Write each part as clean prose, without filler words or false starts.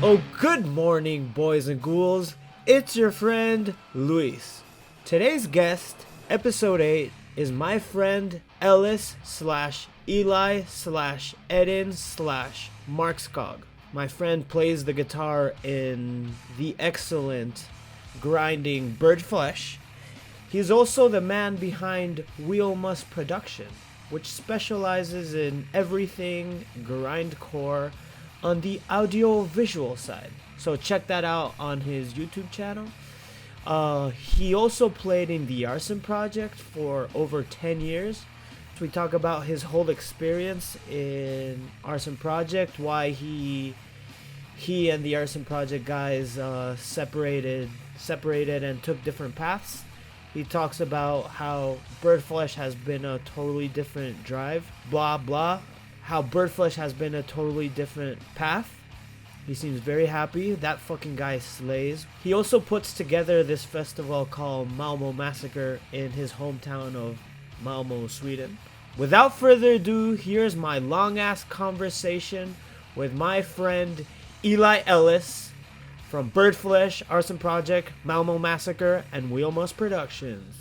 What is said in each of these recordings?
Oh, good morning, boys and ghouls. It's your friend, Luis. Today's guest, episode 8, is my friend Elis slash Eli slash Edin slash Markskog. My friend plays the guitar in the excellent grinding Birdflesh. He's also the man behind Wheelmust Production, which specializes in everything grindcore on the audio visual side. So check that out on his YouTube channel. He also played in the Arson Project for over 10 years. So we talk about his whole experience in Arson Project, why he and the Arson Project guys separated and took different paths. He talks about how Birdflesh has been a totally different drive, blah blah. How Birdflesh has been a totally different path. He seems very happy. That fucking guy slays. He also puts together this festival called Malmo Massacre in his hometown of Malmo, Sweden. Without further ado, here's my long ass conversation with my friend Eli Ellis from Birdflesh, Arson Project, Malmo Massacre, and Wheelmust Productions.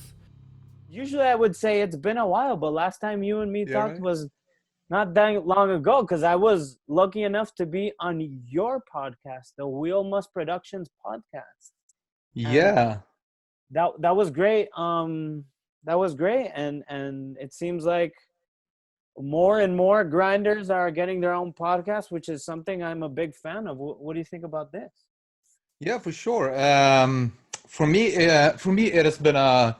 Usually I would say it's been a while, but last time you and me talked Right. was not that long ago, because I was lucky enough to be on your podcast, the Wheelmust Productions podcast, and Yeah, that was great. That was great, and it seems like more and more grinders are getting their own podcast, which is something I'm a big fan of. What do you think about this? yeah, for sure. For me, it has been a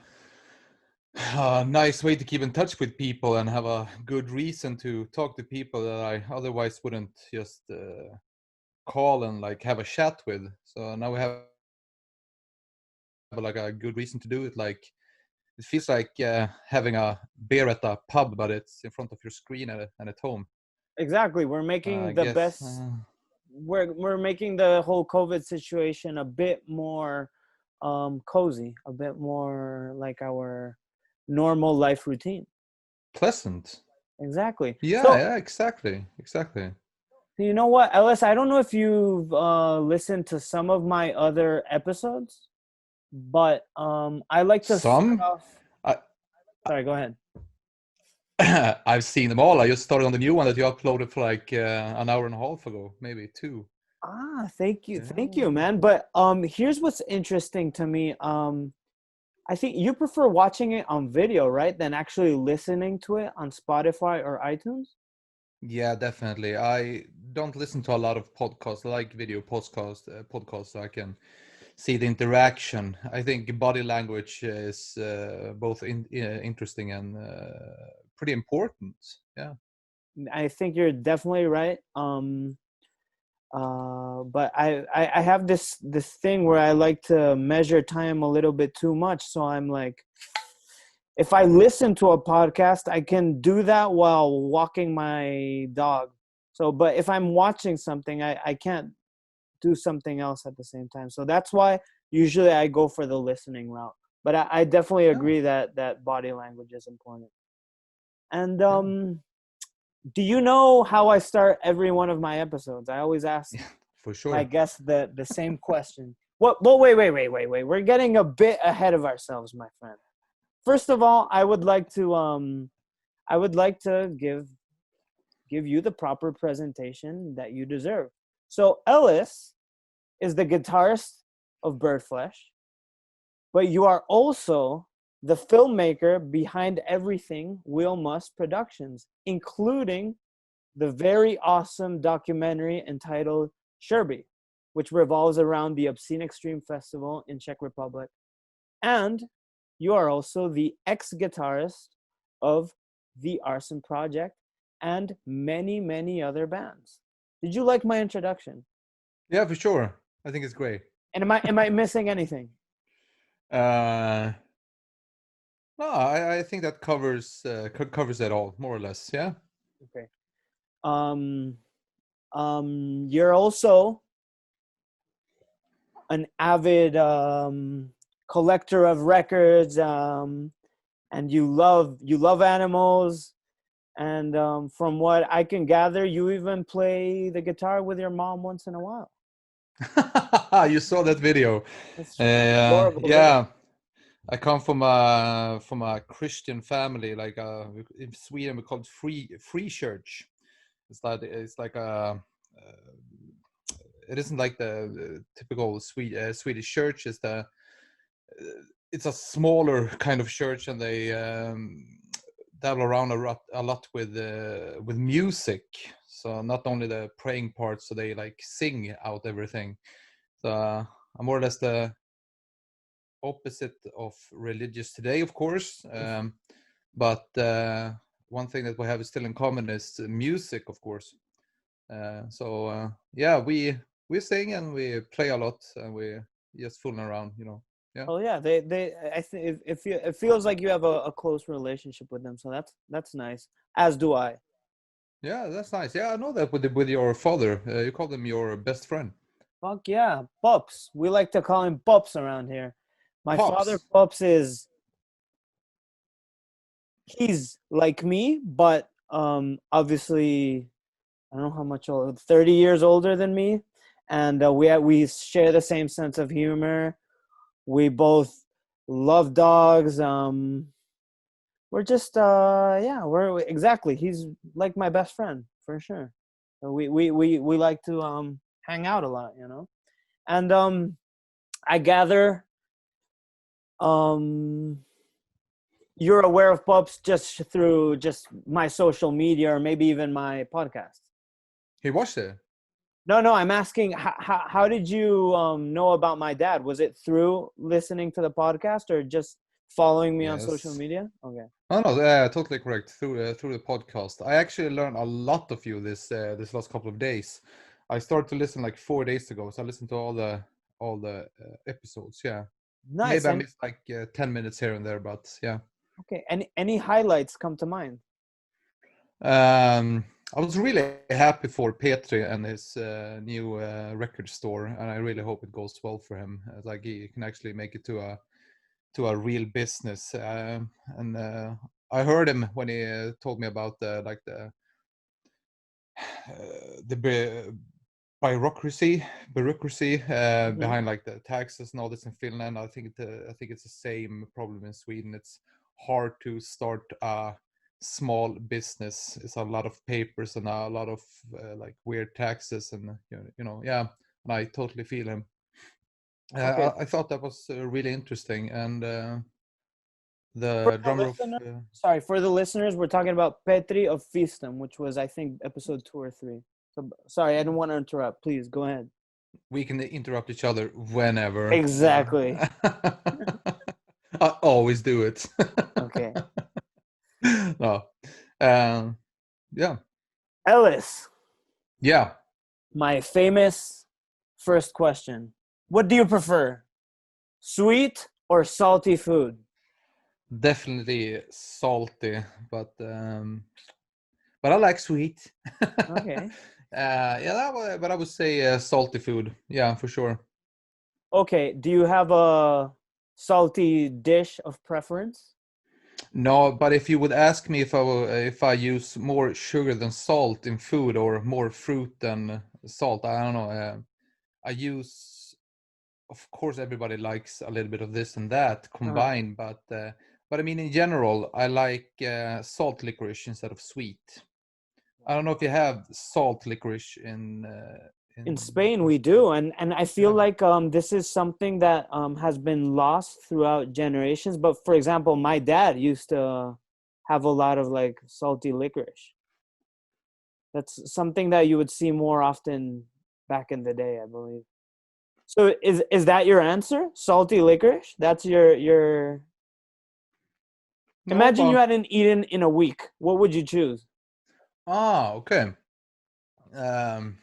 nice way to keep in touch with people and have a good reason to talk to people that I otherwise wouldn't just call and like have a chat with. So now we have like a good reason to do it. Like it feels like having a beer at a pub, but it's in front of your screen and at home. Exactly, we're I making the guess. best. We're making the whole COVID situation a bit more cozy, a bit more like our normal life routine. Pleasant. Exactly. Yeah, So yeah, exactly. you know what, Ellis? I don't know if you've listened to some of my other episodes, but I like to start Some. off. I, Sorry, go ahead. I've seen them all. I just started on the new one that you uploaded for like an hour and a half ago, maybe two. Thank Yeah. you, man. But here's what's interesting to me. I think you prefer watching it on video, right, than actually listening to it on Spotify or iTunes? Yeah, definitely. I don't listen to a lot of podcasts, I like video podcasts, so I can see the interaction. I think body language is both interesting and pretty important. Yeah. I think you're definitely right. But I have this thing where I like to measure time a little bit too much. So I'm like, if I listen to a podcast, I can do that while walking my dog. So, but if I'm watching something, I can't do something else at the same time. So that's why usually I go for the listening route. But I definitely Yeah. agree that body language is important. And Yeah. do you know how I start every one of my episodes? I always ask Yeah, for my sure. guests the same question. What? Well, wait. We're getting a bit ahead of ourselves, my friend. First of all, I would like to give you the proper presentation that you deserve. So Ellis is the guitarist of Birdflesh, but you are also the filmmaker behind everything Wheelmust Productions, including the very awesome documentary entitled Curby, which revolves around the Obscene Extreme Festival in Czech Republic. And you are also the ex-guitarist of the Arson Project and many, many other bands. Did you like my introduction? Yeah, for sure. I think it's great. And am I missing anything? Uh, no, I think that covers it all, more or less. Yeah. Okay. Um, you're also an avid collector of records, and you love animals. And from what I can gather, you even play the guitar with your mom once in a while. You saw that video. That's adorable video. Yeah, I come from a Christian family. Like in Sweden, we call it free church. It's like a it isn't like the typical Swedish church. It's a smaller kind of church, and they dabble around a lot with music. So not only the praying part, so they like sing out everything. So I'm more or less the opposite of religious today, of course. But one thing that we have still in common is music, of course. Yeah, we sing and we play a lot, and we just fooling around, Yeah. Oh yeah, they I think it feels like you have a close relationship with them, so that's nice. As do I. Yeah, that's nice. Yeah, I know that with your father. You call him your best friend. Fuck yeah, Pops. We like to call him Pops around here. My father, Pops. Pops, he's like me, but obviously I don't know how much older, 30 years older than me, and we share the same sense of humor. We both love dogs. We're just yeah, we're exactly. He's like my best friend for sure. We like to hang out a lot, And I gather um you're aware of Pups just through just my social media or maybe even my podcast. He watched it. No, I'm asking how did you know about my dad? Was it through listening to the podcast or just following me on social Yes. media? Okay. Oh no, totally correct. Through the podcast, I actually learned a lot of you this last couple of days. I started to listen like 4 days ago, so I listened to all the episodes. Yeah, Nice. maybe I And missed like 10 minutes here and there, but yeah. okay, any highlights come to mind? I was really happy for Petri and his new record store, and I really hope it goes well for him. Like he can actually make it to a real business. And I heard him when he told me about the bureaucracy Mm-hmm. behind like the taxes and all this in Finland. I think it's the same problem in Sweden. It's hard to start a small business. It's a lot of papers and a lot of like weird taxes, and yeah. And I totally feel him. Okay. I thought that was really interesting, and For the the drummer of listener, sorry, for the listeners, we're talking about Petri of Feastum, which was I think episode 2 or 3. So sorry, I didn't want to interrupt. Please go ahead. we can interrupt each other whenever. Exactly. I always do it. Okay. No. Um, yeah. Elis, Yeah. my famous first question. What do you prefer? Sweet or salty food? Definitely salty, but I like sweet. Okay. Yeah, but I would say salty food. Yeah, for sure. Okay, do you have a salty dish of preference? No, but if you would ask me if I use more sugar than salt in food or more fruit than salt, I don't know. I use, of course, everybody likes a little bit of this and that Uh-huh. combined, but I mean in general, I like salt licorice instead of sweet. I don't know if you have salt licorice In in Spain, in we Spain. do, and I feel Yeah. like this is something that has been lost throughout generations. But for example, my dad used to have a lot of like salty licorice. That's something that you would see more often back in the day, I believe. So is that your answer? Salty licorice? That's your. No, Imagine you but hadn't eaten in a week. What would you choose? okay. Um,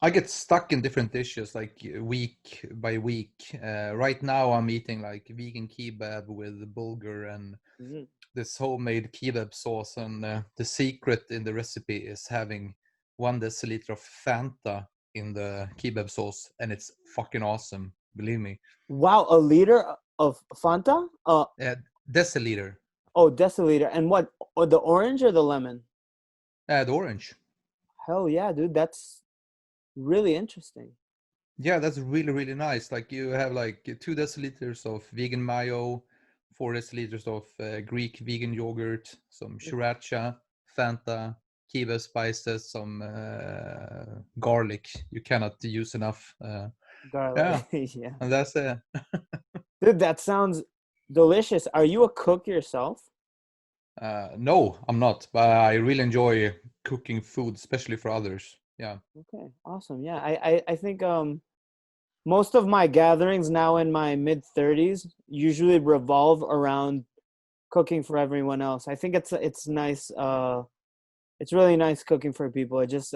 I get stuck in different dishes like week by week. Right now, I'm eating like vegan kebab with bulgur and Mhm. this homemade kebab sauce. And the secret in the recipe is having 1 deciliter of Fanta in the kebab sauce, and it's fucking awesome. Believe me. Wow, a liter of Fanta? Uh, Deciliter. Oh, deciliter. And what? Or the orange or the lemon? The orange. Hell yeah, dude. That's really interesting. Yeah, that's really, really nice. Like you have like 2 deciliters of vegan mayo, 4 deciliters of Greek vegan yogurt, some sriracha, Fanta, kiba spices, some garlic. You cannot use enough. Garlic. Yeah, Yeah. and that's it. Dude, that sounds delicious. Are you a cook yourself? No, I'm not, but I really enjoy cooking food, especially for others. Yeah. Okay, awesome. Yeah, I think most of my gatherings now in my mid 30s usually revolve around cooking for everyone else. I think it's nice. It's really nice cooking for people. It just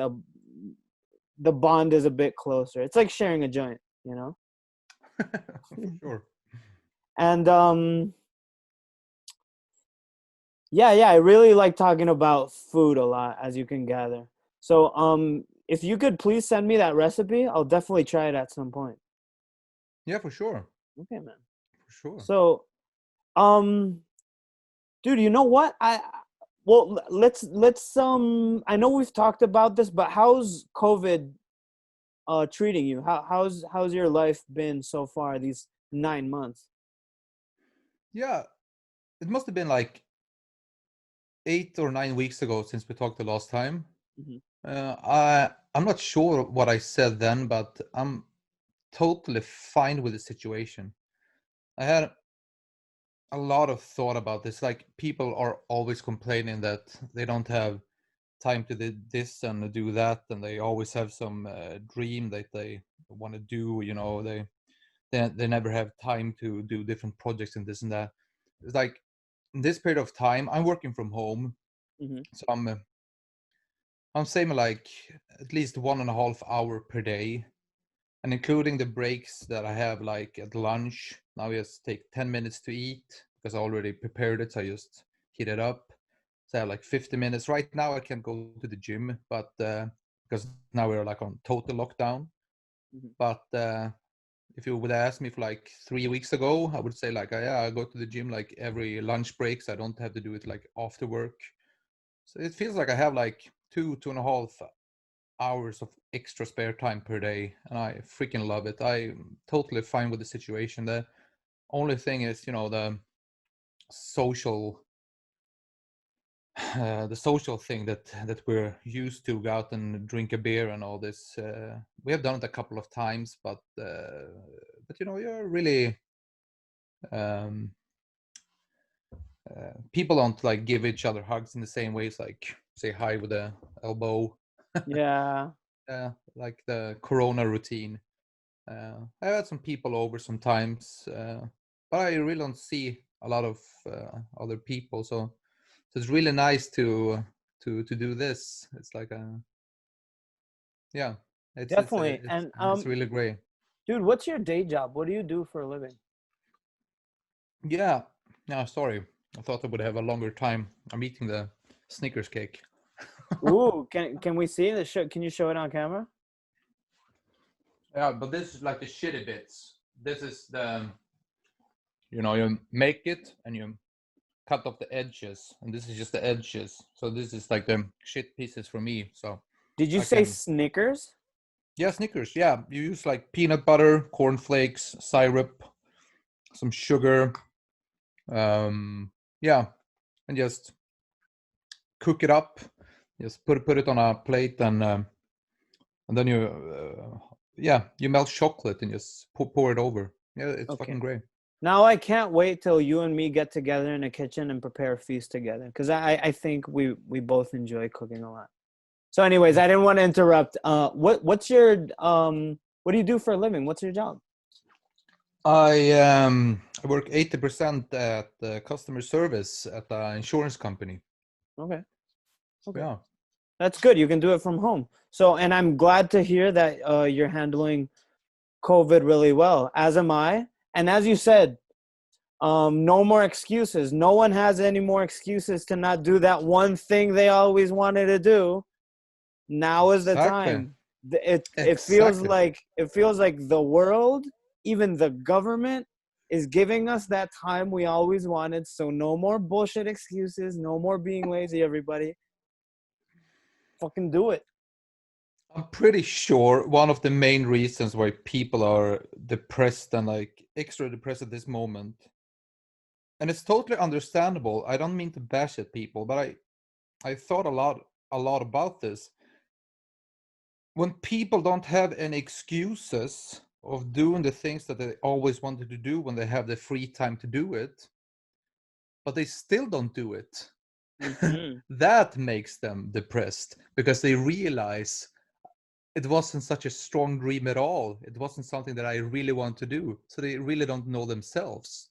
the bond is a bit closer. It's like sharing a joint, you know. For sure. And yeah, I really like talking about food a lot, as you can gather. So if you could please send me that recipe, I'll definitely try it at some point. Yeah, for sure. Okay, man. For sure. So um dude, you know what? Well, let's I know we've talked about this, but how's COVID treating you? How's your life been so far these 9 months? Yeah, it must have been like 8 or 9 weeks ago since we talked the last time. Hmm. I'm not sure what I said then, but I'm totally fine with the situation. I had a lot of thought about this. Like people are always complaining that they don't have time to do this and do that, and they always have some dream that they want to do. You know, they never have time to do different projects and this and that. It's like in this period of time, I'm working from home, Hmm. so I'm saying like at least 1.5 hour per day, and including the breaks that I have like at lunch. Now I just take 10 minutes to eat because I already prepared it. So I just heat it up. So I have like 50 minutes. Right now I can't go to the gym, but because now we're like on total lockdown. Hmm. But if you would ask me for like 3 weeks ago, I would say like, yeah, I go to the gym like every lunch breaks. I don't have to do it like after work. So it feels like I have like 2.5 hours of extra spare time per day, and I freaking love it. I'm totally fine with the situation. The only thing is, you know, social the social thing that we're used to, go out and drink a beer and all this. We have done it a couple of times, but you know, you're really um, people don't like give each other hugs in the same ways, like say hi with a elbow, Yeah, like the Corona routine. I had some people over sometimes, but I really don't see a lot of other people. So it's really nice to do this. It's like a yeah, definitely. And it's really great. dude, what's your day job? What do you do for a living? Yeah, no, sorry. I thought I would have a longer time. I'm eating the Snickers cake. Ooh, can we see the show? Can you show it on camera? Yeah, but this is like the shitty bits. This is the you know, you make it and you cut off the edges, and this is just the edges. So this is like the shit pieces for me. So Did you I say can Snickers? yeah, Snickers. Yeah, you use like peanut butter, cornflakes, syrup, some sugar. Yeah, and just cook it up. Just put it on a plate, and then you yeah, you melt chocolate and just pour it over. Yeah, it's Okay. fucking great. Now I can't wait till you and me get together in a kitchen and prepare a feast together because I think we both enjoy cooking a lot. So, anyways, I didn't want to interrupt. What's your what do you do for a living? What's your job? I work 80% at customer service at an insurance company. Okay. Okay. Yeah. That's good. You can do it from home. So, and I'm glad to hear that you're handling COVID really well, as am I. And as you said, no more excuses. No one has any more excuses to not do that one thing they always wanted to do. Now is the Exactly. time. It Exactly. feels like the world, even the government, is giving us that time we always wanted. So no more bullshit excuses. No more being lazy. Everybody, fucking do it. I'm pretty sure one of the main reasons why people are depressed and like extra depressed at this moment, and it's totally understandable. I don't mean to bash at people, but I thought a lot about this. When people don't have any excuses of doing the things that they always wanted to do when they have the free time to do it, but they still don't do it. Mm-hmm. That makes them depressed because they realize it wasn't such a strong dream at all. It wasn't something that I really want to do. So they really don't know themselves.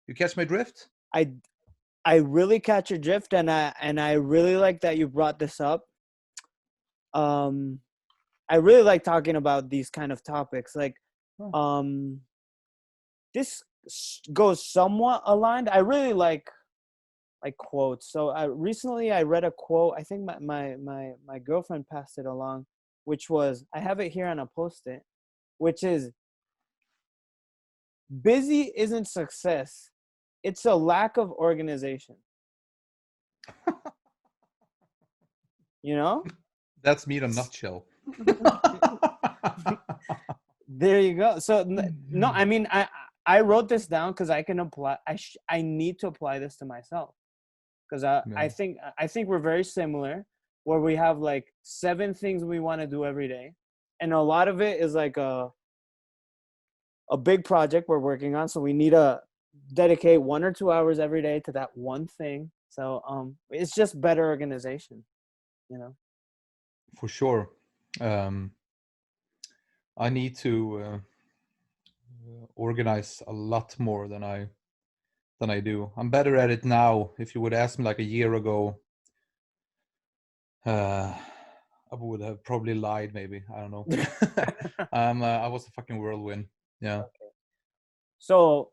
You catch my drift? I really catch your drift, and I really like that you brought this up. I really like talking about these kind of topics. Like, this goes somewhat aligned. I really like quotes. So recently I read a quote. I think my girlfriend passed it along, which was, I have it here on a post-it, which is, busy isn't success. It's a lack of organization. You know? That's me in a nutshell. There you go. So no, I mean, I wrote this down because I can apply. I need to apply this to myself, because I think we're very similar, where we have like 7 things we want to do every day, and a lot of it is like a big project we're working on. So we need to dedicate 1 or 2 hours every day to that one thing. So it's just better organization, you know. For sure. I need to organize a lot more than I do. I'm better at it now. If you would ask me like a year ago, I would have probably lied. Maybe, I don't know. I was a fucking whirlwind. Yeah. Okay. So,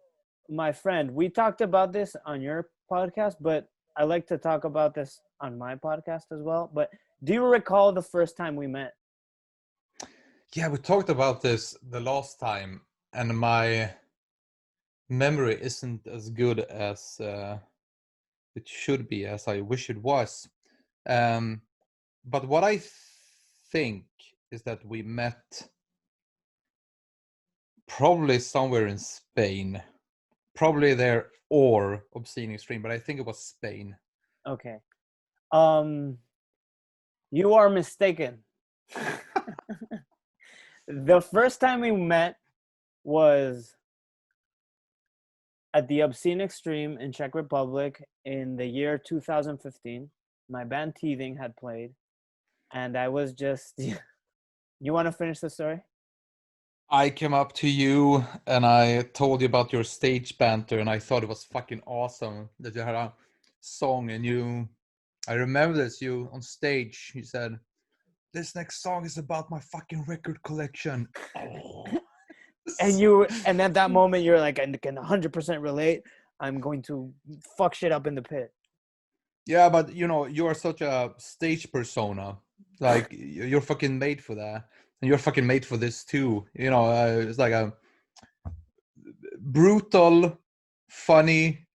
my friend, we talked about this on your podcast, but I like to talk about this on my podcast as well. But do you recall the first time we met? Yeah, we talked about this the last time, and my memory isn't as good as it should be, as I wish it was. But what I think is that we met probably somewhere in Spain, probably there or Obscene Extreme, but I think it was Spain. Okay. You are mistaken. The first time we met was at the Obscene Extreme in Czech Republic in the year 2015. My band Teething had played, and I was just... You want to finish the story? I came up to you and I told you about your stage banter, and I thought it was fucking awesome that you had a song. And I remember this, you on stage, you said, "This next song is about my fucking record collection." And at that moment you're like, I can 100% relate. I'm going to fuck shit up in the pit. Yeah, but you are such a stage persona. Like, you're fucking made for that, and you're fucking made for this too. It's like a brutal, funny,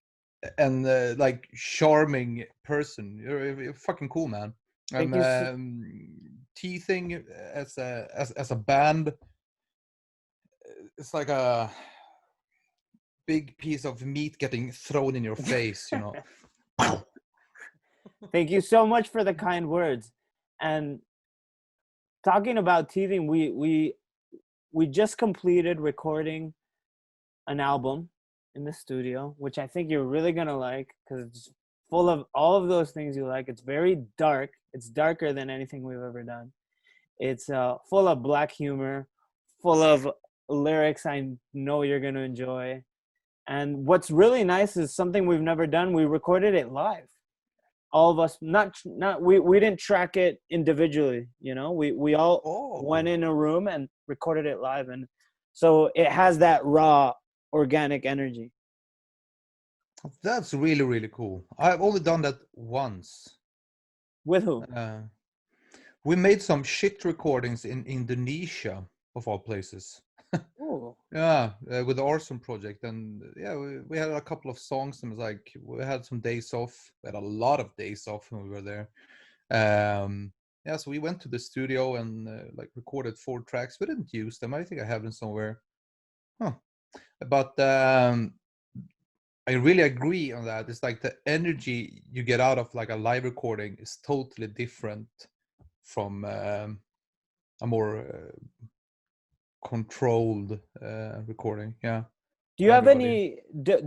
and like charming person. You're fucking cool, man. Thank And you. Teething as a band, it's like a big piece of meat getting thrown in your face. Thank you so much for the kind words. And talking about Teething, we just completed recording an album in the studio, which I think you're really gonna like, because it's full of all of those things you like. It's very dark. It's darker than anything we've ever done. It's full of black humor, full of lyrics I know you're gonna enjoy. And what's really nice is something we've never done. We recorded it live. All of us, we didn't track it individually. We all went in a room and recorded it live, and so it has that raw, organic energy. That's really, really cool. I've only done that once. With who? We made some shit recordings in Indonesia, of all places. Ooh. Yeah, with the Arson Project, and yeah, we had a couple of songs, and it was like we had some days off. We had a lot of days off when we were there. so we went to the studio and like recorded 4 tracks. We didn't use them. I think I have them somewhere. But I really agree on that. It's like the energy you get out of like a live recording is totally different from a more controlled recording. Yeah. Do you have any,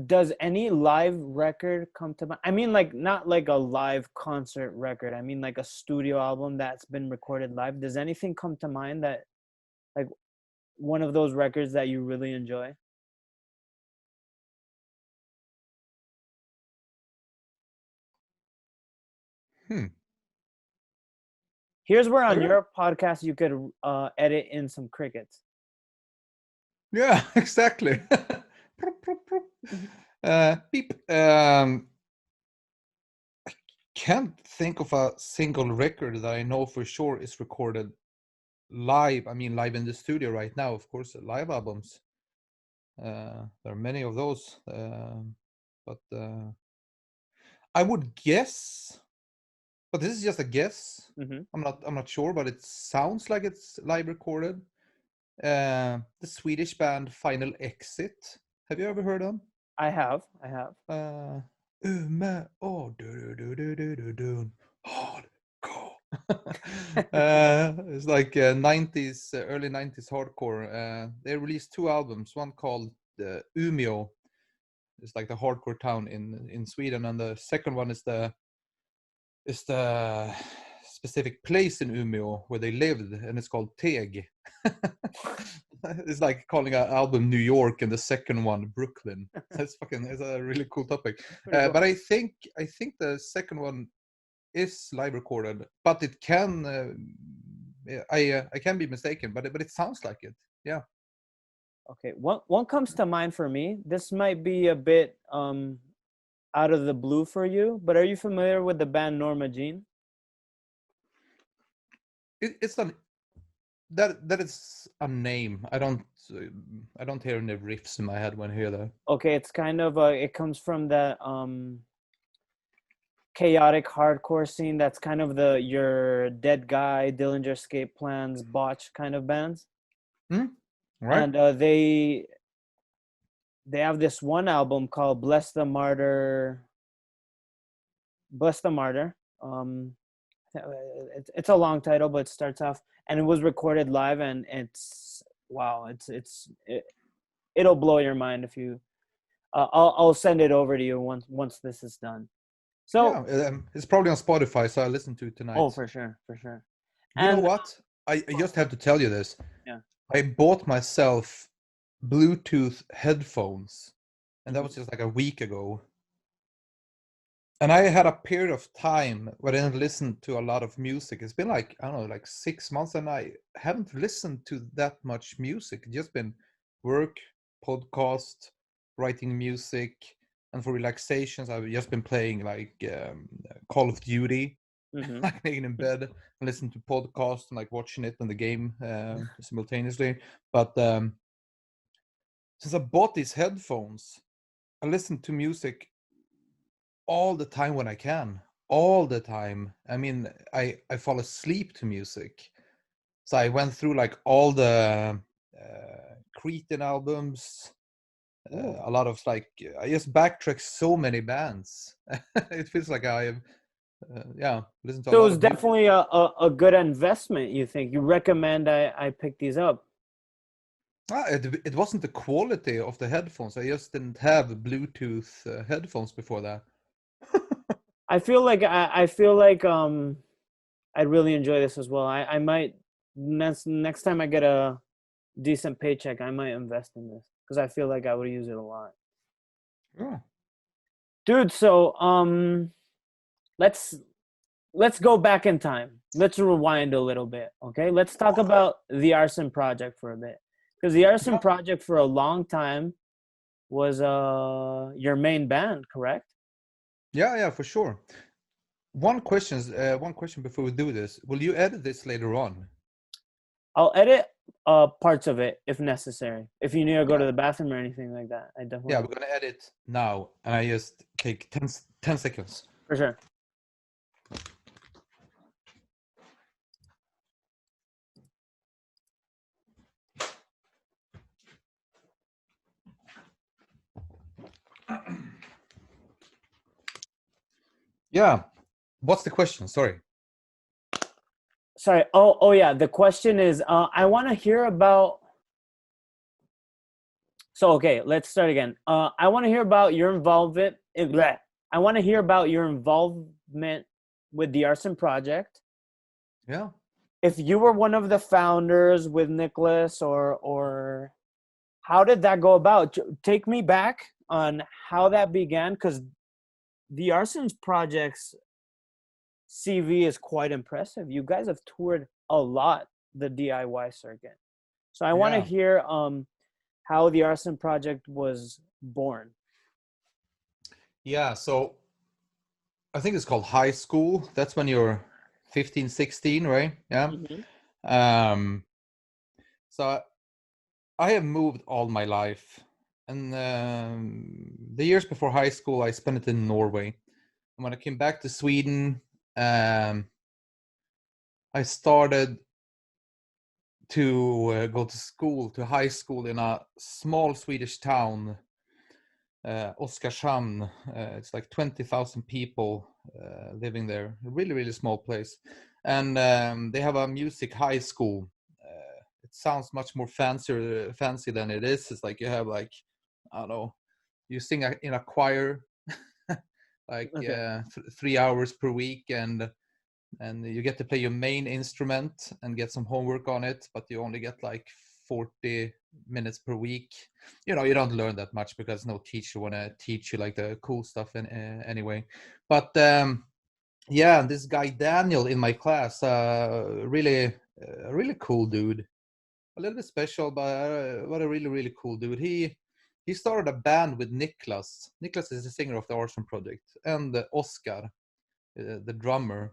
does any live record come to mind? I mean, like, not like a live concert record. I mean, like a studio album that's been recorded live. Does anything come to mind that, like, one of those records that you really enjoy? Here's where on your podcast you could edit in some crickets. Yeah, exactly. Beep. I can't think of a single record that I know for sure is recorded live. I mean, live in the studio right now, of course, live albums. There are many of those, but I would guess. But this is just a guess. I'm not sure, but it sounds like it's live recorded. The Swedish band Final Exit. Have you ever heard them? I have. It's like 90s, early 90s hardcore. They released 2 albums. One called Umeå. It's like the hardcore town in Sweden, and the second one is the specific place in Umeå where they lived, and it's called Teg. It's like calling an album New York and the second one Brooklyn. It's a really cool topic. Cool. But I think the second one is live recorded, but it can I can be mistaken, but it sounds like it. Yeah. Okay, one comes to mind for me. This might be a bit out of the blue for you, but are you familiar with the band Norma Jean? It's that is a name. I don't hear any riffs in my head when I hear that. Okay, it's kind of it comes from the chaotic hardcore scene. That's kind of your Dead Guy, Dillinger Escape Plans, Botch kind of bands. Right. And they have this one album called Bless the Martyr. It's a long title, but it starts off, and it was recorded live, and it's wow, it'll blow your mind if you. I'll send it over to you once this is done. So yeah, it's probably on Spotify, so I'll listen to it tonight. Oh, for sure. You know what? I just have to tell you this. Yeah. I bought myself Bluetooth headphones, and that was just like a week ago. And I had a period of time where I didn't listen to a lot of music. It's been like, I don't know, like 6 months, and I haven't listened to that much music. It's just been work, podcast, writing music, and for relaxations, I've just been playing like Call of Duty, like laying in bed and listening to podcasts and like watching it in the game simultaneously. But since I bought these headphones, I listen to music all the time when I can, all the time. I mean, I fall asleep to music. So I went through like all the Cretan albums, a lot of like, I just backtrack so many bands. It feels like I have, listen to. So it was definitely a good investment. You think? You recommend I pick these up? It wasn't the quality of the headphones. I just didn't have Bluetooth headphones before that. I feel like I'd really enjoy this as well. I might next time I get a decent paycheck, I might invest in this because I feel like I would use it a lot. Yeah. Dude, so let's go back in time. Let's rewind a little bit, okay? Let's talk about the Arson Project for a bit, because the Arson Project for a long time was your main band, correct? Yeah, for sure. One question before we do this. Will you edit this later on? I'll edit parts of it if necessary. If you need to go to the bathroom or anything like that, I definitely. Yeah, we're gonna edit now, and I just take 10 seconds. For sure. Yeah. What's the question? Sorry. Sorry. Oh yeah. The question is, I want to hear about. So okay, let's start again. I want to hear about your involvement. I want to hear about your involvement with the Arson Project. Yeah. If you were one of the founders with Nicholas, or how did that go about? Take me back on how that began, because the Arson Project's CV is quite impressive. You guys have toured a lot the DIY circuit. So I want to Yeah. hear how the Arson Project was born. Yeah. So I think it's called high school. That's when you're 15, 16, right? Yeah. Mm-hmm. Um, so I have moved all my life. And the years before high school, I spent it in Norway. And when I came back to Sweden, I started to go to school, to high school in a small Swedish town, Oskarshamn. It's like 20,000 people living there. A really, really small place. And they have a music high school. It sounds much more fancy than it is. It's like you have like, I don't know, you sing in a choir like Okay. 3 hours per week, and you get to play your main instrument and get some homework on it, but you only get like 40 minutes per week. You know, you don't learn that much because no teacher want to teach you like the cool stuff anyway. But yeah, this guy Daniel in my class, really really cool dude, a little bit special, but a really, really cool dude. He started a band with Niklas. Niklas is the singer of the Arson Project, and Oscar, the drummer.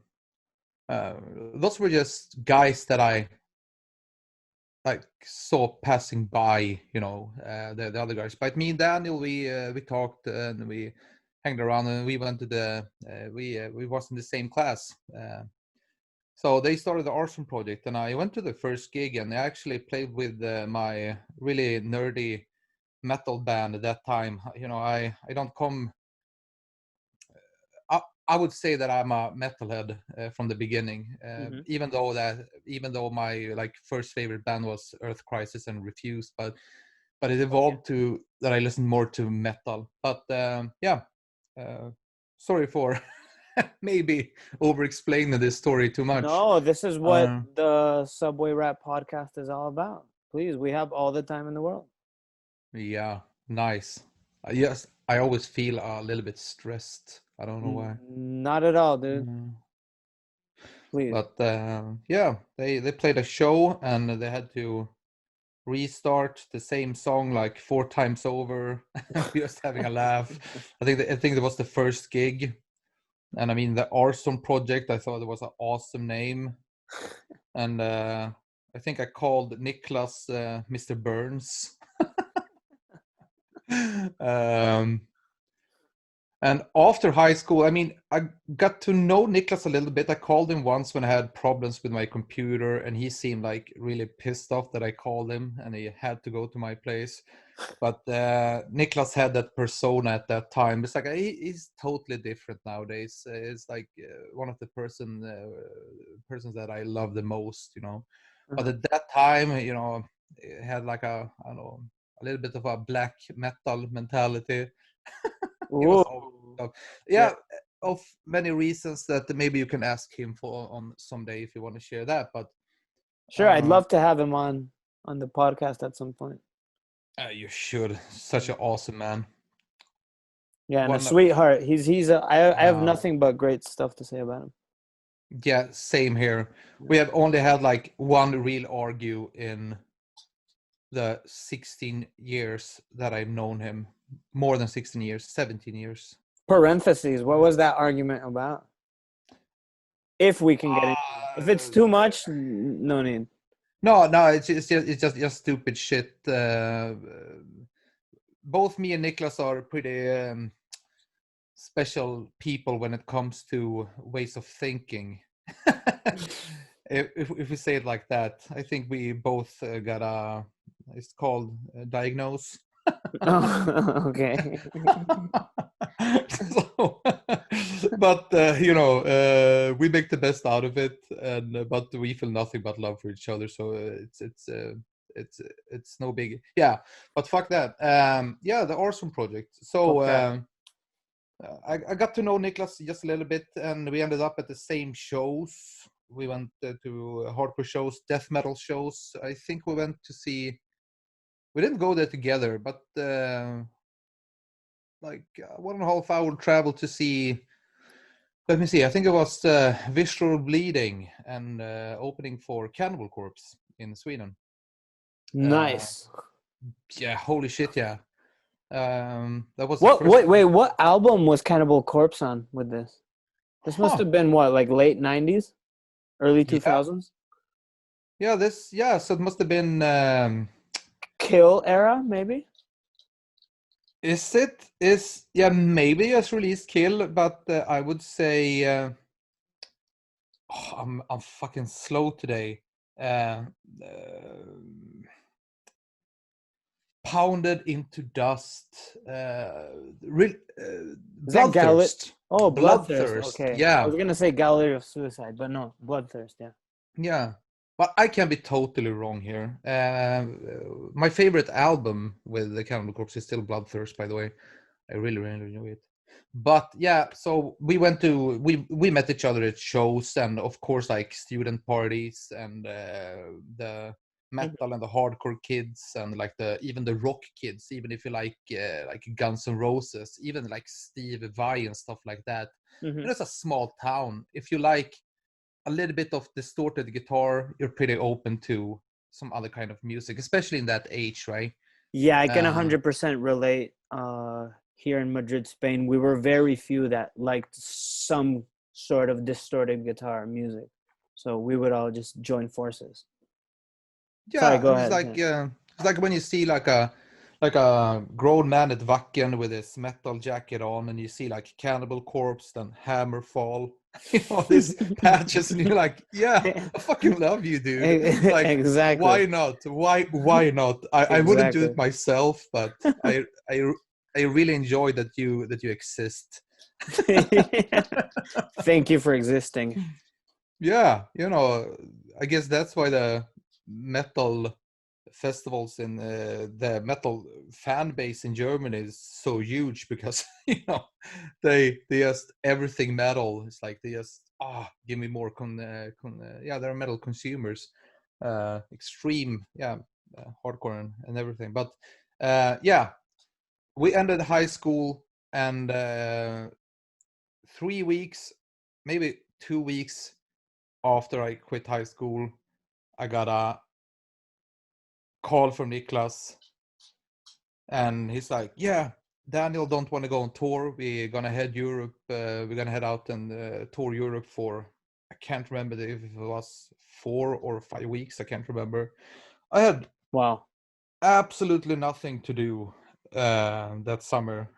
Those were just guys that I like saw passing by, you know, the other guys. But me and Daniel, we talked and we hanged around, and we went to the we was in the same class. So they started the Arson Project, and I went to the first gig, and I actually played with my really nerdy metal band at that time. You know, I don't come. I would say that I'm a metalhead from the beginning, Mm-hmm. even though my like first favorite band was Earth Crisis and Refused, but it Oh, yeah. evolved to that I listened more to metal. But yeah, sorry for maybe over explaining this story too much. No, this is what Uh, the Subway Rap podcast is all about. Please, we have all the time in the world. yeah, nice. Yes, I always feel a little bit stressed. I don't know why. Not at all, dude. Mm. Please. But yeah, they played a show and they had to restart the same song like 4 times over, just having a laugh. I think that was the first gig, and I mean the Arson Project. I thought it was an awesome name, and I think I called Niklas Mr. Burns. um, And after high school, I mean, I got to know Niklas a little bit. I called him once when I had problems with my computer, and he seemed like really pissed off that I called him, and he had to go to my place. But Niklas had that persona at that time. It's like he's totally different nowadays. It's like one of the persons that I love the most, you know. But Uh-huh. at that time, you know, it had like I don't know, a little bit of a black metal mentality. He was all Ooh. stuff. Yeah. Yeah, of many reasons that maybe you can ask him for on someday if you want to share that. But Sure, I'd um, love to have him on the podcast at some point. you should. Such an awesome man. Yeah, and a One, sweetheart. I have uh, nothing but great stuff to say about him. yeah, same here. Yeah. We have only had like one real argue in the 16 years that I've known him. More than 16 years, 17 years. Parentheses, what was that argument about? If we can get into it. If it's Uh, too much, no need. no, it's just stupid shit. Both me and Niklas are pretty special people when it comes to ways of thinking. If we say it like that, I think we both got a. It's called diagnose. Oh, okay. so, But we make the best out of it, and but we feel nothing but love for each other. So it's no big. Yeah, but fuck that. Yeah, the Arson Project. So Okay. I got to know Niklas just a little bit, and we ended up at the same shows. We went to hardcore shows, death metal shows. I think we went to see. We didn't go there together, but like 1.5 hour travel to see. Let me see. I think it was Visual Bleeding and opening for Cannibal Corpse in Sweden. Nice. Yeah, holy shit, yeah. That was the What? first. Wait. What album was Cannibal Corpse on with this? This must Huh? have been what, like late '90s, early Yeah, 2000s? yeah. This, yeah. So it must have been. Kill era, maybe. Is it? Is yeah? Maybe just released Kill, but I would say. I'm fucking slow today. Uh, Pounded into dust. Is that Gallet? Bloodthirst. Oh, Bloodthirst. Bloodthirst. Okay, I Yeah, was gonna say Gallery of Suicide, but no, Bloodthirst. Yeah. yeah. But I can be totally wrong here. My favorite album with the Cannibal Corpse is still Bloodthirst, by the way. I really, really enjoy it. But yeah, so we met each other at shows, and of course like student parties, and the metal and the hardcore kids, and like even the rock kids, even if you like Guns N' Roses, even like Steve Vai and stuff like that. Mm-hmm. It's a small town. If you like a little bit of distorted guitar, you're pretty open to some other kind of music, especially in that age, right? Yeah, I can Uh, 100% relate. Here in Madrid, Spain, we were very few that liked some sort of distorted guitar music, so we would all just join forces. Sorry, Yeah, go and ahead. it's like when you see like a grown man at Wacken with his metal jacket on, and you see like Cannibal Corpse, then Hammerfall, these patches, and you're like, yeah, I fucking love you, dude. Like, Exactly. why not? Why not? I wouldn't do it Exactly. myself, but I I really enjoy that you exist. Thank you for existing. Yeah, I guess that's why the metal festivals in the metal fan base in Germany is so huge, because they just everything metal. It's like they just give me more yeah, they're metal consumers, extreme, yeah, hardcore and everything. But yeah, we ended high school, and 3 weeks, maybe 2 weeks after I quit high school, I got a call from Niklas, and he's like, "Yeah, Daniel don't want to go on tour. We're gonna head Europe. We're gonna head out and tour Europe for, I can't remember if it was 4 or 5 weeks. I can't remember. I had Wow. absolutely nothing to do that summer.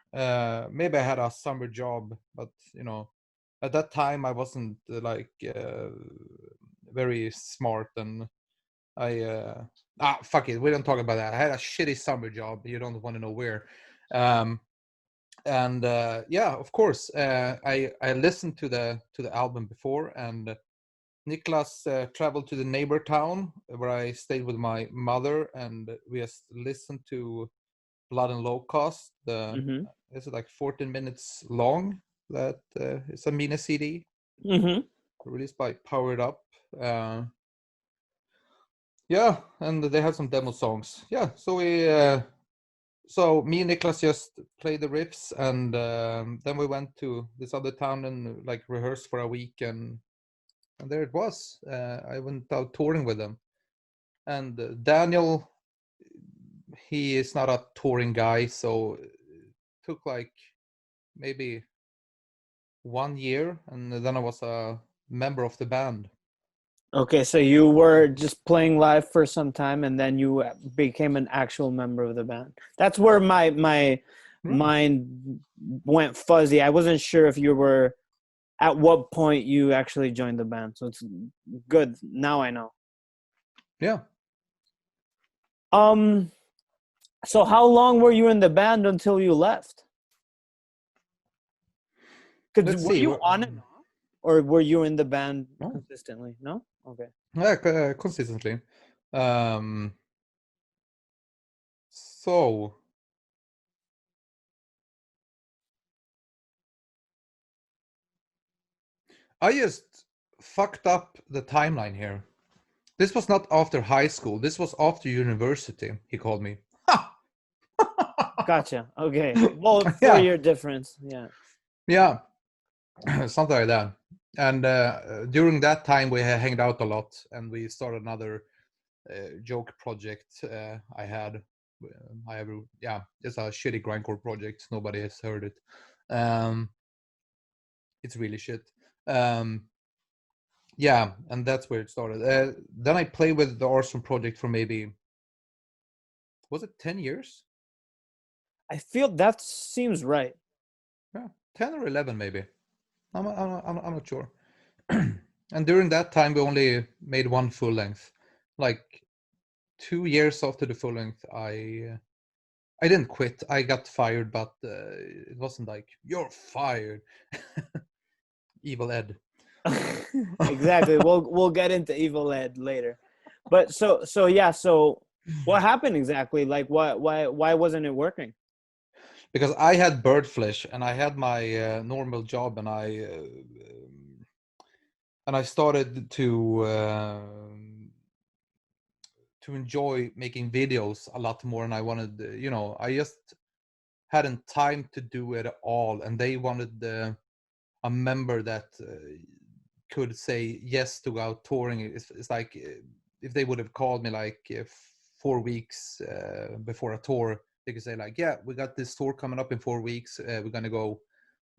Maybe I had a summer job, but at that time I wasn't very smart, and I fuck it. We don't talk about that. I had a shitty summer job. You don't want to know where. Um, and yeah, of course, I listened to the album before, and Niklas traveled to the neighbor town where I stayed with my mother, and we just listened to Blood and Low Cost. Mm-hmm. Is it like 14 minutes long? That it's a mini CD Mm-hmm. released by Powered Up. Yeah, and they have some demo songs. Yeah, so me and Niklas just played the riffs, and then we went to this other town and like rehearsed for a week, and there it was. I went out touring with them, and Daniel, he is not a touring guy, so it took like maybe 1 year, and then I was a member of the band. Okay, so you were just playing live for some time, and then you became an actual member of the band. That's where my Right. mind went fuzzy. I wasn't sure if you were at what point you actually joined the band. So it's good. Now I know. Yeah. Um, so how long were you in the band until you left? Because let's were see. you on and off, or were you in the band No. consistently? No. Okay. Yeah, consistently. So I just fucked up the timeline here. This was not after high school. This was after university. He called me. Gotcha. Okay. Well, Yeah, 4-year difference. Yeah. yeah, something like that. And during that time, we hanged out a lot, and we started another joke project. I had, it's a shitty grindcore project. Nobody has heard it. It's really shit. Yeah, and that's where it started. Then I played with the Arson Project for maybe, was it 10 years? I feel that seems right. Yeah, 10 or 11 maybe. I'm not sure. And during that time, we only made one full length. Like 2 years after the full length, I didn't quit. I got fired, but it wasn't like you're fired. Evil Ed. Exactly. We'll get into Evil Ed later. But so yeah, so what happened exactly? Like why wasn't it working? Because I had Birdflesh and I had my normal job, and I started to enjoy making videos a lot more, and I wanted, I just hadn't time to do it all, and they wanted a member that could say yes to go out touring. It's like if they would have called me like 4 weeks before a tour, they could say like, yeah, we got this tour coming up in 4 weeks, we're gonna go.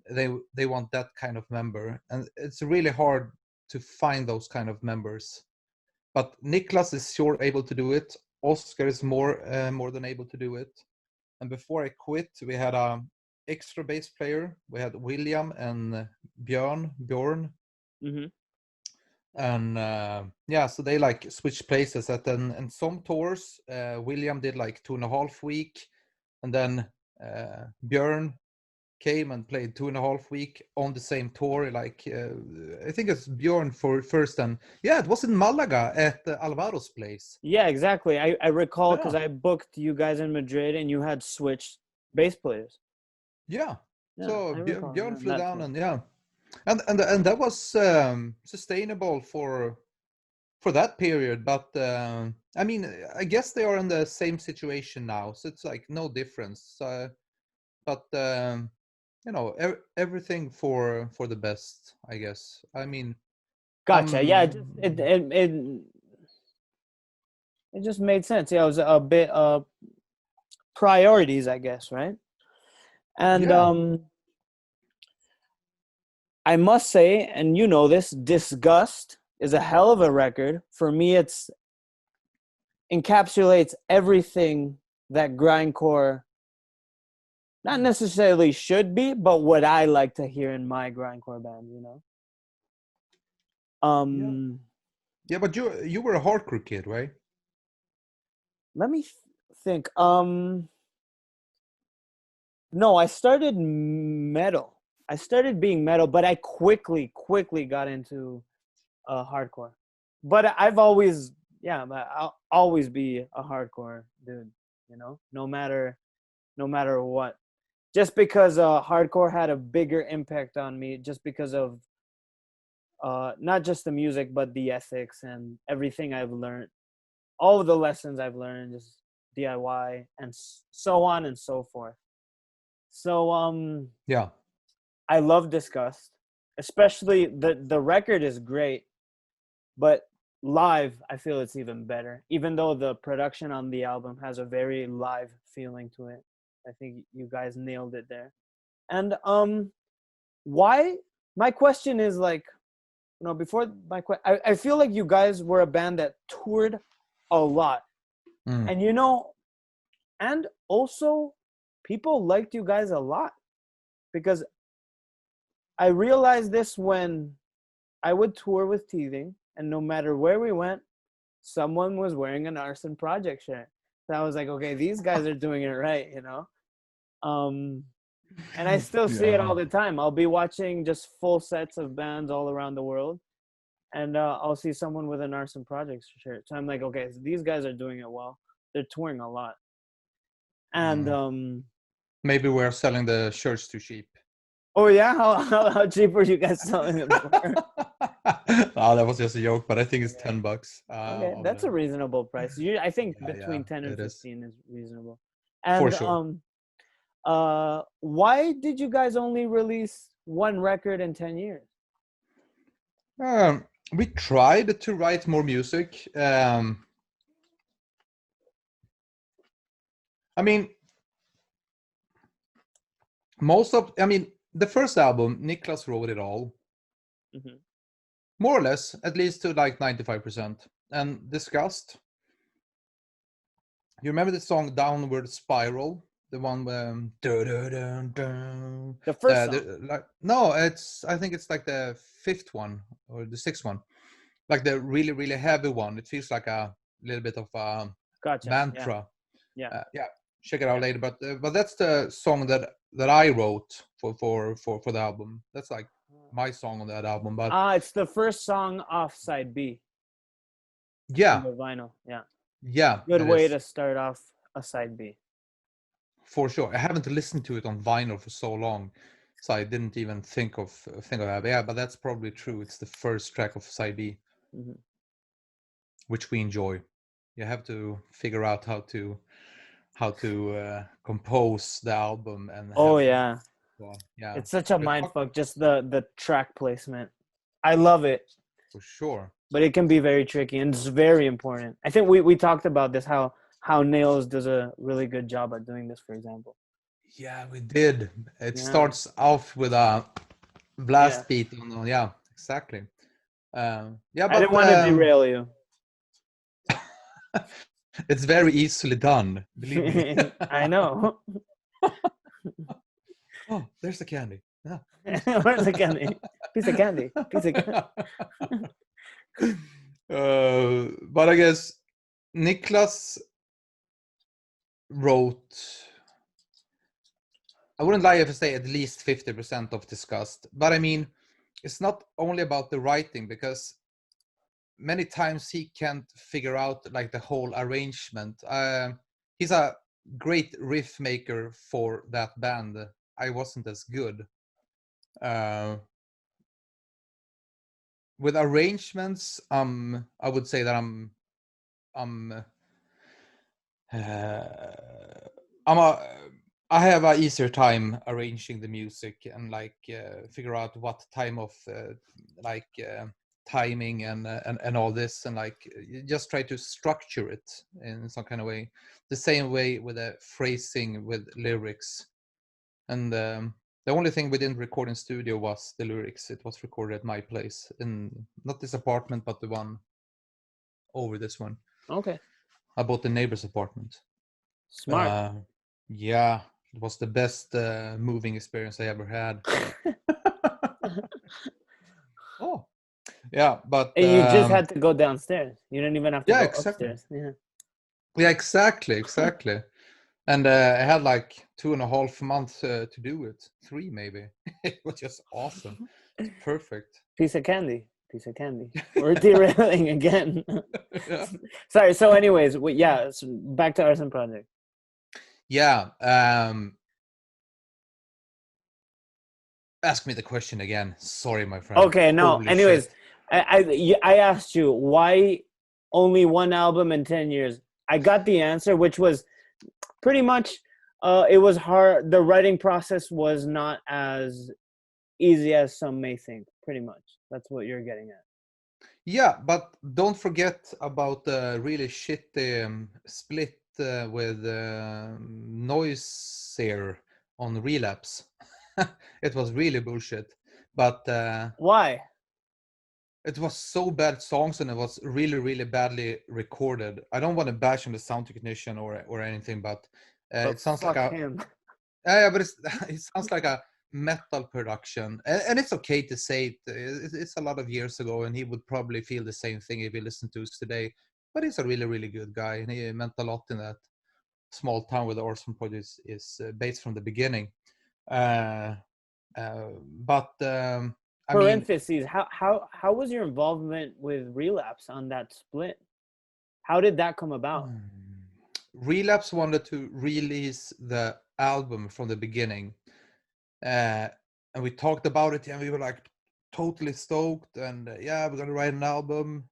They want that kind of member, and it's really hard to find those kind of members. But Niklas is sure able to do it. Oscar is more than able to do it. And before I quit, we had a extra bass player. We had William and Bjorn. Mm-hmm. And so they like switched places at and some tours. William did like 2.5 week, and then Bjorn came and played 2.5 week on the same tour. Like I think it's Bjorn for first, and it was in Malaga at Alvaro's place. Yeah, exactly. I recall because Yeah. I booked you guys in Madrid and you had switched bass players. Yeah. Yeah, So I recall Bjorn flew that down, tour. and and that was sustainable for that period. But I mean, I guess they are in the same situation now, so it's like no difference. But everything for the best, I guess. I mean, Gotcha. Yeah, it just made sense. Yeah, it was a bit priorities, I guess, right? And yeah, I must say, and you know this, Disgust is a hell of a record. For me, it's encapsulates everything that grindcore not necessarily should be, but what I like to hear in my grindcore band, you know. yeah, yeah. But you were a hardcore kid, right? Let me think. No, I started metal. I started being metal, but I quickly got into hardcore. But I've always, yeah, I'll always be a hardcore dude, you know, no matter what. Just because hardcore had a bigger impact on me, just because of not just the music, but the ethics and everything I've learned, all of the lessons I've learned, just DIY and so on and so forth. So Yeah, I love Disgust, especially the record is great, but live I feel it's even better. Even though the production on the album has a very live feeling to it, I think you guys nailed it there. And why? My question is like, you know, before my question, I feel like you guys were a band that toured a lot, and you know, and also people liked you guys a lot because I realized this when I would tour with Teething, and no matter where we went, someone was wearing an Arson Project shirt. So I was like, okay, these guys are doing it right, you know. Um, And I still see it all Yeah. the time. I'll be watching just full sets of bands all around the world, and I'll see someone with an Arson Project shirt. So I'm like, okay, so these guys are doing it well. They're touring a lot, and Maybe we're selling the shirts too cheap. oh yeah, how cheap are you guys selling them for? Oh, that was just a joke, but I think it's Okay. $10. Okay, that's a reasonable price. I think between 10 and It is 15 is reasonable. for And sure. why did you guys only release one record in 10 years? We tried to write more music. I mean, the first album, Niklas wrote it all, more or less, at least to like 95%, and discussed. You remember the song Downward Spiral? The one where The first song. no, I think it's like the fifth one or the sixth one, like the really really heavy one. It feels like a little bit of a Gotcha. mantra. Yeah. Yeah, check it out later. But that's the song that I wrote for the album. That's like my song on that album. But It's the first song off side B on yeah, the vinyl. Yeah. yeah, Good it way is to start off a side B. for sure. I haven't listened to it on vinyl for so long, so I didn't even think of that. Yeah, but that's probably true. It's the first track of side B, which we enjoy. You have to figure out how to compose the album and Oh have yeah. yeah, It's such a mind fuck, just the track placement. I love it, for sure. but it can be very tricky, and it's very important. I think we talked about this, how Nails does a really good job at doing this, for example. Yeah, we did. It Yeah. starts off with a blast Yeah. beat. Yeah, exactly. Yeah, I didn't want to derail you. it's very easily done. Believe me. I know. Oh, there's the candy. Yeah. Where's the candy? Piece of candy. Piece of candy. But I guess Niklas wrote. I wouldn't lie if I say at least 50% of Disgust. But I mean, it's not only about the writing, because many times he can't figure out like the whole arrangement. He's a great riff maker for that band. I wasn't as good. With arrangements, I would say that I have a easier time arranging the music and like figure out what time of timing and all this, and like you just try to structure it in some kind of way. The same way with the phrasing with lyrics. And the only thing we didn't record in studio was the lyrics. It was recorded at my place, in not this apartment but the one over this one. Okay. I bought the neighbor's apartment. Smart. Yeah, it was the best moving experience I ever had. Oh, yeah, but And you just had to go downstairs. You didn't even have to go upstairs. Yeah, exactly. And I had like 2.5 months to do it. 3 maybe. It was just awesome. It's perfect. Piece of candy. We're derailing again. Yeah. Sorry. So, anyways, so back to Arson Project. Yeah. Ask me the question again. Sorry, my friend. Okay. No. Holy anyways, shit. I asked you why only one album in 10 years. I got the answer, which was pretty much. It was hard. The writing process was not as easy as some may think. Pretty much. That's what you're getting at. Yeah, but don't forget about the really shitty split with Noisier on Relapse. It was really bullshit. But Why? it was so bad songs, and it was really, really badly recorded. I don't want to bash on the sound technician or anything, but But it sounds like fuck a him. yeah, but it sounds like a metal production, and it's okay to say it. It's a lot of years ago, and he would probably feel the same thing if he listened to us today. But he's a really, really good guy, and he meant a lot in that small town where the Arson Project is based from the beginning. Uh, but I mean, Parentheses. How was your involvement with Relapse on that split? How did that come about? Relapse wanted to release the album from the beginning, and we talked about it, and we were like totally stoked, and yeah, we're gonna write an album.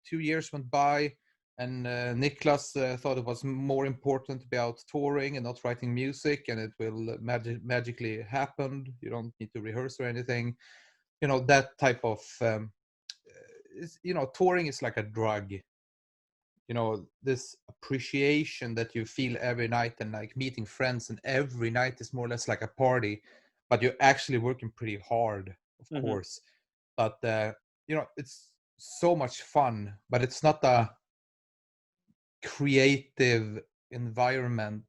2 years went by, and Niklas thought it was more important to be out touring and not writing music, and it will magically happen. You don't need to rehearse or anything. That type of touring is like a drug. This appreciation that you feel every night, and like meeting friends, and every night is more or less like a party, but you're actually working pretty hard, of course. But it's so much fun, but it's not a creative environment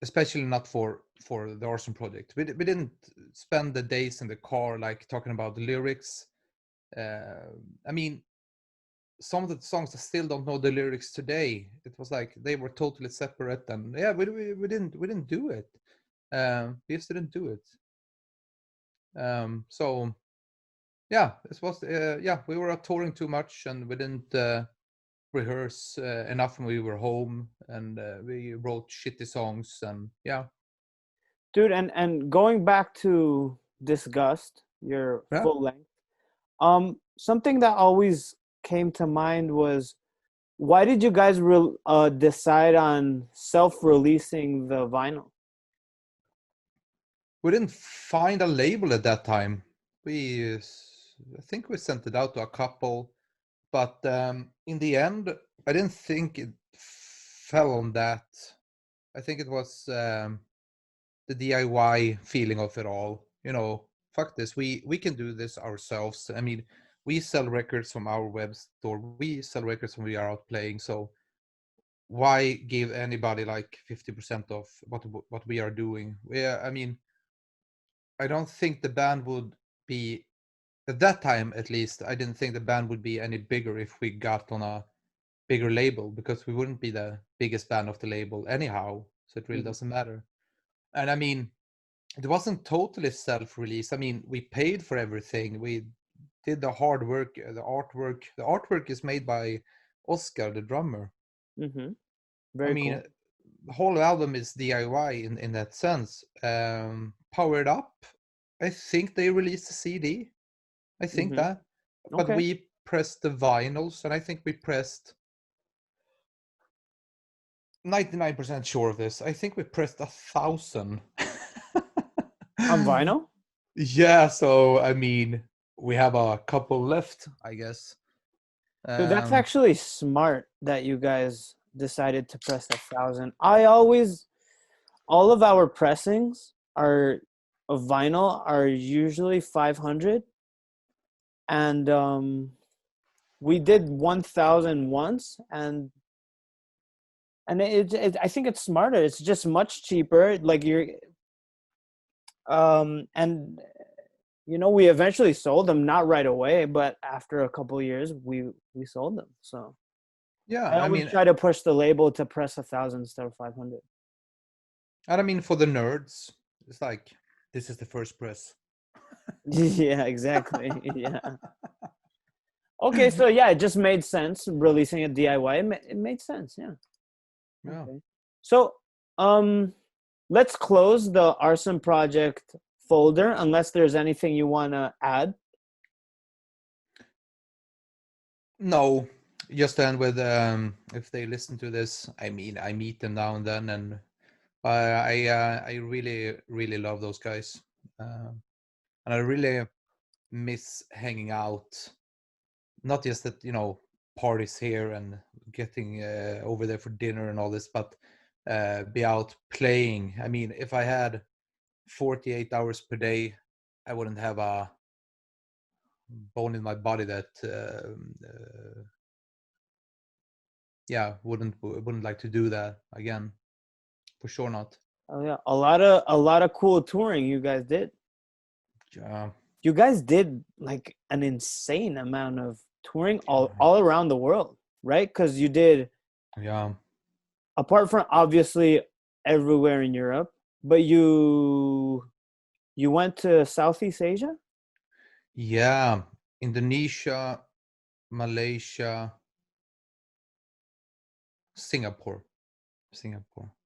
especially not for the Arson Project. We didn't spend the days in the car like talking about the lyrics. I mean, some of the songs I still don't know the lyrics today. It was like they were totally separate, and yeah, we didn't do it. We just didn't do it. So yeah, this was we were touring too much, and we didn't rehearse enough when we were home, and we wrote shitty songs, and yeah. Dude, and going back to Disgust, your Yeah. full length, something that always came to mind was, why did you guys decide on self-releasing the vinyl? We didn't find a label at that time. I think we sent it out to a couple, but in the end, I didn't think it fell on that. I think it was the DIY feeling of it all. Fuck this. We can do this ourselves. I mean, we sell records from our web store. We sell records when we are out playing. So why give anybody like 50% of what we are doing? I mean, I don't think the band would be, at that time at least, I didn't think the band would be any bigger if we got on a bigger label, because we wouldn't be the biggest band of the label anyhow. So it really doesn't matter. And I mean, it wasn't totally self-released. I mean, we paid for everything. We did the hard work, the artwork. The artwork is made by Oscar, the drummer. Mm-hmm. I Very mean, cool. the whole album is DIY in that sense. Powered Up, I think they released a CD. I think Mm-hmm. that. But Okay. we pressed the vinyls, and I think we pressed 99% sure of this. I think we pressed 1,000. On vinyl? Yeah, so I mean, we have a couple left, I guess. Dude, that's Um, actually smart that you guys decided to press 1,000. All of our pressings are of vinyl are usually 500, and we did 1,000 once, and I think it's smarter. It's just much cheaper. Like and we eventually sold them, not right away, but after a couple of years, we sold them. So yeah, I I always mean, try to push the label to press 1,000 instead of 500. and I mean for the nerds, it's like this is the first press. Yeah, exactly. Yeah. Okay, so yeah, it just made sense releasing a DIY. It made sense, yeah. Yeah. Okay. So, let's close the Arson Project folder unless there's anything you want to add. No, just end with if they listen to this, I mean, I meet them now and then, and I really really love those guys, and I really miss hanging out. Not just that parties here and getting over there for dinner and all this, but be out playing. I mean, if I had 48 hours per day, I wouldn't have a bone in my body that wouldn't like to do that again, for sure not. Oh yeah, a lot of cool touring you guys did. Yeah. You guys did like an insane amount of touring all around the world, right? Because you did, Yeah. apart from obviously everywhere in Europe, But you went to Southeast Asia? Yeah, Indonesia, Malaysia, Singapore.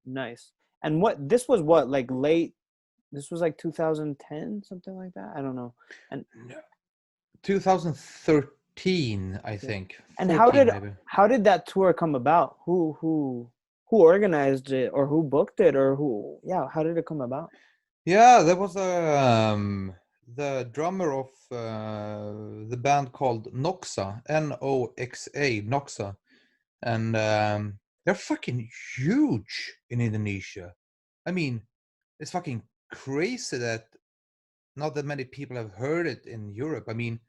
Nice. And this was what, like late, this was like 2010, something like that? I don't know. And 2013, I think. and 14 maybe. how did that tour come about? Who organized it, or who booked it, or how did it come about? Yeah, there was the drummer of the band called Noxa, Noxa, Noxa, and they're fucking huge in Indonesia. I mean, it's fucking crazy that not that many people have heard it in Europe. I mean,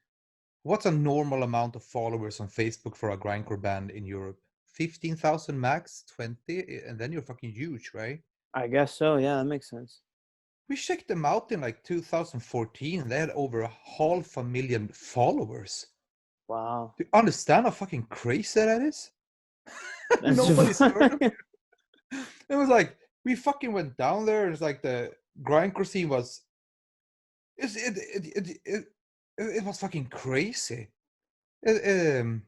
what's a normal amount of followers on Facebook for a grindcore band in Europe? 15,000 max, 20, and then you're fucking huge, right? I guess so. Yeah, that makes sense. We checked them out in like 2014 and they had over 500,000 followers. Wow. Do you understand how fucking crazy that is? That's Nobody's heard of it. It was like, we fucking went down there and it's like the grindcore scene was, it was fucking crazy. It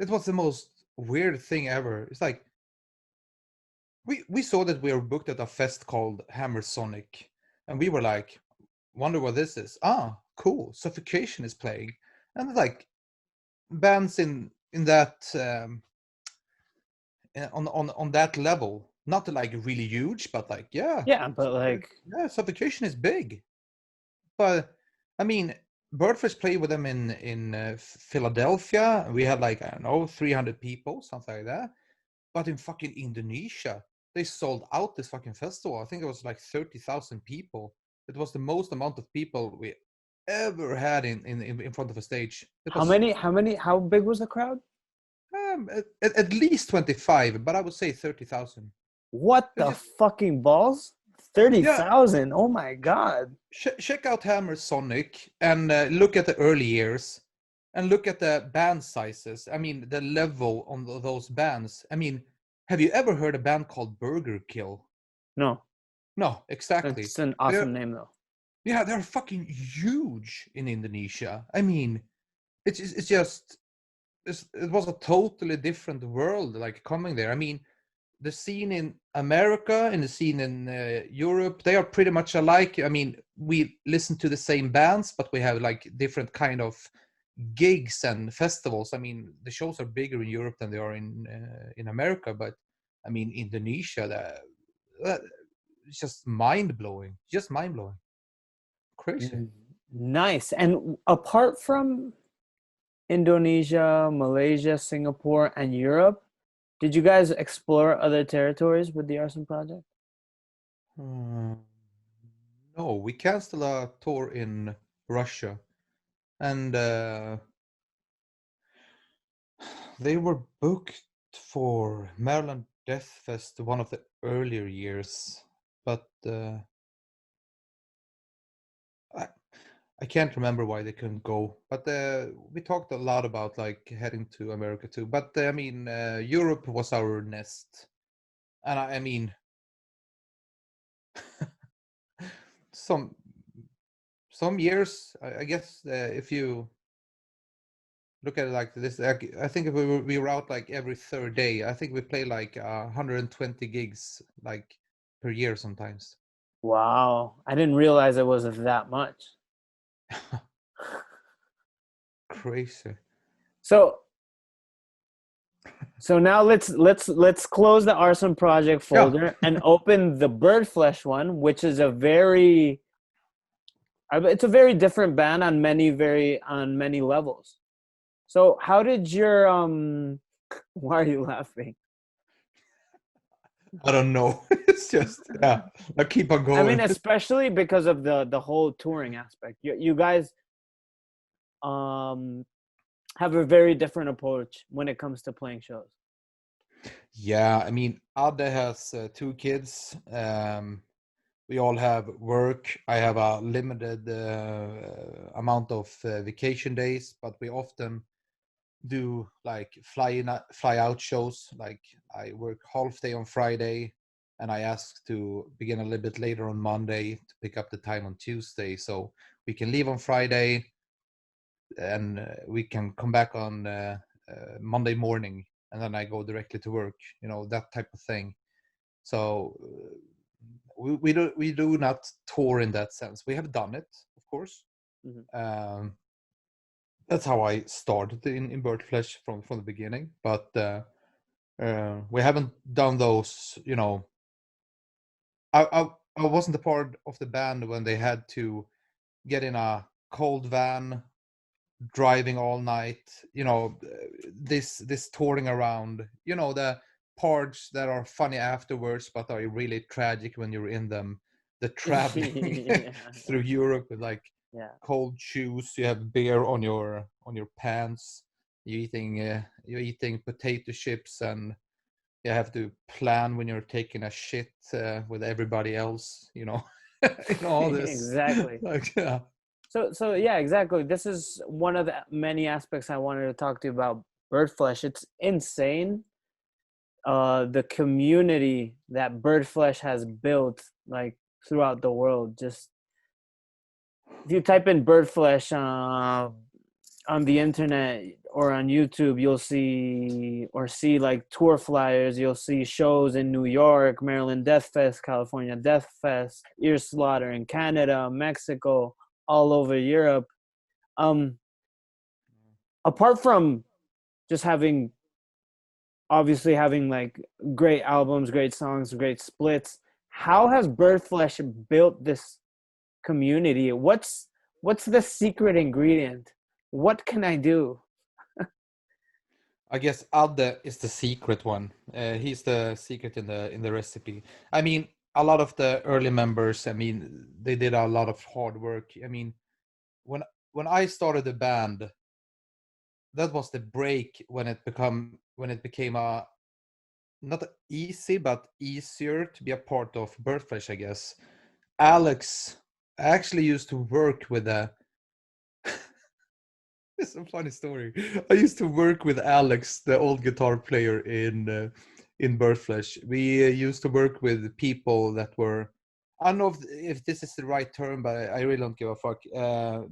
was the most weird thing ever. It's like, we saw that we were booked at a fest called Hammer Sonic, and we were like, wonder what this is. Ah, cool. Suffocation is playing, and like bands in that on that level, not like really huge, but like Yeah, but like, Suffocation is big. But I mean, Birdflesh played with them in Philadelphia. We had like, I don't know, 300 people, something like that. But in fucking Indonesia, they sold out this fucking festival. I think it was like 30,000 people. It was the most amount of people we ever had in front of a stage. It was how big was the crowd? at least 25, but I would say 30,000. What It's the just, fucking balls? yeah, 30,000. Oh my God. check out Hammer Sonic and look at the early years and look at the band sizes. I mean, the level on those bands. I mean, have you ever heard a band called Burger Kill? No, No, exactly. it's an They're, awesome name though. yeah, they're fucking huge in Indonesia. I mean, it's just it was a totally different world like coming there. I mean, the scene in America and the scene in Europe, they are pretty much alike. I mean, we listen to the same bands, but we have like different kind of gigs and festivals. I mean, the shows are bigger in Europe than they are in America, but I mean, Indonesia, it's just mind blowing. Just mind blowing. Crazy. Nice. And apart from Indonesia, Malaysia, Singapore, and Europe, did you guys explore other territories with the Arson Project? No, we canceled a tour in Russia, and they were booked for Maryland Death Fest one of the earlier years, but I can't remember why they couldn't go. But we talked a lot about like heading to America too. But I mean, Europe was our nest, and I mean, some years, I guess, if you look at it like this, I think we were out like every third day. I think we play like 120 gigs like per year sometimes. Wow. I didn't realize it was that much. Crazy. So now let's close the Arson Project Yeah. folder and open the Birdflesh one, which is it's a very different band on many levels. So how did your why are you laughing? I don't know. It's just, yeah. I keep on I going. mean, especially because of the whole touring aspect. You guys have a very different approach when it comes to playing shows. Yeah, I mean, Ade has 2 kids. We all have work. I have a limited amount of vacation days, but we often do like fly out shows. Like I work half day on Friday, and I asked to begin a little bit later on Monday to pick up the time on Tuesday, so we can leave on Friday, and we can come back on Monday morning, and then I go directly to work. That type of thing. So we do not tour in that sense. We have done it, of course. Mm-hmm. That's how I started in Birdflesh from the beginning. But we haven't done those. I wasn't a part of the band when they had to get in a cold van, driving all night. This touring around. The parts that are funny afterwards, but are really tragic when you're in them. The traveling Yeah. through Europe with Yeah. cold shoes. You have beer on your pants. You're eating potato chips, and you have to plan when you're taking a shit with everybody else. All this. Exactly. Yeah. So yeah, exactly. This is one of the many aspects I wanted to talk to you about Birdflesh. It's insane. The community that Birdflesh has built like throughout the world. Just if you type in Birdflesh on the internet or on YouTube, you'll see like tour flyers. You'll see shows in New York, Maryland Death Fest, California Death Fest, Ear Slaughter in Canada, Mexico, all over Europe. Apart from just obviously having like great albums, great songs, great splits, how has Birdflesh built this community? What's the secret ingredient? What can I do? I guess Adde is the secret one. He's the secret in the recipe. I mean, a lot of the early members, I mean, they did a lot of hard work. I mean, when I started the band, that was the break when it became a not easy but easier to be a part of Birdflesh, I guess. Alex actually used to work with a It's a funny story. I used to work with Alex, the old guitar player in Birdflesh. We used to work with people that were, I don't know if this is the right term, but I really don't give a fuck.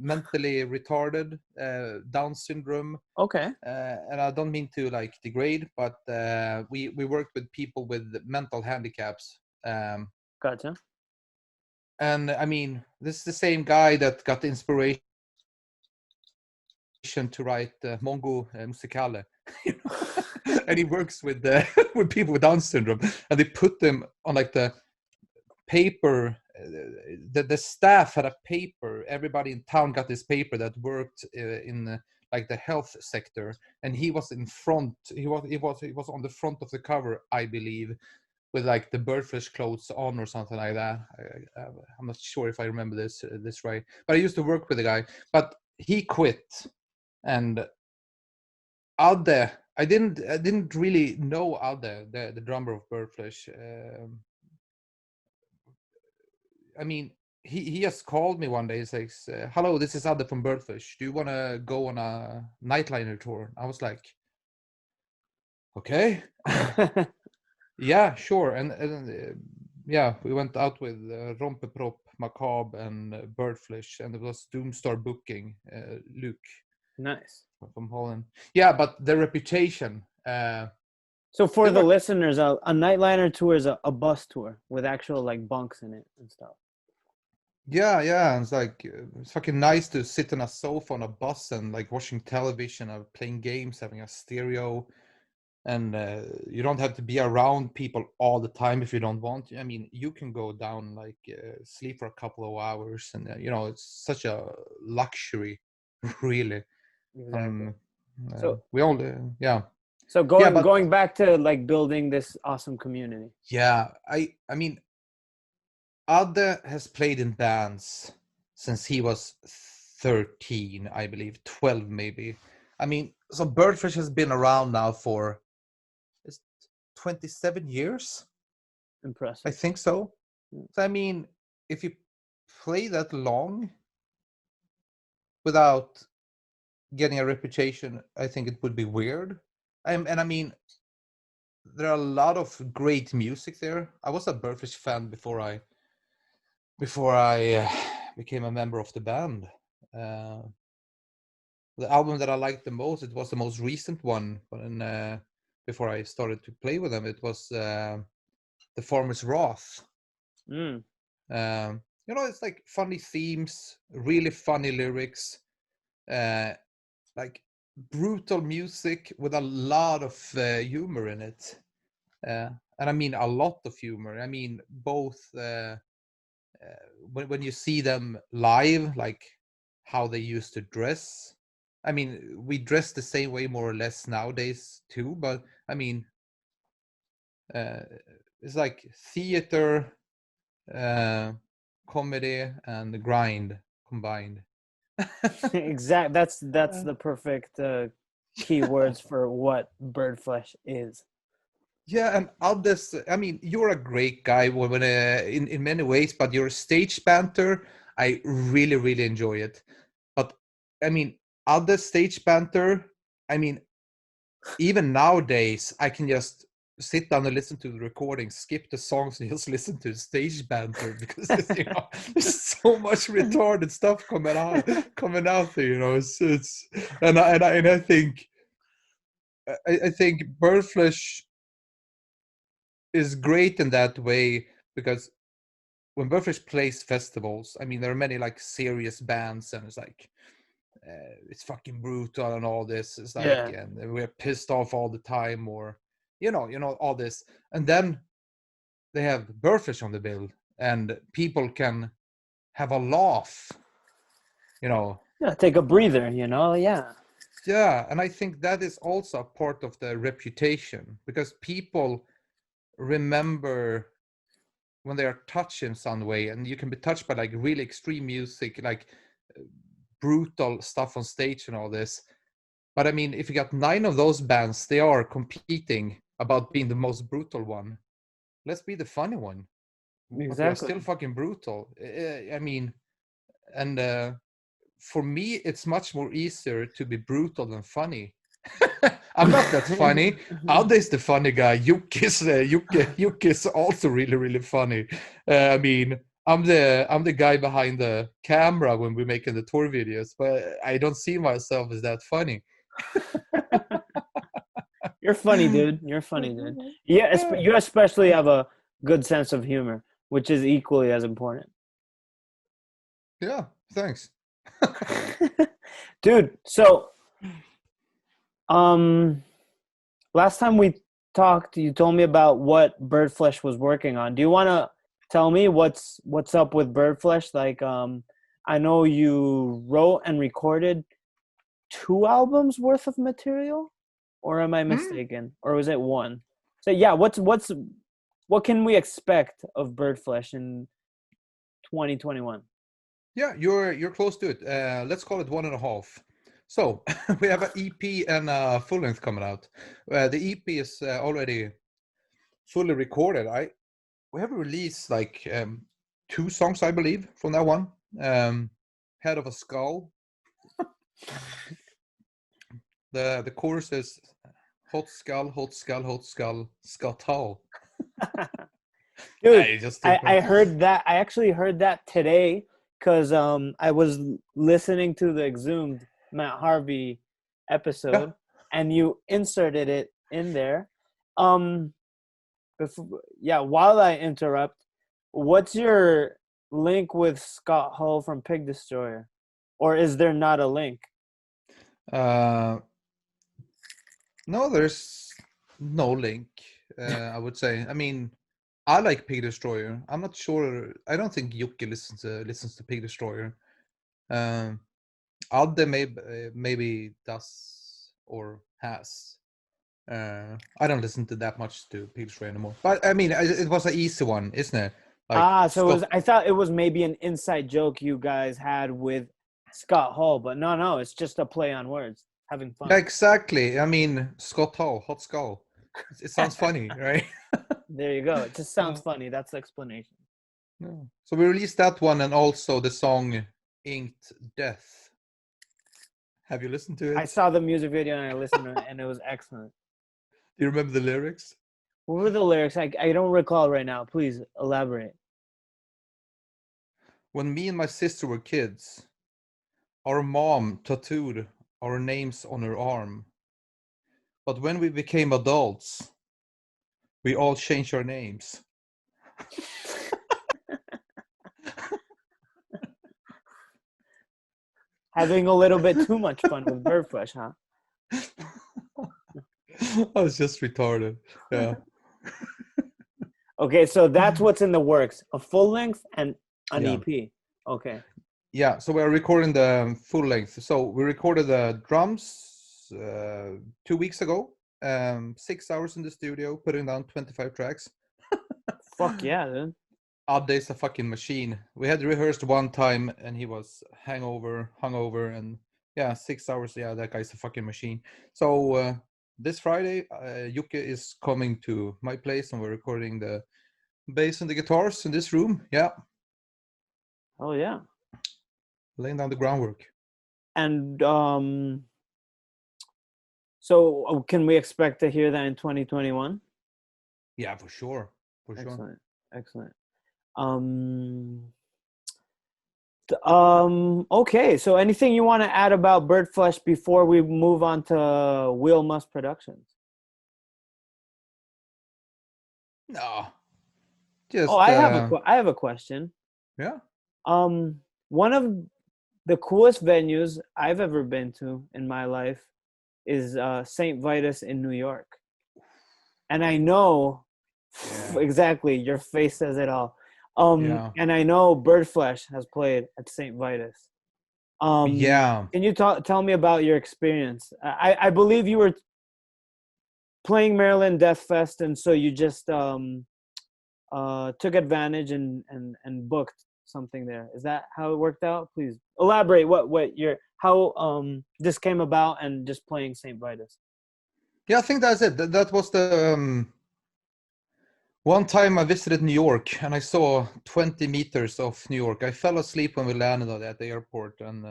Mentally retarded, Down syndrome, Okay, and I don't mean to like degrade, but we worked with people with mental handicaps. gotcha. And I mean, this is the same guy that got the inspiration to write Mongo Musicale. And he works with with people with Down syndrome, and they put them on like the paper. The staff had a paper. Everybody in town got this paper that worked in like the health sector, and he was in front. He was on the front of the cover, I believe, with like the Birdflesh clothes on or something like that. I'm not sure if I remember this right, but I used to work with the guy, but he quit. And Adde, I didn't really know Adde, the drummer of Birdflesh. I mean, he just called me one day. He says, "Hello, this is Adde from Birdflesh. Do you want to go on a nightliner tour?" I was like, "Okay, yeah, sure." And yeah, we went out with Rompeprop, Macabre, and Birdflesh, and it was Doomstar booking. Luke Nice. from Holland. Yeah, but the reputation. So for They the were listeners, a nightliner tour is a bus tour with actual like bunks in it and stuff. yeah. It's like it's fucking nice to sit on a sofa on a bus and like watching television or playing games, having a stereo, and you don't have to be around people all the time if you don't want. I mean, you can go down like sleep for a couple of hours, and it's such a luxury, really. Exactly. Um, So we all, yeah, so yeah, going but going back to like building this awesome community. yeah, I mean, Adde has played in bands since he was 13, I believe, 12 maybe. I mean, so Birdfish has been around now for 27 years, I Impressive. think so. Mm. So I mean, if you play that long without getting a reputation, I think it would be weird. And I mean, there are a lot of great music there. I was a Birdflesh fan before I became a member of the band. Uh, the album that I liked the most, it was the most recent one. When before I started to play with them, it was The Farmer's Wrath. Mm. It's like funny themes, really funny lyrics, like brutal music with a lot of humor in it. And I mean a lot of humor. I mean both when you see them live, like how they used to dress. I mean, we dress the same way more or less nowadays too, but I mean, uh, it's like theater, uh, comedy, and grind combined. That's the perfect keywords for what Birdflesh is. Yeah, and others. I mean, you're a great guy in many ways, but your stage banter, I really really enjoy it. But I mean, other stage banter. I mean, even nowadays, I can just sit down and listen to the recording, skip the songs, and just listen to the stage banter because there's so much retarded stuff coming out there. It's and I think I think Birdflesh is great in that way because when Birdflesh plays festivals, I mean, there are many like serious bands, and it's like it's fucking brutal and all this. It's like, Yeah. and we're pissed off all the time, or all this, and then they have Birdflesh on the bill, and people can have a laugh, you know. Yeah, take a breather, you know? Yeah. Yeah, and I think that is also a part of the reputation because people remember when they are touched in some way, and you can be touched by like really extreme music, like brutal stuff on stage and all this. But I mean, if you got 9 of those bands, they are competing about being the most brutal one. Let's be the funny one, but we are Exactly. still fucking brutal. I mean, and for me, it's much more easier to be brutal than funny. I'm not that funny. Alde's the funny guy. Yuk is also really really funny. I mean, I'm the guy behind the camera when we're making the tour videos, but I don't see myself as that funny. You're funny, dude. You're funny, dude. Yeah, you especially have a good sense of humor, which is equally as important. Yeah, thanks. Dude, so last time we talked, you told me about what Birdflesh was working on. Do you want to tell me what's up with Birdflesh? Like I know you wrote and recorded 2 albums worth of material, or am I mistaken? Or was it 1? So yeah, what can we expect of Birdflesh in 2021? Yeah, you're close to it. Let's call it 1.5. So we have an EP and a full length coming out. The EP is already fully recorded. We have released like 2 songs, I believe, from that one. Head of a Skull. The chorus is hot skull, hot skull, hot skull, skull. Dude, Hey, just too I funny. heard that. I actually heard that today because I was listening to the Exhumed Matt Harvey Yeah. episode, and you inserted it in there. Um, while I interrupt, what's your link with Scott Hull from Pig Destroyer, or is there not a link? No, there's no link. I would say. I mean, I like Pig Destroyer. I'm not sure. I don't think Yuki listens to Pig Destroyer. Alde maybe does or has. I don't listen to that much to Pig Destroyer anymore. But I mean, it was an easy one, isn't it? Like So Scott. I thought it was maybe an inside joke you guys had with Scott Hall, but no, it's just a play on words, having Yeah, fun. exactly. I mean, Scott Hall, Hot Skull. It sounds funny, right? There you go. It just sounds funny. That's the explanation. No. So we released that one and also the song Inked Death. Have you listened to I it? saw the music video and I listened to it, and it was excellent. Do you remember the lyrics? What were the lyrics? I don't recall right now. Please elaborate. When me and my sister were kids, our mom tattooed our names on her arm. But when we became adults, we all changed our names. Having a little bit too much fun with Birdflesh, huh? I was just retarded. Yeah. Okay, so that's what's in the works. A full length and an Yeah. EP. Okay. Yeah, so we're recording the full length. So we recorded the drums 2 weeks ago. 6 hours in the studio, putting down 25 tracks. Fuck yeah, dude. Adde's a fucking machine. We had rehearsed one time and he was hungover, and yeah, 6 hours. Yeah, that guy's a fucking machine. So this Friday, Yuke is coming to my place and we're recording the bass and the guitars in this room. Yeah. Oh yeah. Laying down the groundwork. And so can we expect to hear that in 2021? Yeah, for sure. For sure. Excellent. Excellent. Okay, so anything you want to add about Birdflesh before we move on to Wheelmust Productions? No. Just Oh, I have a question. yeah. One of the coolest venues I've ever been to in my life is St. Vitus in New York. And I know exactly, your face says it all. And I know Birdflesh has played at St. Vitus. Yeah. Can you tell me about your experience? I believe you were playing Maryland Death Fest, and so you just took advantage and booked something there. Is that how it worked out? Please elaborate how this came about and just playing St. Vitus. Yeah, I think that's it. That was the one time I visited New York and I saw 20 meters of New York. I fell asleep when we landed at the airport, and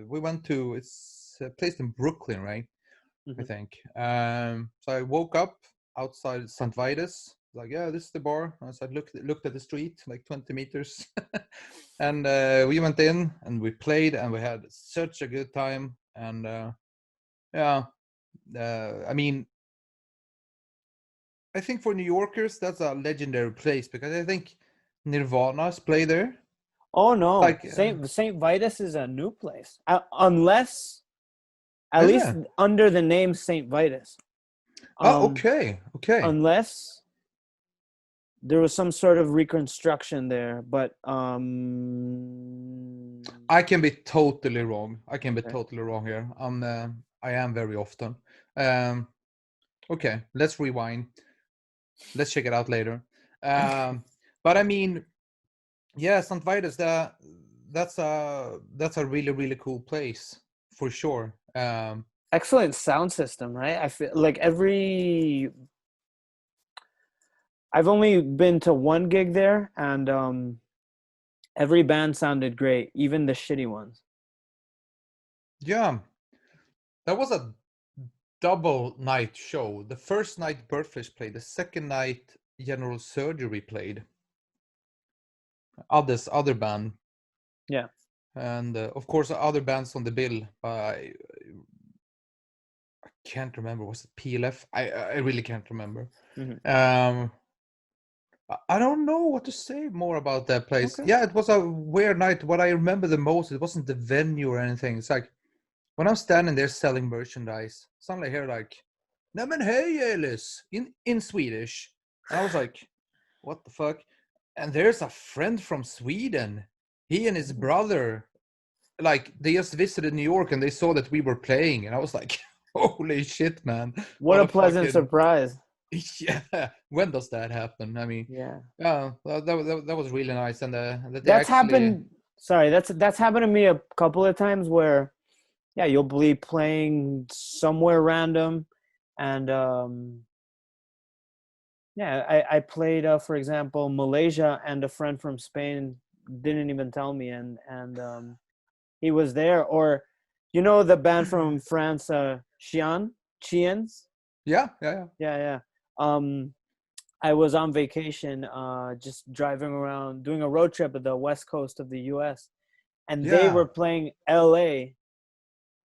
we went to, it's a place in Brooklyn, right? Mm-hmm. I think. So I woke up outside St. Vitus. Like, yeah, this is the bar. So I looked at the street, like 20 meters, and we went in and we played and we had such a good time. And I mean, I think for New Yorkers that's a legendary place because I think Nirvana's play there. Oh no, Like Saint Vitus is a new place, unless at is least it? under the name Saint Vitus. Oh, okay. Unless there was some sort of reconstruction there, but I can be totally wrong. Okay. Totally wrong here. I am very often. Okay, let's rewind. Let's check it out later. But I mean, yeah, St. Vitus, that's a really, really cool place for sure. Excellent sound system, right? I feel like I've only been to one gig there, and every band sounded great, even the shitty ones. Yeah, that was a double night show. The first night Birdflesh played, the second night General Surgery played. Other band. Yeah. And of course other bands on the bill. I can't remember. Was it PLF? I really can't remember. Mm-hmm. I don't know what to say more about that place. Okay. Yeah, it was a weird night. What I remember the most, it wasn't the venue or anything. It's like when I'm standing there selling merchandise, suddenly I hear like, "Nämen hej Elis" in Swedish, and I was like, "What the fuck?" And there's a friend from Sweden. He and his brother, like, they just visited New York and they saw that we were playing, and I was like, "Holy shit, man! What a pleasant fucking surprise. yeah." When does that happen? I mean, Yeah. yeah, that was really nice, and that they That's actually happened. Sorry, that's happened to me a couple of times where, yeah, you'll be playing somewhere random, and yeah, I played, for example, Malaysia, and a friend from Spain didn't even tell me, and he was there. Or, you know, the band from France, Chians. yeah. Yeah. I was on vacation, just driving around, doing a road trip at the west coast of the U.S., and they Yeah. were playing L.A.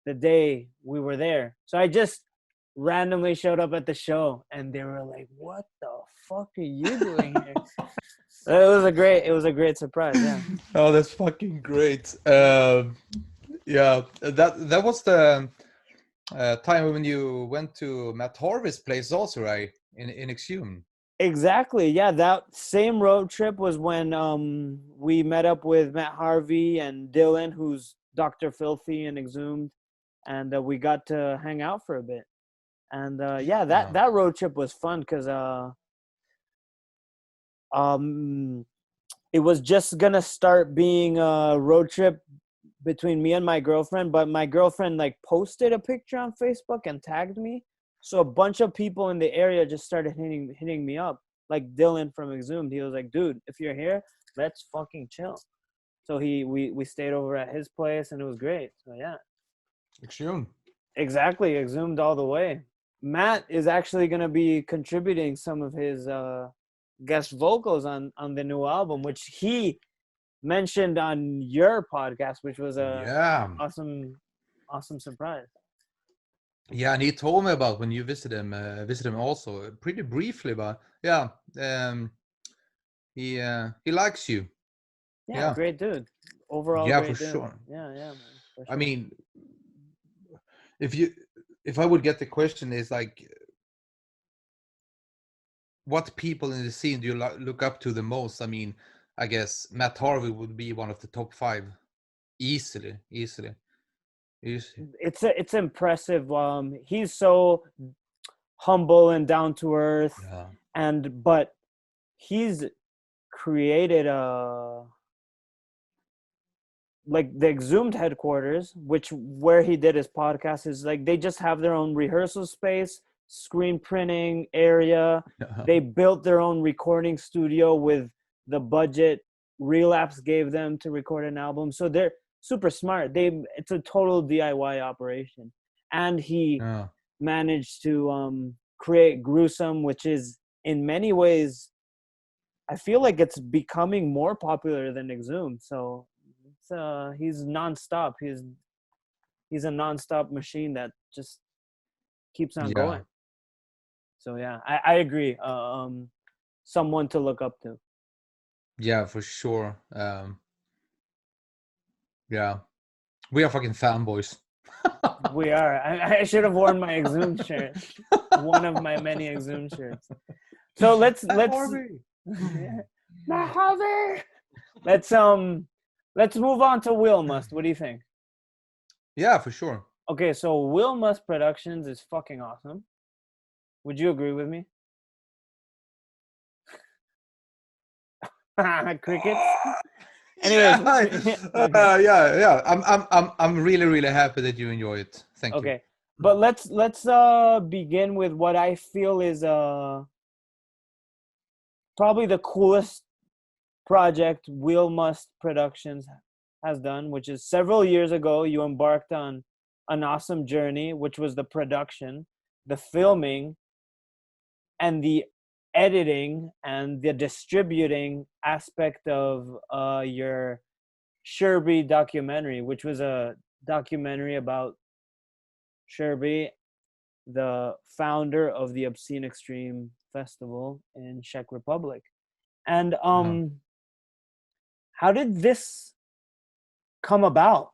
the day we were there. So I just randomly showed up at the show, and they were like, "What the fuck are you doing here?" It was a great surprise. Yeah. Oh, that's fucking great. Yeah, that was the time when you went to Matt Harvey's place also, right? In Exhume. Exactly. Yeah, that same road trip was when we met up with Matt Harvey and Dylan, who's Dr. Filthy and Exhumed, and we got to hang out for a bit. And yeah, Yeah. that road trip was fun because it was just gonna start being a road trip between me and my girlfriend, but my girlfriend like posted a picture on Facebook and tagged me. So a bunch of people in the area just started hitting me up. Like Dylan from Exhumed, he was like, "Dude, if you're here, let's fucking chill." So we stayed over at his place and it was great. So yeah, Exhume. exactly, Exhumed all the way. Matt is actually gonna be contributing some of his guest vocals on the new album, which he mentioned on your podcast, which was a Yeah. awesome surprise. Yeah, and he told me about when you visit him also pretty briefly, but yeah, he likes you. Yeah, Yeah, great dude. Overall, yeah, for great dude. sure. Yeah, man, for I sure. mean, if you if I would get the question is like, what people in the scene do you look up to the most? I mean, I guess Matt Harvey would be one of the top 5, easily, easily. It's impressive. He's so humble and down to earth, Yeah, but he's created a like the Exhumed headquarters, which where he did his podcast is like they just have their own rehearsal space, screen printing area. yeah, They built their own recording studio with the budget Relapse gave them to record an album. So they're super smart. It's a total DIY operation. And he yeah, managed to create Gruesome, which is in many ways I feel like it's becoming more popular than Exhumed. So he's nonstop. He's a nonstop machine that just keeps on yeah, going. So yeah, I agree. Someone to look up to. yeah, for sure. Yeah, we are fucking fanboys. We are. I should have worn my Exhumed shirt. One of my many Exhumed shirts. So Matt let's Harvey. my hobby. Let's move on to Wheelmust. What do you think? Yeah, for sure. Okay, so Wheelmust Productions is fucking awesome. Would you agree with me? Crickets. Anyways, yeah. I'm really, really happy that you enjoy it. Thank you. okay, but let's begin with what I feel is probably the coolest project Wheelmust Productions has done, which is several years ago you embarked on an awesome journey, which was the production, the filming, and the editing and the distributing aspect of your Curby documentary, which was a documentary about Curby, the founder of the Obscene Extreme Festival in Czech Republic. And Uh-huh. how did this come about?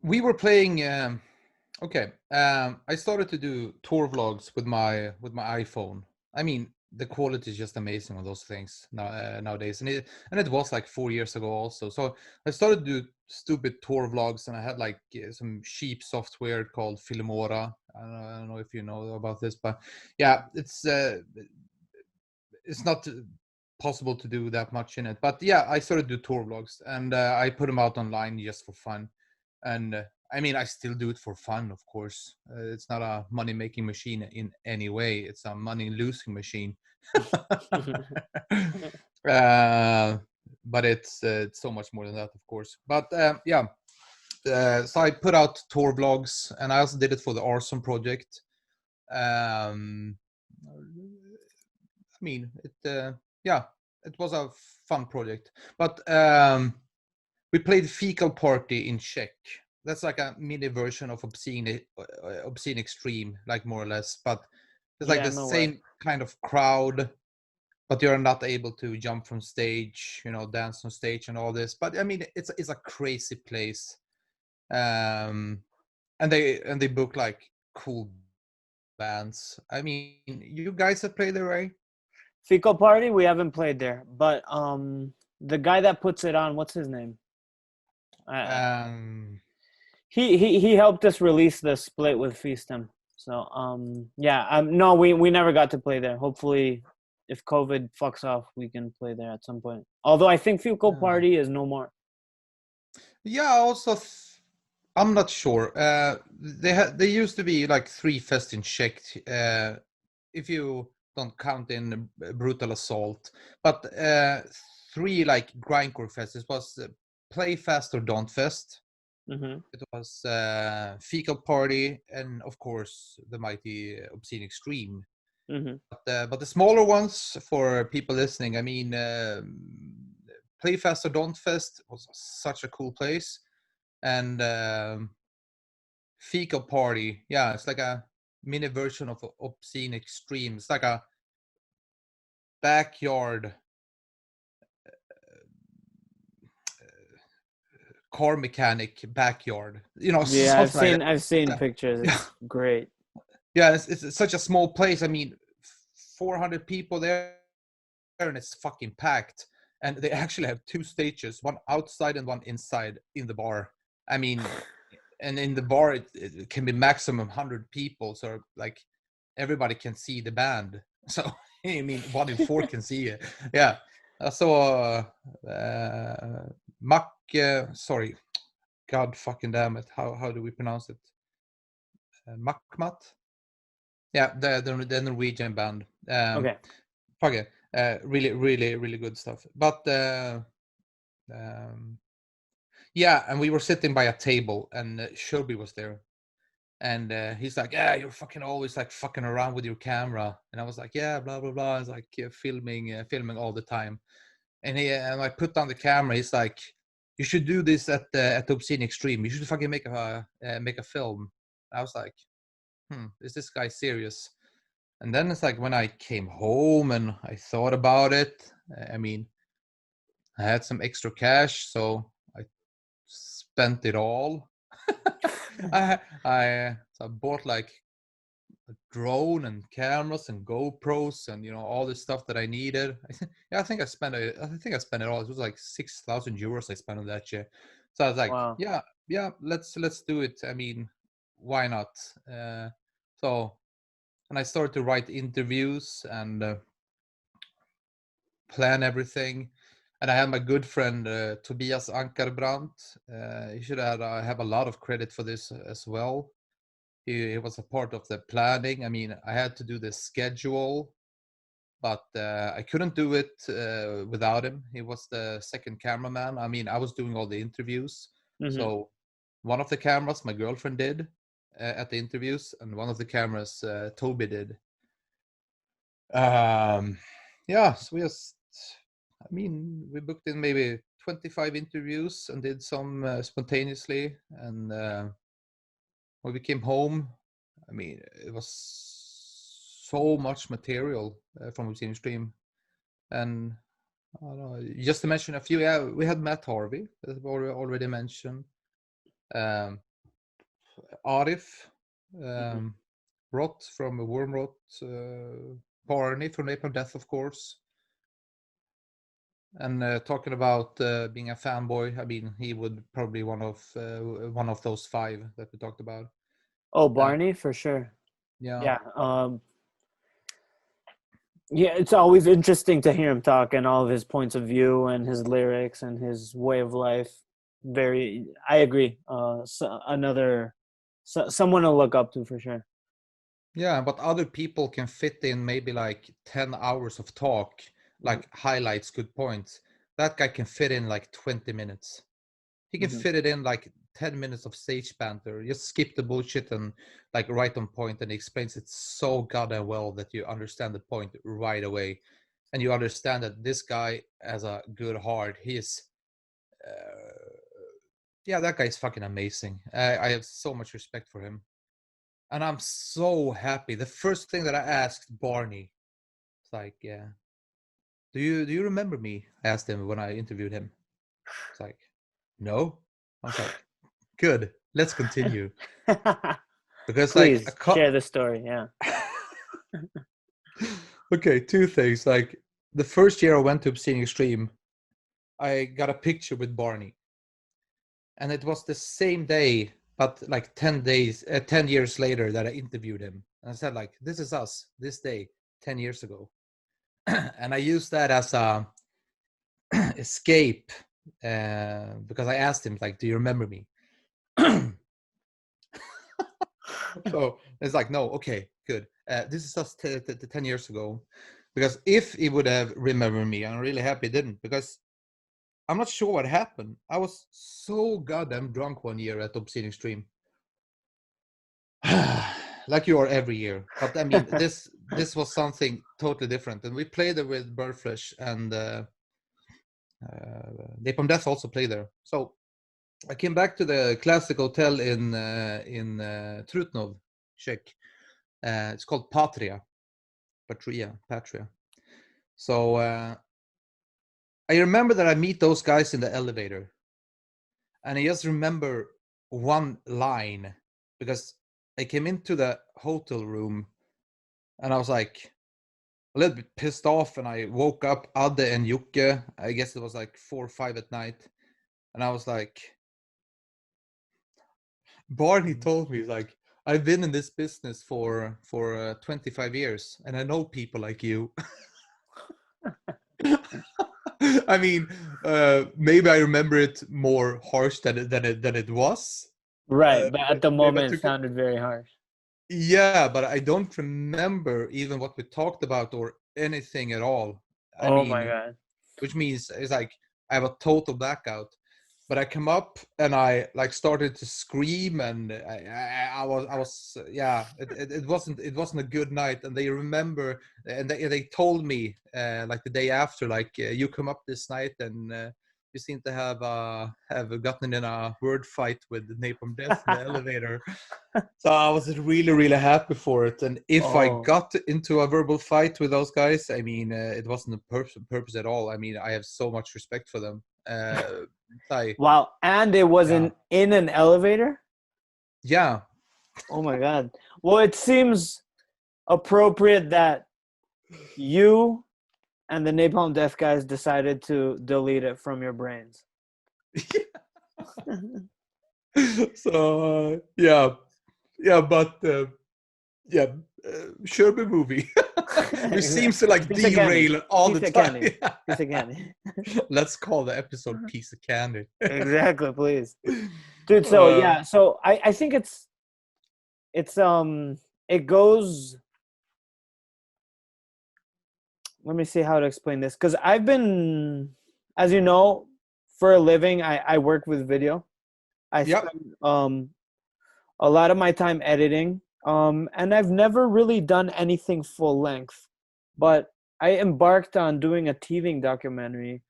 We were playing. Okay, I started to do tour vlogs with my iPhone. I mean, the quality is just amazing on those things nowadays, and it was like 4 years ago also. So I started to do stupid tour vlogs, and I had like some cheap software called Filmora. I don't know if you know about this, but yeah, it's not possible to do that much in it. But yeah, I started to do tour vlogs, and I put them out online just for fun. And I mean, I still do it for fun, of course. It's not a money-making machine in any way. It's a money-losing machine. uh, but it's so much more than that, of course. But yeah, So I put out tour vlogs, and I also did it for the Arson Project. I mean, it was a fun project. But we played Fecal Party in Czech. That's like a mini version of Obscene Extreme, like more or less. But it's like the same kind of crowd, but you're not able to jump from stage, dance on stage and all this. But I mean, it's a crazy place. And they book like cool bands. I mean, you guys have played there, right? Fecal Party, we haven't played there, but the guy that puts it on, what's his name? He helped us release the split with Feastem. So no, we never got to play there. Hopefully, if COVID fucks off, we can play there at some point. Although I think Fecal Party is no more. Yeah, also I'm not sure. They used to be like 3 fest in Czech, if you don't count in Brutal Assault, but 3 like grindcore fests. It was Play Fest or Don't Fest. Mm-hmm. It was Fecal Party, and of course the mighty Obscene Extreme. Mm-hmm. But the smaller ones, for people listening, I mean, Playfest or Don't Fest was such a cool place, and Fecal Party, yeah, it's like a mini version of Obscene Extreme. It's like a backyard car mechanic backyard. Yeah, I've seen pictures. It's great. Yeah, it's such a small place. I mean, 400 people there, and it's fucking packed. And they actually have 2 stages, one outside and one inside in the bar. I mean, and in the bar it can be maximum 100 people, so like everybody can see the band. So I mean, 1 in 4 can see it. Yeah. So sorry, God fucking damn it, how do we pronounce it? Makmat. Yeah, the Norwegian band. Okay. Fuck it. Really, really, really good stuff. But yeah, and we were sitting by a table, and Curby was there, and he's like, "Yeah, you're fucking always like fucking around with your camera," and I was like, "Yeah, blah blah blah." I was like filming all the time, and I put down the camera. He's like, "You should do this at Obscene Extreme. You should fucking make a film." I was like, is this guy serious? And then it's like when I came home and I thought about it, I mean, I had some extra cash, so I spent it all. I bought like a drone and cameras and GoPros and all the stuff that I needed. Yeah, I think I spent it all. It was like 6,000 euros I spent on that shit. So I was like, wow. yeah, let's do it. I mean, why not? And I started to write interviews and plan everything. And I had my good friend Tobias Ankerbrandt. He should have a lot of credit for this as well. He was a part of the planning. I mean, I had to do the schedule, but I couldn't do it without him. He was the second cameraman. I mean, I was doing all the interviews. Mm-hmm. So one of the cameras my girlfriend did at the interviews, and one of the cameras Toby did. Yeah, so we booked in maybe 25 interviews and did some spontaneously. And when we came home, I mean, it was so much material from Obscene Stream. And I don't know, just to mention a few, yeah, we had Matt Harvey, as we already mentioned. Arif, Rot from Wormrot, Barney from Napalm Death, of course. And talking about being a fanboy, I mean, he would probably one of those 5 that we talked about. Oh, Barney, for sure. Yeah. Yeah, it's always interesting to hear him talk and all of his points of view and his lyrics and his way of life. I agree. Someone to look up to for sure. Yeah, but other people can fit in maybe like 10 hours of talk, like highlights, good points. That guy can fit in like 20 minutes. He can fit it in like 10 minutes of stage banter. Just skip the bullshit and like right on point, and he explains it so goddamn well that you understand the point right away. And you understand that this guy has a good heart. He is yeah, that guy's fucking amazing. I have so much respect for him. And I'm so happy. The first thing that I asked Barney, it's like, yeah, do you remember me? I asked him when I interviewed him. It's like, no. I was like, good. Let's continue. Because Please like share the story. Yeah. okay, two things. Like the first year I went to Obscene Extreme, I got a picture with Barney. And it was the same day, but like 10 years later that I interviewed him. And I said like, this is us this day, 10 years ago. And I used that as a escape because I asked him like, do you remember me? So it's like, no, okay, good. This is us 10 years ago. Because if he would have remembered me, I'm really happy he didn't, because I'm not sure what happened. I was so goddamn drunk one year at Obscene Extreme. Like you are every year. But I mean, this was something totally different. And we played there with Birdflesh, and Napalm Death also played there. So I came back to the classic hotel in Trutnov, Czech. It's called Patria. So I remember that I meet those guys in the elevator, and I just remember one line, because I came into the hotel room and I was like a little bit pissed off, and I woke up Ade and Jocke. I guess it was like 4 or 5 at night, and I was like, Barney told me, like, I've been in this business for 25 years, and I know people like you. I mean, maybe I remember it more harsh than it was. Right. But at the Maybe I moment, it took it. sounded very harsh. Yeah, but I don't remember even what we talked about or anything at all. I Oh my mean, God. which means it's like I have a total blackout. But I come up and I like started to scream, and I was yeah, it wasn't a good night. And they remember, and they told me like the day after, like, you come up this night, and you seem to have gotten in a word fight with Napalm Death in the elevator. So I was really, really happy for it. And if I Oh. got into a verbal fight with those guys, I mean, it wasn't a purpose at all. I mean, I have so much respect for them. Wow. And it wasn't in an elevator? Yeah. Oh my God. Well, it seems appropriate that you and the Napalm Death guys decided to delete it from your brains. So but Curby movie. Which seems to like derail all the time. Piece of candy. Let's call the episode Piece of Candy. Exactly, please. Dude, so yeah, so I think it goes, let me see how to explain this, because I've been, as you know, for a living, I work with video. I spend a lot of my time editing, and I've never really done anything full length, but I embarked on doing a teething documentary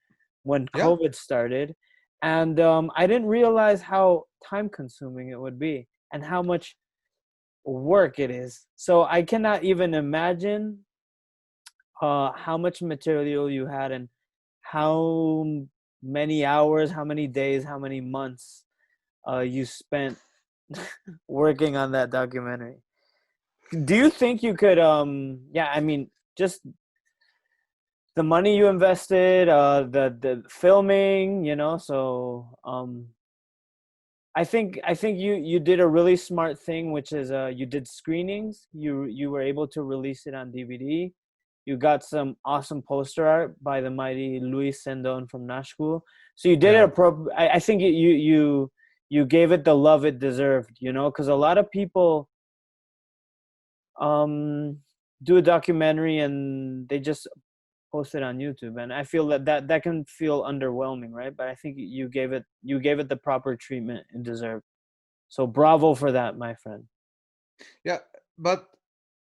when COVID started, and I didn't realize how time consuming it would be and how much work it is. So I cannot even imagine how much material you had and how many hours, how many days, how many months you spent working on that documentary. Do you think you could I mean, just the money you invested, the filming, so I think you did a really smart thing, which is you did screenings. You were able to release it on DVD. You got some awesome poster art by the mighty Luis Edin from Nashville. So you did it appropriate. I think you gave it the love it deserved, because a lot of people do a documentary and they just post it on YouTube. And I feel that can feel underwhelming, right? But I think you gave it the proper treatment it deserved. So bravo for that, my friend. Yeah, but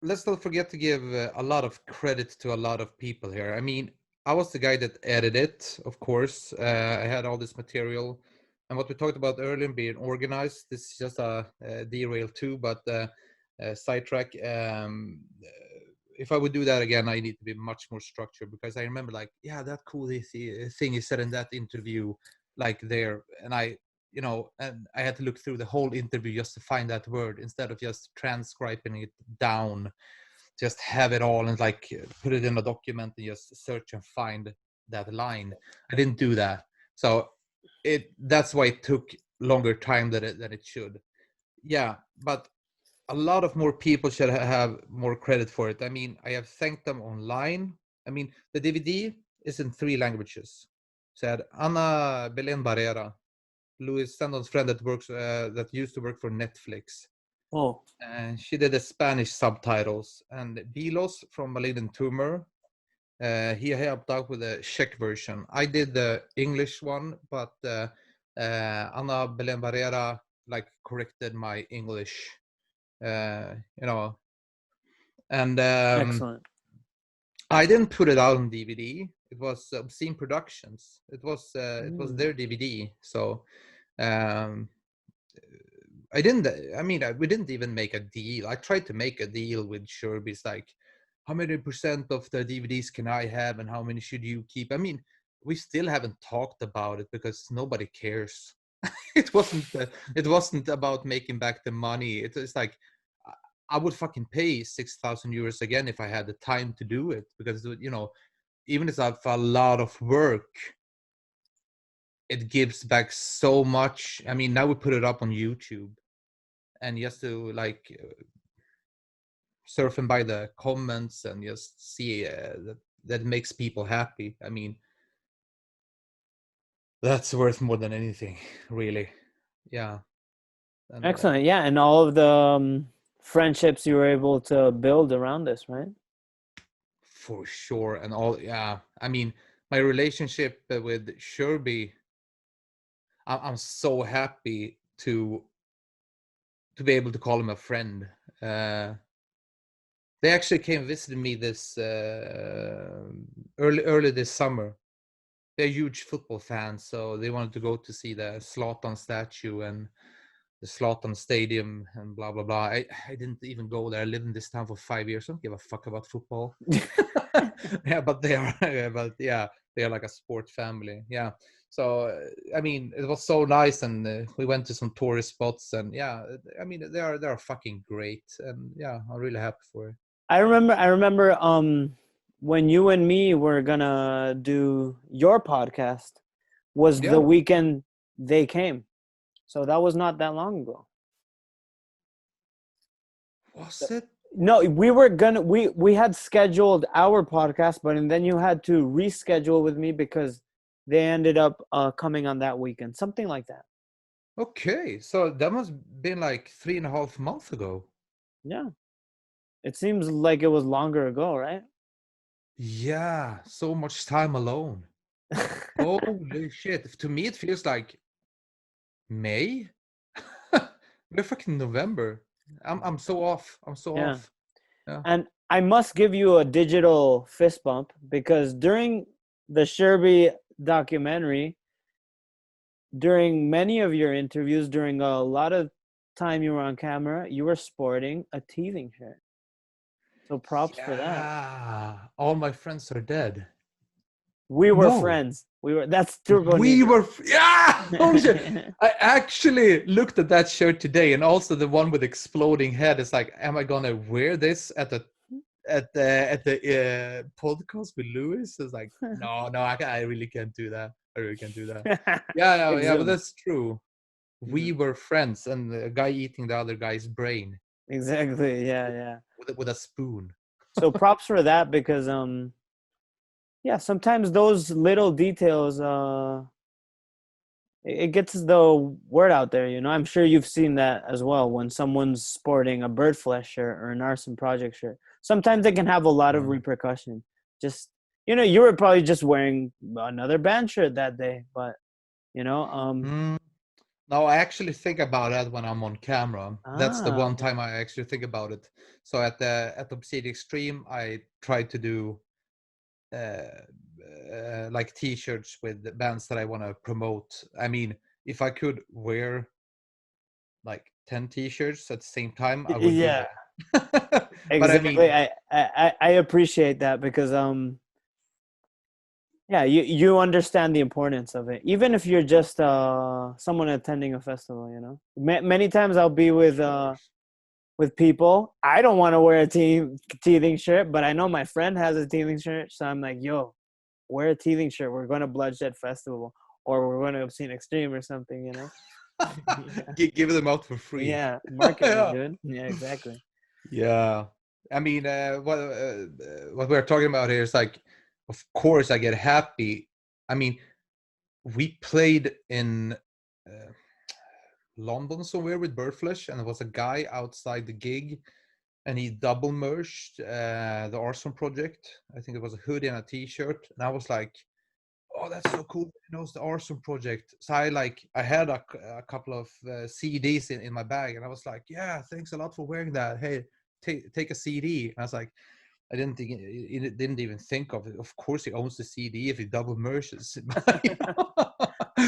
let's not forget to give a lot of credit to a lot of people here. I mean, I was the guy that edited it, of course. I had all this material, and what we talked about earlier, being organized. This is just a derail too, but sidetrack. If I would do that again, I need to be much more structured, because I remember, like, yeah, that cool thing he said in that interview, like there, and and I had to look through the whole interview just to find that word, instead of just transcribing it down. Just have it all and like put it in a document and just search and find that line. I didn't do that, so that's why it took longer time than it should. Yeah, but a lot of more people should have more credit for it. I mean, I have thanked them online. I mean, the DVD is in 3 languages. Said Ana Belén Barrera, Luis Sandon's friend that used to work for Netflix. Oh, And she did the Spanish subtitles. And Bilos from Malignant Tumor, he helped out with the Czech version. I did the English one, but Ana Belén Barrera like corrected my English, and excellent. I didn't put it out on DVD. It was Obscene Productions. It was their DVD. So we didn't even make a deal. I tried to make a deal with Curby's, like, how many percent of the DVDs can I have and how many should you keep? I mean, we still haven't talked about it because nobody cares. It wasn't about making back the money. It's like, I would fucking pay 6,000 euros again if I had the time to do it, because even if it's a lot of work, it gives back so much. I mean, now we put it up on YouTube, and just to like surf and by the comments and just see that makes people happy. I mean, that's worth more than anything, really. Yeah. And, Excellent. Yeah, and all of the friendships you were able to build around this, right? For sure. And all, yeah. I mean, my relationship with Curby, I'm so happy to be able to call him a friend. They actually came visited me this early this summer. They're huge football fans, so they wanted to go to see the Zlatan statue and the Zlatan Stadium and blah blah blah. I didn't even go there. I lived in this town for 5 years. I don't give a fuck about football. Yeah, but they are. They are like a sport family. Yeah. So I mean, it was so nice, and we went to some tourist spots, and yeah, I mean, they are fucking great, and yeah, I'm really happy for it. I remember when you and me were gonna do your podcast was Yeah. the weekend they came. So that was not that long ago. Was it? No, we had scheduled our podcast, but and then you had to reschedule with me because they ended up coming on that weekend, something like that. Okay, so that must have been like 3.5 months ago. Yeah, it seems like it was longer ago, right? Yeah, so much time alone. Holy shit. To me, it feels like May. We're fucking November. I'm so off. I'm so Yeah. off. Yeah. And I must give you a digital fist bump because during the Curby documentary, during many of your interviews, during a lot of time you were on camera, you were sporting a teething shirt. So props for that. Yeah. All my friends are dead. We were No. friends. That's Turbo We Negro. were. Yeah. Holy shit. I actually looked at that shirt today, and also the one with exploding head. It's like, am I gonna wear this at the podcast with Lewis? It's like, no, I really can't do that. I really can't do that. Yeah, but that's true. We were friends, and the guy eating the other guy's brain. Exactly. Yeah. With a spoon. So props for that because yeah, sometimes those little details it gets the word out there, you know. I'm sure you've seen that as well when someone's sporting a Birdflesh shirt or an Arson Project shirt. Sometimes it can have a lot of repercussion. Just you know, you were probably just wearing another band shirt that day, but you know, No, I actually think about that when I'm on camera. That's the one okay. time I actually think about it. So at the Obsidian Extreme, I tried to do like T-shirts with the bands that I want to promote. I mean, if I could wear like 10 T-shirts at the same time, I would do Yeah, that. But I mean, exactly. I appreciate that because yeah, you understand the importance of it, even if you're just someone attending a festival. You know, many times I'll be of course. with people. I don't want to wear a teething shirt, but I know my friend has a teething shirt, so I'm like, yo, wear a teething shirt. We're going to Bloodshed Festival, or we're going to Obscene Extreme or something. You know. Yeah. Give them out for free. Yeah, marketing, Yeah. dude. Yeah, exactly. Yeah. I mean, what we're talking about here is like, of course, I get happy. I mean, we played in London somewhere with Birdflesh, and there was a guy outside the gig, and he double merged the Arson Project. I think it was a hoodie and a T-shirt, and I was like, "Oh, that's so cool! He knows the Arson Project." So I had a couple of CDs in my bag, and I was like, "Yeah, thanks a lot for wearing that. Hey, take a CD." And I was like, I didn't even think of it. Of course, he owns the CD if he double merges.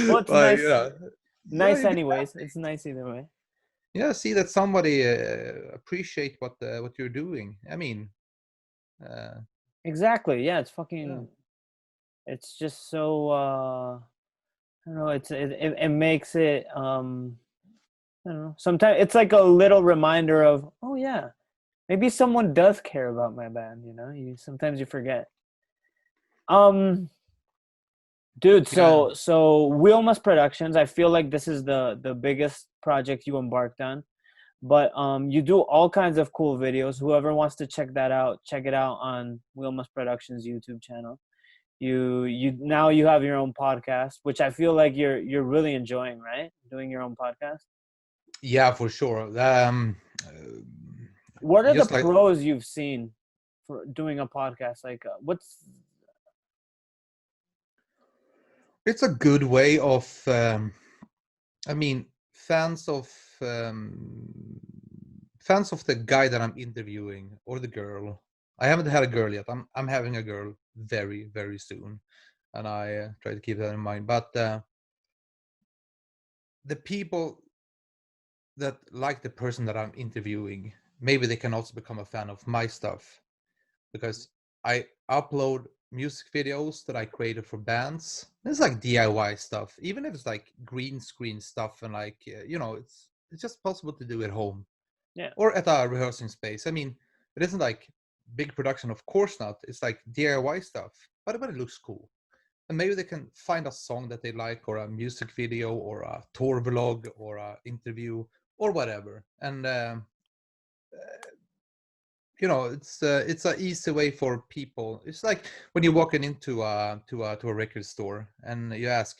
Well, it's But you nice. know, yeah, Nice, you get anyways. happy. It's nice either way. Yeah, see that somebody appreciate what you're doing. I mean, uh, Exactly. Yeah, it's yeah, fucking. It's just so. I don't know. It makes it. I don't know. Sometimes it's like a little reminder of, oh yeah, maybe someone does care about my band. You know, you sometimes you forget. Um, dude. yeah, So Wheelmust Productions. I feel like this is the biggest project you embarked on. But you do all kinds of cool videos. Whoever wants to check that out, check it out on Wheelmust Productions YouTube channel. You now you have your own podcast, which I feel like you're really enjoying, right? Doing your own podcast. yeah, for sure. What are the Just like pros you've seen for doing a podcast? Like, what's it's a good way of. I mean, um, fans of the guy that I'm interviewing or the girl. I haven't had a girl yet. I'm having a girl very very soon, and I try to keep that in mind. But the people that like the person that I'm interviewing, maybe they can also become a fan of my stuff because I upload music videos that I created for bands. It's like DIY stuff, even if it's like green screen stuff and like it's just possible to do at home yeah? or at a rehearsing space. I mean, it isn't like big production, of course not. It's like DIY stuff, but it looks cool. And maybe they can find a song that they like, or a music video, or a tour vlog, or a interview, or whatever. And it's an easy way for people. It's like when you're walking into a record store and you ask,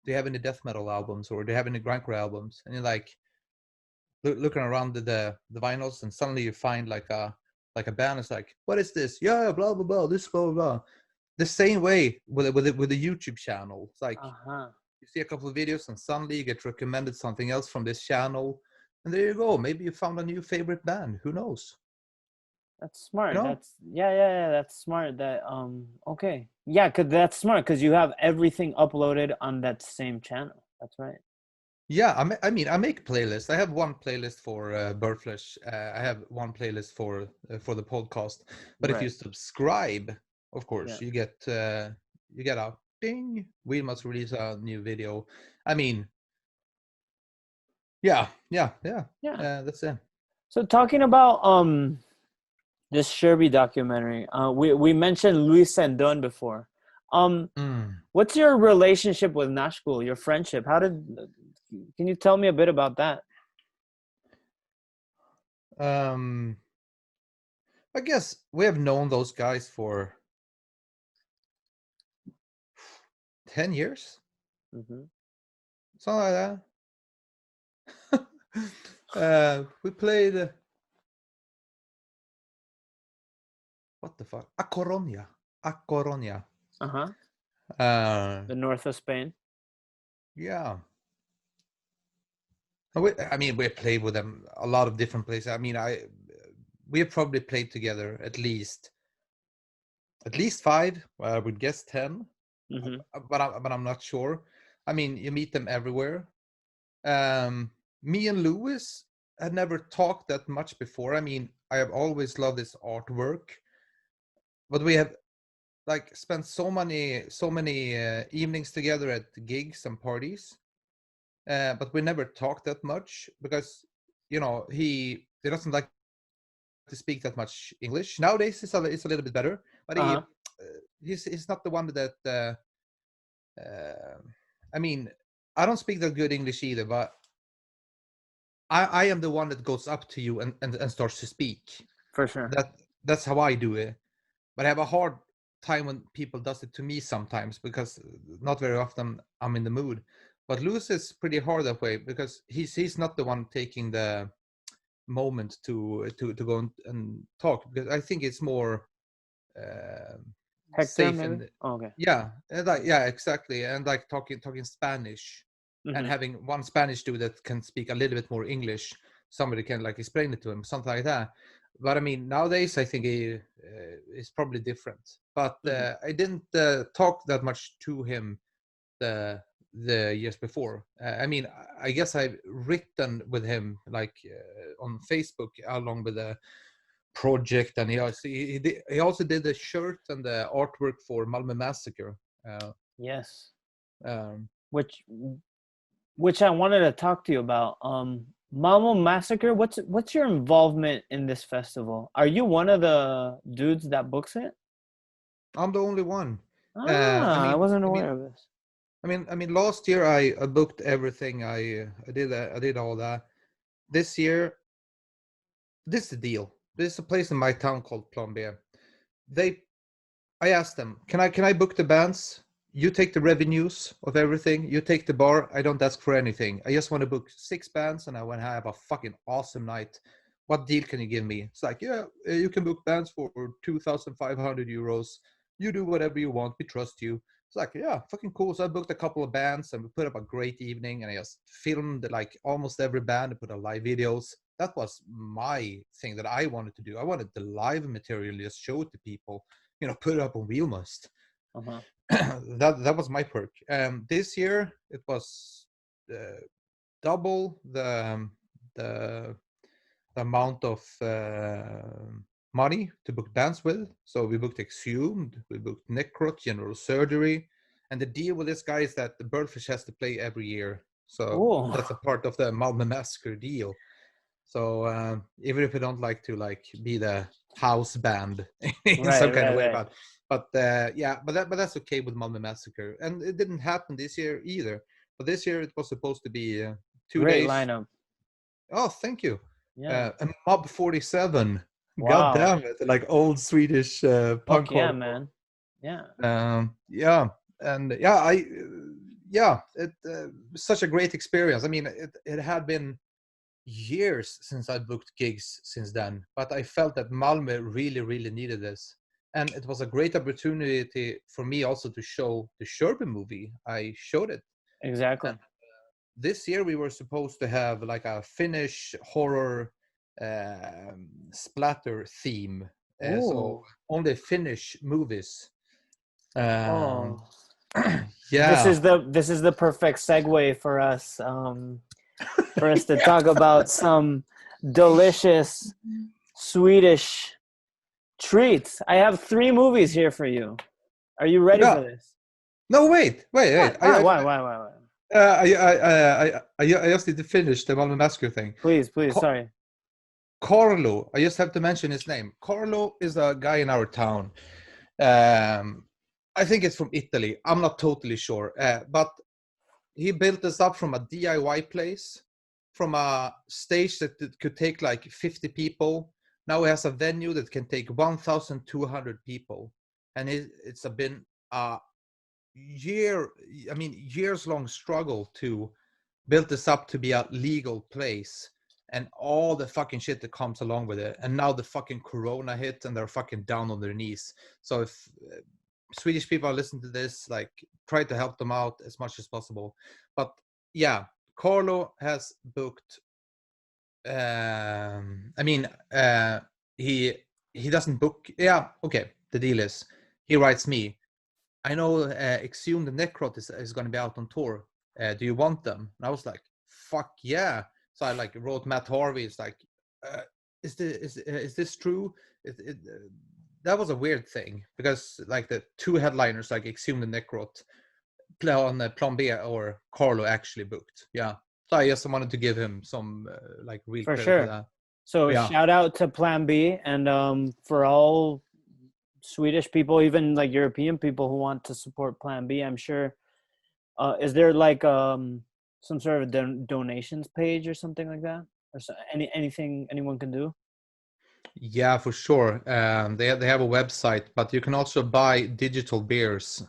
"Do you have any death metal albums, or do you have any grindcore albums?" And you're like looking around the vinyls, and suddenly you find like a band. It's like, "What is this?" "Yeah, blah blah blah. This blah blah blah." The same way with a YouTube channel. It's like Uh huh. you see a couple of videos and suddenly you get recommended something else from this channel, and there you go. Maybe you found a new favorite band. Who knows? That's You smart. know? That's yeah. That's smart. That okay. Yeah, cause that's smart. Cause you have everything uploaded on that same channel. That's right. Yeah, I mean, I make playlists. I have one playlist for Birdflesh. I have one playlist for the podcast. But if you Right. subscribe, of Yeah. course, you get a ding. We must release a new video. I mean, yeah. Yeah. That's it. So talking about this Curby documentary, we mentioned Luis Sandon before. Um, Mm. what's your relationship with Nashville? Your friendship? Can you tell me a bit about that? Um, I guess we have known those guys for 10 years, Hmm. something like that. We played what the fuck? A Coronia. A Coruña. Uh-huh. Uh, The north of Spain. yeah. I mean, we played with them a lot of different places. I mean, we have probably played together at least 5. I would guess 10, Mm-hmm. but I'm not sure. I mean, you meet them everywhere. Me and Lewis had never talked that much before. I mean, I have always loved his artwork, but we have like spent so many evenings together at gigs and parties, but we never talked that much because he doesn't like to speak that much English. Nowadays it's a little bit better, but Uh-huh. he's not the one that I mean, I don't speak that good English either, but I am the one that goes up to you and starts to speak. For sure. That's how I do it. But I have a hard time when people does it to me sometimes because not very often I'm in the mood. But Lewis is pretty hard that way because he's not the one taking the moment to go and talk, because I think it's more Hector, safe maybe? and Oh, okay. yeah, exactly, and like talking Spanish, and Mm-hmm. having one Spanish dude that can speak a little bit more English, somebody can like explain it to him, something like that. But I mean, nowadays I think he is probably different. But Mm-hmm. I didn't talk that much to him the years before. I mean, I guess I've written with him like on Facebook along with the project, and he also did the shirt and the artwork for Malmö Massacre. Yes. Um, Which I wanted to talk to you about. Malmo Massacre, what's your involvement in this festival? Are you one of the dudes that books it? I'm the only one. I I mean, wasn't I mean, aware of this. I mean, last year I booked everything. I did all that. This year, this is the deal. There's a place in my town called Plombier. They I asked them, can I book the bands? You take the revenues of everything. You take the bar. I don't ask for anything. I just want to book 6 bands, and I want to have a fucking awesome night. What deal can you give me? It's like, yeah, you can book bands for 2,500 euros. You do whatever you want. We trust you. It's like, yeah, fucking cool. So I booked a couple of bands, and we put up a great evening. And I just filmed like almost every band and put up live videos. That was my thing that I wanted to do. I wanted the live material, just show it to people, put it up on Wheelmust. Uh-huh. That was my perk. This year it was double the amount of money to book bands with. So we booked Exhumed, we booked Necrot, General Surgery, and the deal with this guy is that the Birdflesh has to play every year. So Oh, that's a part of the Malmö Massacre deal. So even if you don't like to be the house band in some right, kind of right, way, right. but yeah, but that's okay with Malmö Massacre, and it didn't happen this year either. But this year it was supposed to be 2 Great days. lineup. Oh, thank you. Yeah. And Mob 47. God Wow. damn it! Like old Swedish punk Fuck yeah, hardcore. man. Yeah. Yeah, and yeah, yeah, it such a great experience. I mean, it had been years since I booked gigs since then, but I felt that Malmö really, really needed this. And it was a great opportunity for me also to show the Curby movie. I showed it. And Exactly. this year we were supposed to have like a Finnish horror splatter theme. So Ooh. only Finnish movies. Um, Oh. yeah. This is the perfect segue for us to talk about some delicious Swedish treats. I have 3 movies here for you. Are you ready Yeah. for this? No, wait. What? Why? I just need to finish the Malmö Massacre thing. Please, sorry. Carlo, I just have to mention his name. Carlo is a guy in our town. I think it's from Italy. I'm not totally sure. But he built this up from a DIY place, from a stage that could take like 50 people. Now he has a venue that can take 1,200 people. And it's been a years long struggle to build this up to be a legal place. and all the fucking shit that comes along with it. And now the fucking corona hit and they're fucking down on their knees. So if Swedish people are listening to this, like, try to help them out as much as possible. But yeah, Carlo has booked, I mean, he doesn't book. Yeah, okay. The deal is, he writes me, I know Exhumed the Necrot is going to be out on tour. Do you want them? And I was like, fuck yeah. So I like wrote Matt Harvey. It's like, is this true? That was a weird thing, because like the two headliners, like Exhumed the Necrot, on Plan B, or Carlo actually booked. Yeah. So I just wanted to give him some like real For credit sure. for that. So Yeah. shout out to Plan B, and for all Swedish people, even like European people who want to support Plan B, I'm sure. Is there like some sort of donations page or something like that, or anything anyone can do? Yeah, for sure. They have a website, but you can also buy digital beers.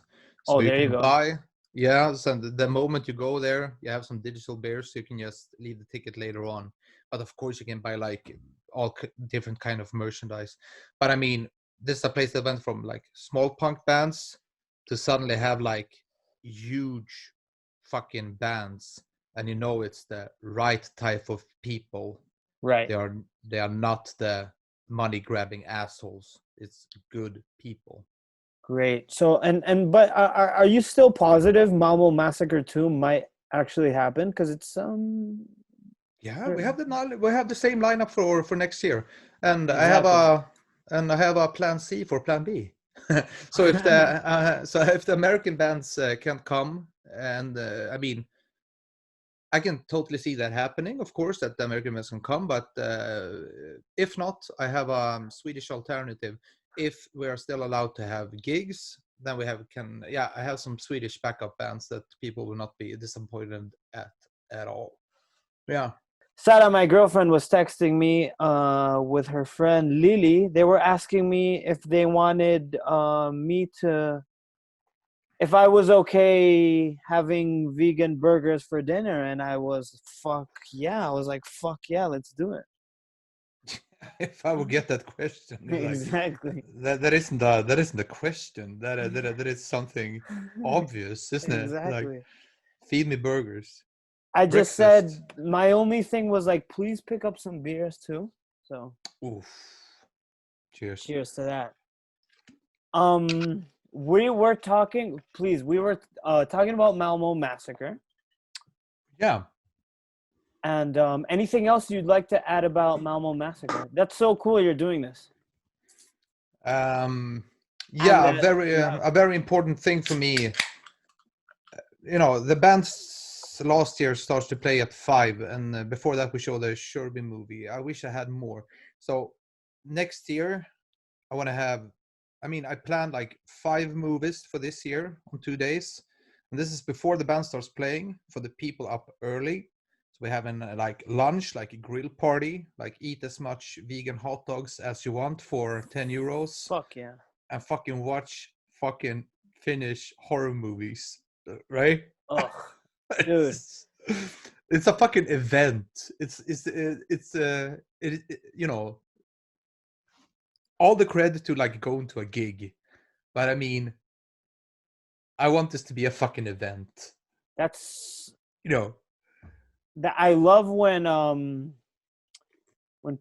So Oh, you there you can go. buy, yeah. So the moment you go there, you have some digital beers. So you can just leave the ticket later on. But of course, you can buy like all different kind of merchandise. But I mean, this is a place that went from like small punk bands to suddenly have like huge fucking bands, and you know it's the right type of people. Right. They are not the money grabbing assholes. It's good people. Great. So but are you still positive Malmo Massacre 2 might actually happen? Because it's Yeah, we have the same lineup for next year, and exactly. I have a plan C for plan B. So if the American bands can't come, and I mean, I can totally see that happening, of course, that the American bands can come, but if not, I have a Swedish alternative. If we are still allowed to have gigs, then I have some Swedish backup bands that people will not be disappointed at all. Yeah. Sarah, my girlfriend, was texting me with her friend Lily. They were asking me if they wanted me to, if I was okay having vegan burgers for dinner, and I was fuck yeah. I was like, fuck yeah, let's do it. If I would get that question, Exactly. that isn't a question. That is something obvious, isn't it? Like, Exactly. feed me burgers. I just Breakfast. said my only thing was like, please pick up some beers too. So Oof. Cheers. cheers to that. We were talking. Please, we were talking about Malmo Massacre. Yeah. And anything else you'd like to add about Malmo Massacre? That's so cool you're doing this. Yeah, And a very important thing for me. You know, the bands last year starts to play at 5, and before that we showed the Curby movie. I wish I had more. So next year I want to have, I mean, I planned like 5 movies for this year on 2 days, and this is before the band starts playing, for the people up early. So we have like lunch, like a grill party, like eat as much vegan hot dogs as you want for 10 euros, fuck yeah. and fucking watch fucking Finnish horror movies, right? Ugh, dude. it's, it's a fucking event. You know, all the credit to like going to a gig, but I mean, I want this to be a fucking event. That's You know, that. I love when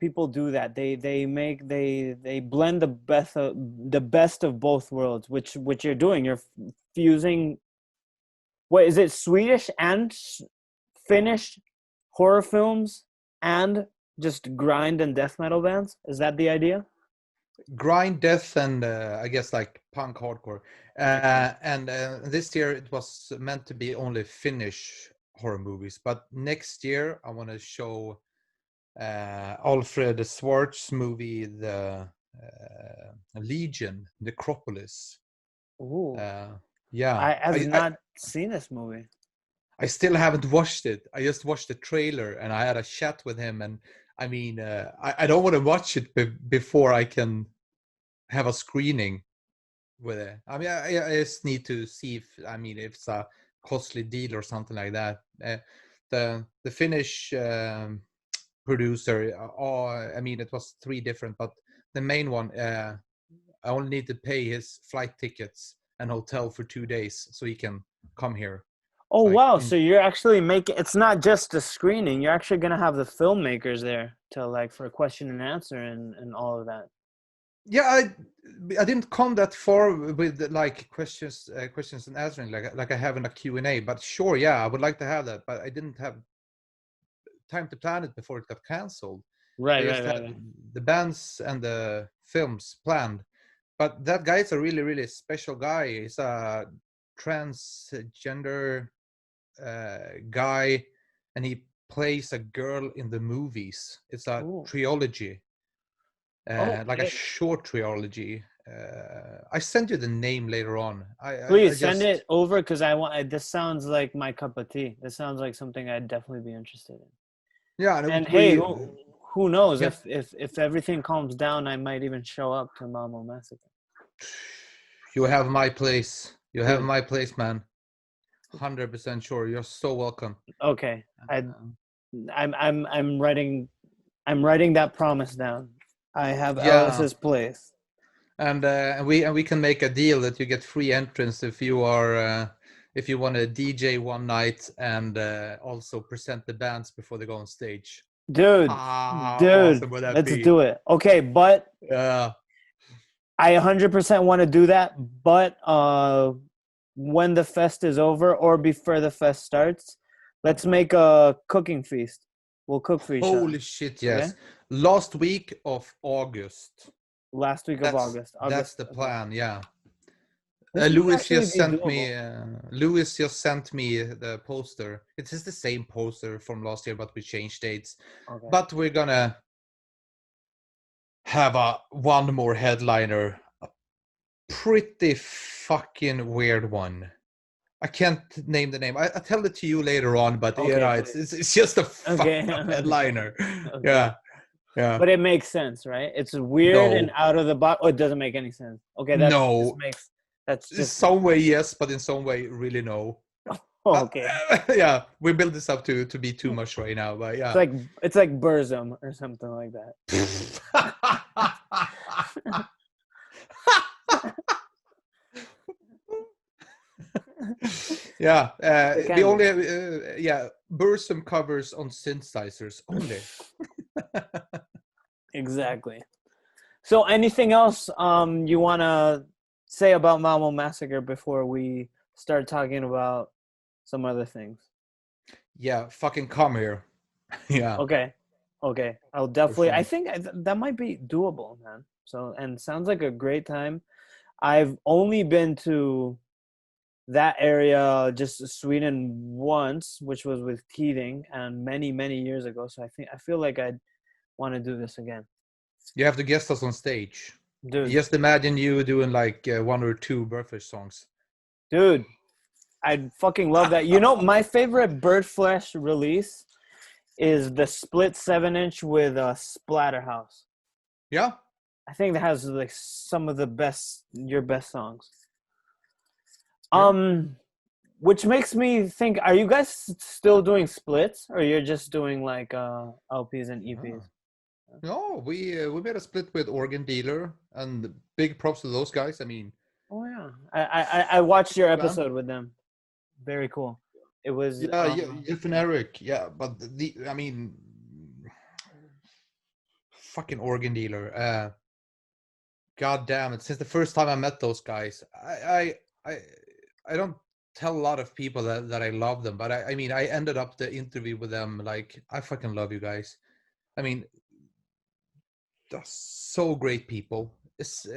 people do that. They blend the best of both worlds, which you're doing. You're fusing. What is it? Swedish and Finnish horror films and just grind and death metal bands. Is that the idea? grind death and I guess like punk hardcore. And this year it was meant to be only Finnish horror movies, but next year I want to show Alfred Schwartz movie, the Legion, Necropolis. Ooh, Yeah, I have not seen this movie. I still haven't watched it. I just watched the trailer and I had a chat with him, and I mean, I don't want to watch it before I can have a screening with it. I mean, I just need to see if it's a costly deal or something like that. The Finnish producer. I mean, it was 3 different, but the main one, I only need to pay his flight tickets and hotel for 2 days so he can come here. Oh, Like, wow. So you're actually making, it's not just a screening. You're actually going to have the filmmakers there to like for a question and answer and all of that. Yeah, I didn't come that far with like questions and answering like I have in a Q&A, but sure, yeah, I would like to have that, but I didn't have time to plan it before it got canceled. I Right. just had the bands and the films planned. But that guy is a really, really special guy. He's a transgender guy, and he plays a girl in the movies. It's a trilogy, like a short trilogy. I send you the name later on. Please send it over because I want. This sounds like my cup of tea. This sounds like something I'd definitely be interested in. Yeah, and hey, who knows? Yeah. If everything calms down, I might even show up to Malmo Massacre. You have my place. You have my place, man. 100% sure. You're so welcome. Okay, I'm writing that promise down. I have Elis's place. And we can make a deal that you get free entrance if you are if you want to DJ one night and also present the bands before they go on stage. Dude, awesome would that let's be? Do it. Okay, but I 100% want to do that, but when the fest is over or before the fest starts, let's make a cooking feast. We'll cook for each other. Holy shit, yes. Okay? Last week of August. That's the plan, yeah. Louis just sent me the poster. It is the same poster from last year, but we changed dates. Okay. But we're gonna have one more headliner, a pretty fucking weird one. I can't name the name. I'll tell it to you later on, but it's just a fucking headliner. Okay. Yeah. But it makes sense, right? It's weird and out of the box. Oh, it doesn't make any sense. Okay, that's just in some way yes, but in some way really no. Okay. Yeah, we build this up to be too much right now, but yeah. It's like Burzum or something like that. Yeah, the only Burzum covers on synthesizers only. Exactly. So anything else you want to say about Malmo Massacre before we start talking about some other things? Yeah, fucking come here. Yeah. Okay. I'll definitely, I think that might be doable, man. So, and sounds like a great time. I've only been to that area, just Sweden once, which was with Keating and many, many years ago. So I feel like I'd want to do this again. You have to guest us on stage. Dude. Just imagine you doing like 1 or 2 Birdflesh songs. Dude, I'd fucking love that. You know, my favorite Birdflesh release is the split 7-inch with Splatterhouse. Yeah. I think that has like some of your best songs. Which makes me think, are you guys still doing splits or you're just doing like LPs and EPs? No, we made a split with Organ Dealer, and big props to those guys. I mean, oh yeah, I watched your episode with them. Very cool. It was Jeff and Eric. Yeah, but I mean, fucking Organ Dealer. God damn it! Since the first time I met those guys, I don't tell a lot of people that I love them, but I mean, I ended up the interview with them like, I fucking love you guys. I mean, they're so great people.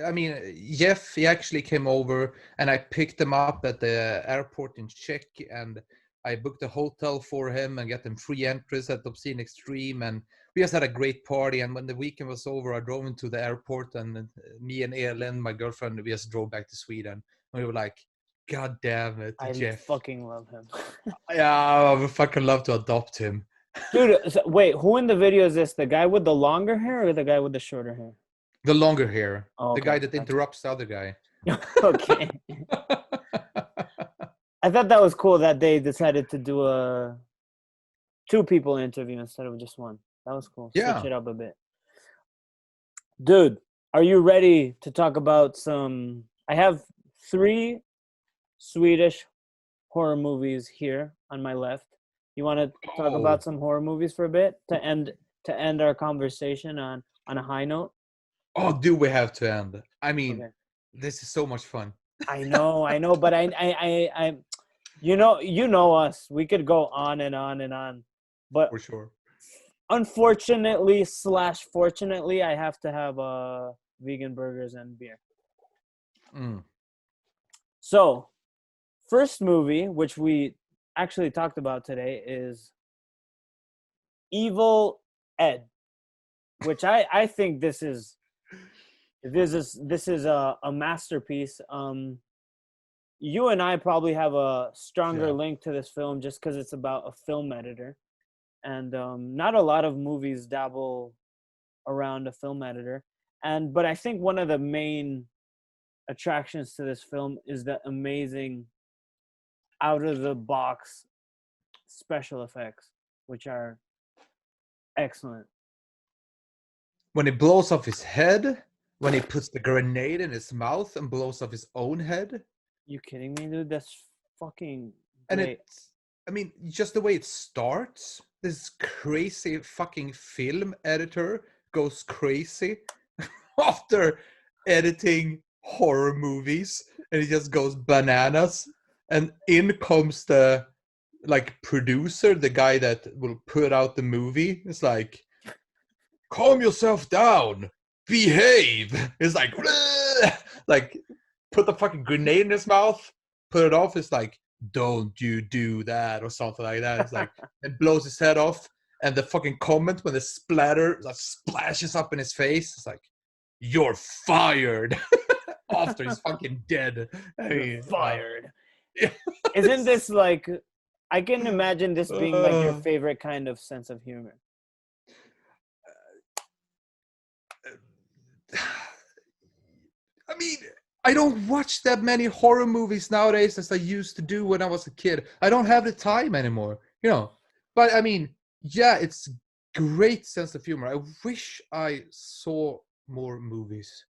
I mean, Jeff, he actually came over and I picked him up at the airport in Czech, and I booked a hotel for him and got him free entrance at Obscene Extreme, and we just had a great party. And when the weekend was over, I drove into the airport, and me and Elin, my girlfriend, we just drove back to Sweden. And we were like, God damn it, Jeff. I fucking love him. Yeah, I would fucking love to adopt him. Dude, wait, who in the video is this? The guy with the longer hair or the guy with the shorter hair? The longer hair. Oh, okay. The guy that interrupts the other guy. Okay. I thought that was cool that they decided to do a 2 people interview instead of just 1. That was cool. Switch Yeah. it up a bit. Dude, are you ready to talk about some... I have 3 Swedish horror movies here on my left. You want to talk about some horror movies for a bit to end our conversation on a high note? Oh, do we have to end? I mean, Okay. this is so much fun. I know, but I you know us. We could go on and on and on, but For sure. unfortunately / fortunately, I have to have vegan burgers and beer. Mm. So, first movie, which we actually talked about today, is Evil Ed, which I think this is a masterpiece. You and I probably have a stronger link to this film just because it's about a film editor, and not a lot of movies dabble around a film editor. But I think one of the main attractions to this film is the amazing out of the box special effects, which are excellent. When he blows off his head, when he puts the grenade in his mouth and blows off his own head. You kidding me, dude? That's fucking And great. it's, I mean, just the way it starts, this crazy fucking film editor goes crazy after editing horror movies, and he just goes bananas. And in comes the producer, the guy that will put out the movie. It's like, calm yourself down, behave. It's like put the fucking grenade in his mouth, put it off. It's like, don't you do that, or something like that. It's like, it blows his head off, and the fucking comment when the splatter splashes up in his face, it's like, you're fired. After he's fucking dead. You're fired. Isn't this like, I can imagine this being like your favorite kind of sense of humor. I mean, I don't watch that many horror movies nowadays as I used to do when I was a kid. I don't have the time anymore, But I mean, yeah, it's great sense of humor. I wish I saw more movies.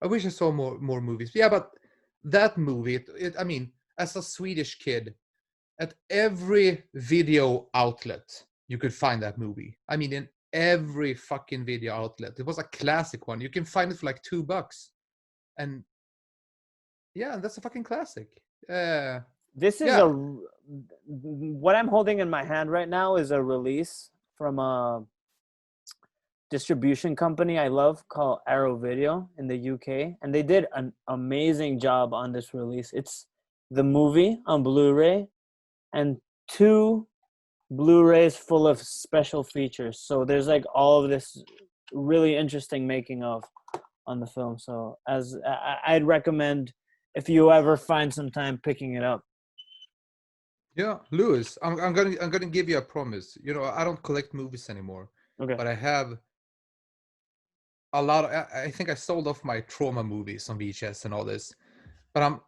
More movies. Yeah, but that movie, I mean, as a Swedish kid, at every video outlet, you could find that movie. I mean, in every fucking video outlet. It was a classic one. You can find it for like $2. And yeah, that's a fucking classic. This is what I'm holding in my hand right now is a release from a distribution company I love called Arrow Video in the UK, and they did an amazing job on this release. It's the movie on Blu-ray and 2 Blu-rays full of special features. So there's like all of this really interesting making of on the film. So I'd recommend, if you ever find some time, picking it up. Yeah, Lewis, I'm gonna give you a promise. I don't collect movies anymore. Okay. But I have a lot of, I think I sold off my trauma movies on VHS and all this. But I'm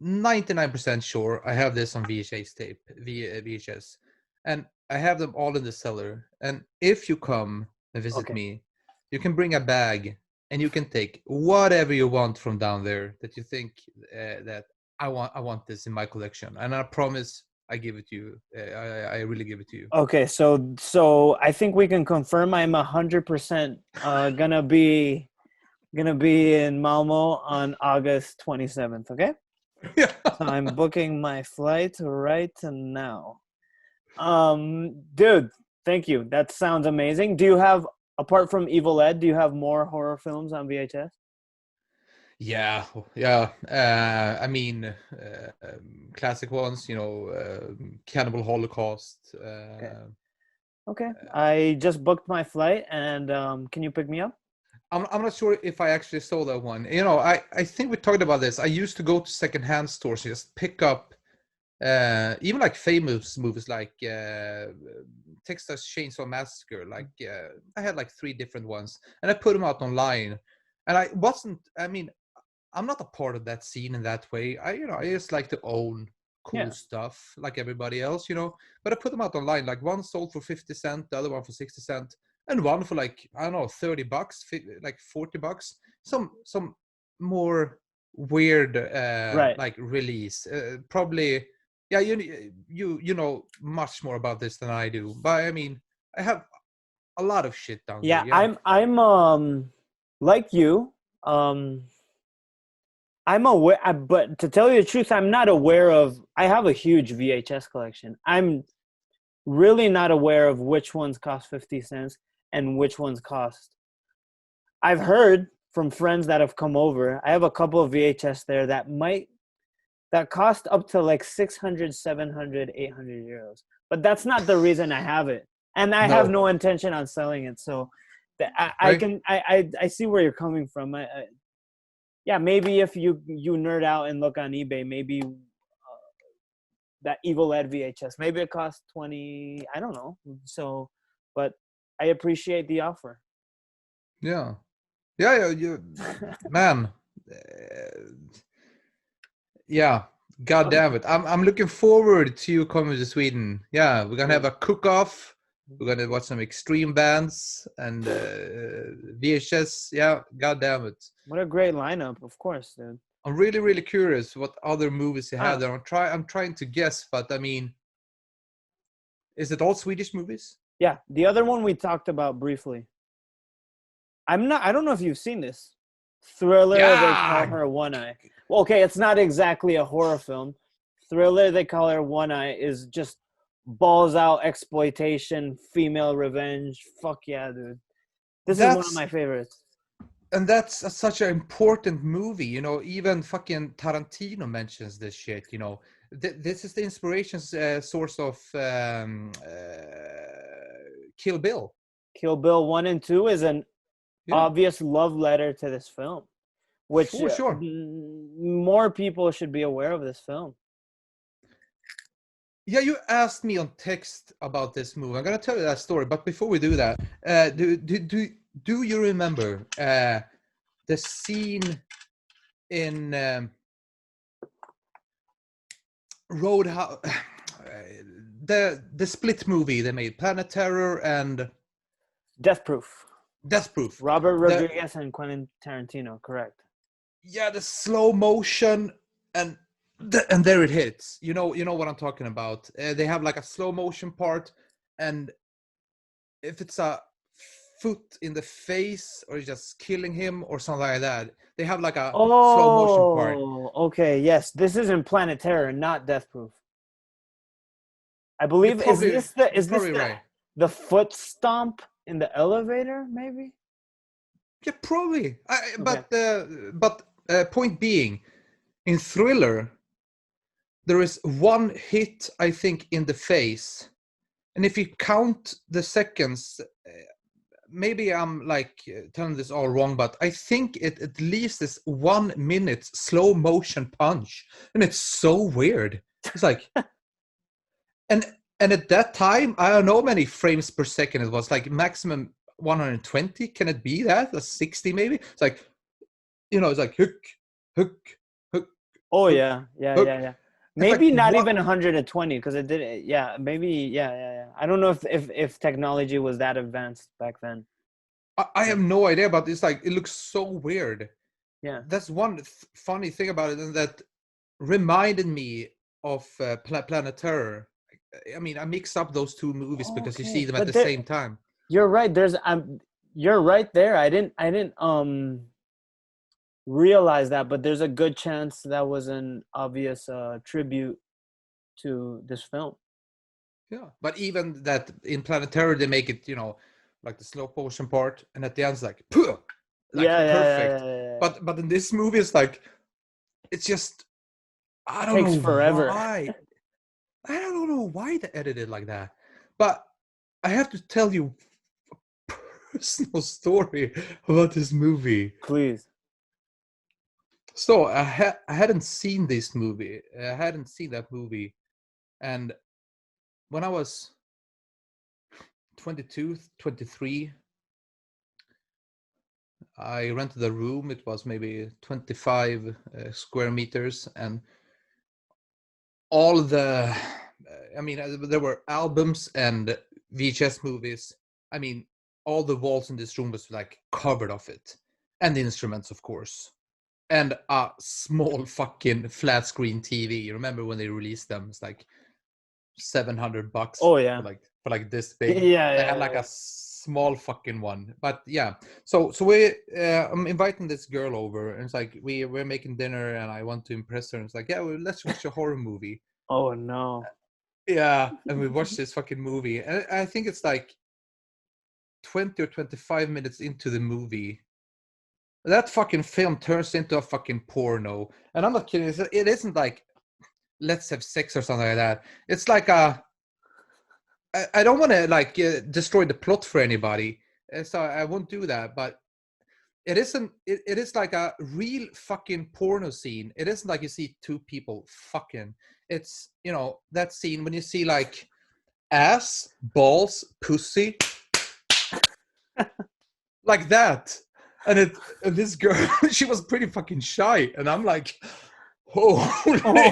99% sure I have this on VHS tape, VHS. And I have them all in the cellar. And if you come and visit me, you can bring a bag and you can take whatever you want from down there that you think that I want this in my collection. And I promise I give it to you. I really give it to you. Okay, so I think we can confirm I'm 100% gonna be in Malmo on August 27th. Okay. Yeah. So I'm booking my flight right now. Dude, thank you. That sounds amazing. Do you have, apart from Evil Ed, do you have more horror films on VHS? Yeah. I mean, classic ones, Cannibal Holocaust. Okay. I just booked my flight, and can you pick me up? I'm not sure if I actually saw that one. I think we talked about this. I used to go to secondhand stores and just pick up even like famous movies like Texas Chainsaw Massacre. Like I had like 3 different ones, and I put them out online. And I'm not a part of that scene in that way. I just like to own cool Yeah. stuff like everybody else, but I put them out online. Like one sold for 50 cents, the other one for 60 cents, and one for like, I don't know, $30, like $40. Some more weird Right. like release, probably. Yeah, you know much more about this than I do, but I mean, I have a lot of shit down Yeah, here. Yeah. I'm like you. I'm aware, but to tell you the truth, I'm not aware of. I have a huge VHS collection. I'm really not aware of which ones cost 50 cents and which ones cost. I've heard from friends that have come over. I have a couple of VHS there that cost up to like 600, 700, 800 euros. But that's not the reason I have it. And I have No. no intention on selling it. So Right? I see where you're coming from. Yeah, maybe if you nerd out and look on eBay, maybe that Evil Ed VHS, maybe it costs 20, I don't know. So, but I appreciate the offer. Yeah. Yeah, you man. Yeah. God damn it. I'm looking forward to you coming to Sweden. Yeah, we're gonna have a cook-off. We're gonna watch some extreme bands and VHS. Yeah, god damn it. What a great lineup, of course, dude. I'm really, really curious what other movies you have Ah, there. I'm trying to guess, but I mean, is it all Swedish movies? yeah, the other one we talked about briefly. I don't know if you've seen this. Thriller, they call Yeah. her One Eye. Well, okay, it's not exactly a horror film. Thriller, they call her One Eye, is just balls out exploitation, female revenge. Fuck yeah, dude. This is one of That's my favorites. and that's such an important movie, even fucking Tarantino mentions this shit. This is the inspiration source of Kill Bill. Kill Bill 1 and 2 is an Yeah, obvious love letter to this film, which for sure. more people should be aware of this film. Yeah, you asked me on text about this movie. I'm gonna tell you that story, but before we do that, do you remember the scene in Roadhouse, the split movie they made, Planet Terror and Death Proof. Death Proof. Robert The Rodriguez and Quentin Tarantino, correct. the slow motion and and there it hits. You know what I'm talking about. They have like a slow motion part, and if it's a foot in the face or just killing him or something like that, they have like a slow motion part. Oh, okay. Yes, this is in Planet Terror, not Death Proof. I You're believe probably you're is this probably right. the foot stomp in the elevator? Maybe. Yeah, probably. Okay. But point being, in Thriller, there is one hit, I think, in the face, and if you count the seconds, maybe I'm like telling this all wrong, but I think it at least is 1 minute slow motion punch, and it's so weird. It's like, and at that time, I don't know how many frames per second it was, like maximum 120. Can it be that? That's 60 maybe. It's like, it's like hook, hook, hook, Oh hook, yeah, yeah, hook. yeah, yeah. It's like, Maybe not what? even 120 because it did. Yeah, maybe. Yeah, yeah, yeah. I don't know if technology was that advanced back then. I have no idea, but it's like it looks so weird. Yeah. That's one funny thing about it, and that reminded me of Planet Terror. I mean, I mix up those two movies because you see Okay, them at but the same time. you're right. You're right there. I didn't realize that, but there's a good chance that was an obvious tribute to this film. Yeah, but even that in Planet Terror, they make it, like the slow motion part, and at the end, it's like, "Puh!" Like Yeah, yeah, yeah, perfect. yeah, yeah, yeah. But in this movie, it's like, it's just, I don't Takes know forever. why. I don't know why they edited like that. But I have to tell you a personal story about this movie. Please. So I hadn't seen this movie. I hadn't seen that movie, and when I was 22, 23, I rented a room. It was maybe 25 square meters, and all the, I mean, there were albums and VHS movies. I mean, all the walls in this room was like covered of it, and the instruments, of course, and a small fucking flat screen TV. You remember when they released them? It's like $700 Oh yeah. for like this big. Yeah, I had like a small fucking one, but yeah. So we I'm inviting this girl over, and it's like we're making dinner, and I want to impress her. And it's like, yeah, well, let's watch a horror movie. Oh no. Yeah, and we watched this fucking movie, and I think it's like 20 or 25 minutes into the movie, that fucking film turns into a fucking porno. And I'm not kidding. It isn't like let's have sex or something like that. It's like I don't want to like destroy the plot for anybody, so I won't do that. But it isn't. It is like a real fucking porno scene. It isn't like you see two people fucking. It's, you know, that scene when you see like ass, balls, pussy, like that. And this girl, she was pretty fucking shy, and I'm like, holy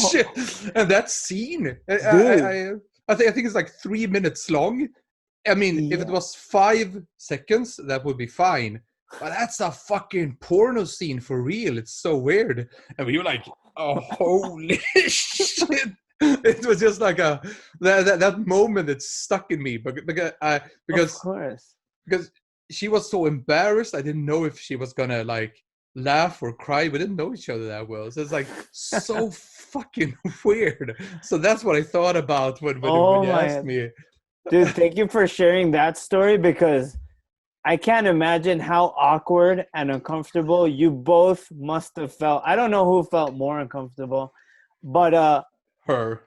shit! And that scene, I think it's like 3 minutes long. I mean, if it was 5 seconds, that would be fine. But that's a fucking porno scene for real. It's so weird. And we were like, oh, holy shit. It was just like that moment that stuck in me. Because of course. Because she was so embarrassed. I didn't know if she was gonna like laugh or cry. We didn't know each other that well. So it's like so fucking weird. So that's what I thought about when you asked me. Dude, thank you for sharing that story, because I can't imagine how awkward and uncomfortable you both must have felt. I don't know who felt more uncomfortable, but her.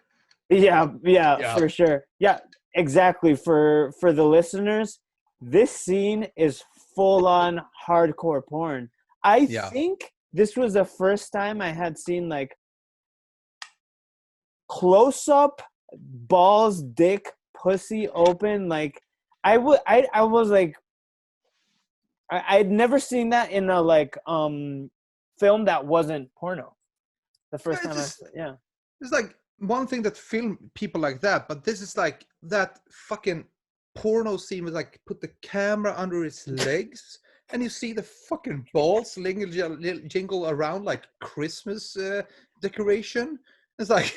Yeah, for sure. Yeah, exactly. For the listeners, this scene is full on hardcore porn. I think this was the first time I had seen like close up balls, dick, pussy open. Like I was like, I'd never seen that in a like film that wasn't porno. The first time it's like one thing that film people like that, but this is like that fucking porno scene with like put the camera under his legs and you see the fucking balls jingle around like Christmas decoration. It's like,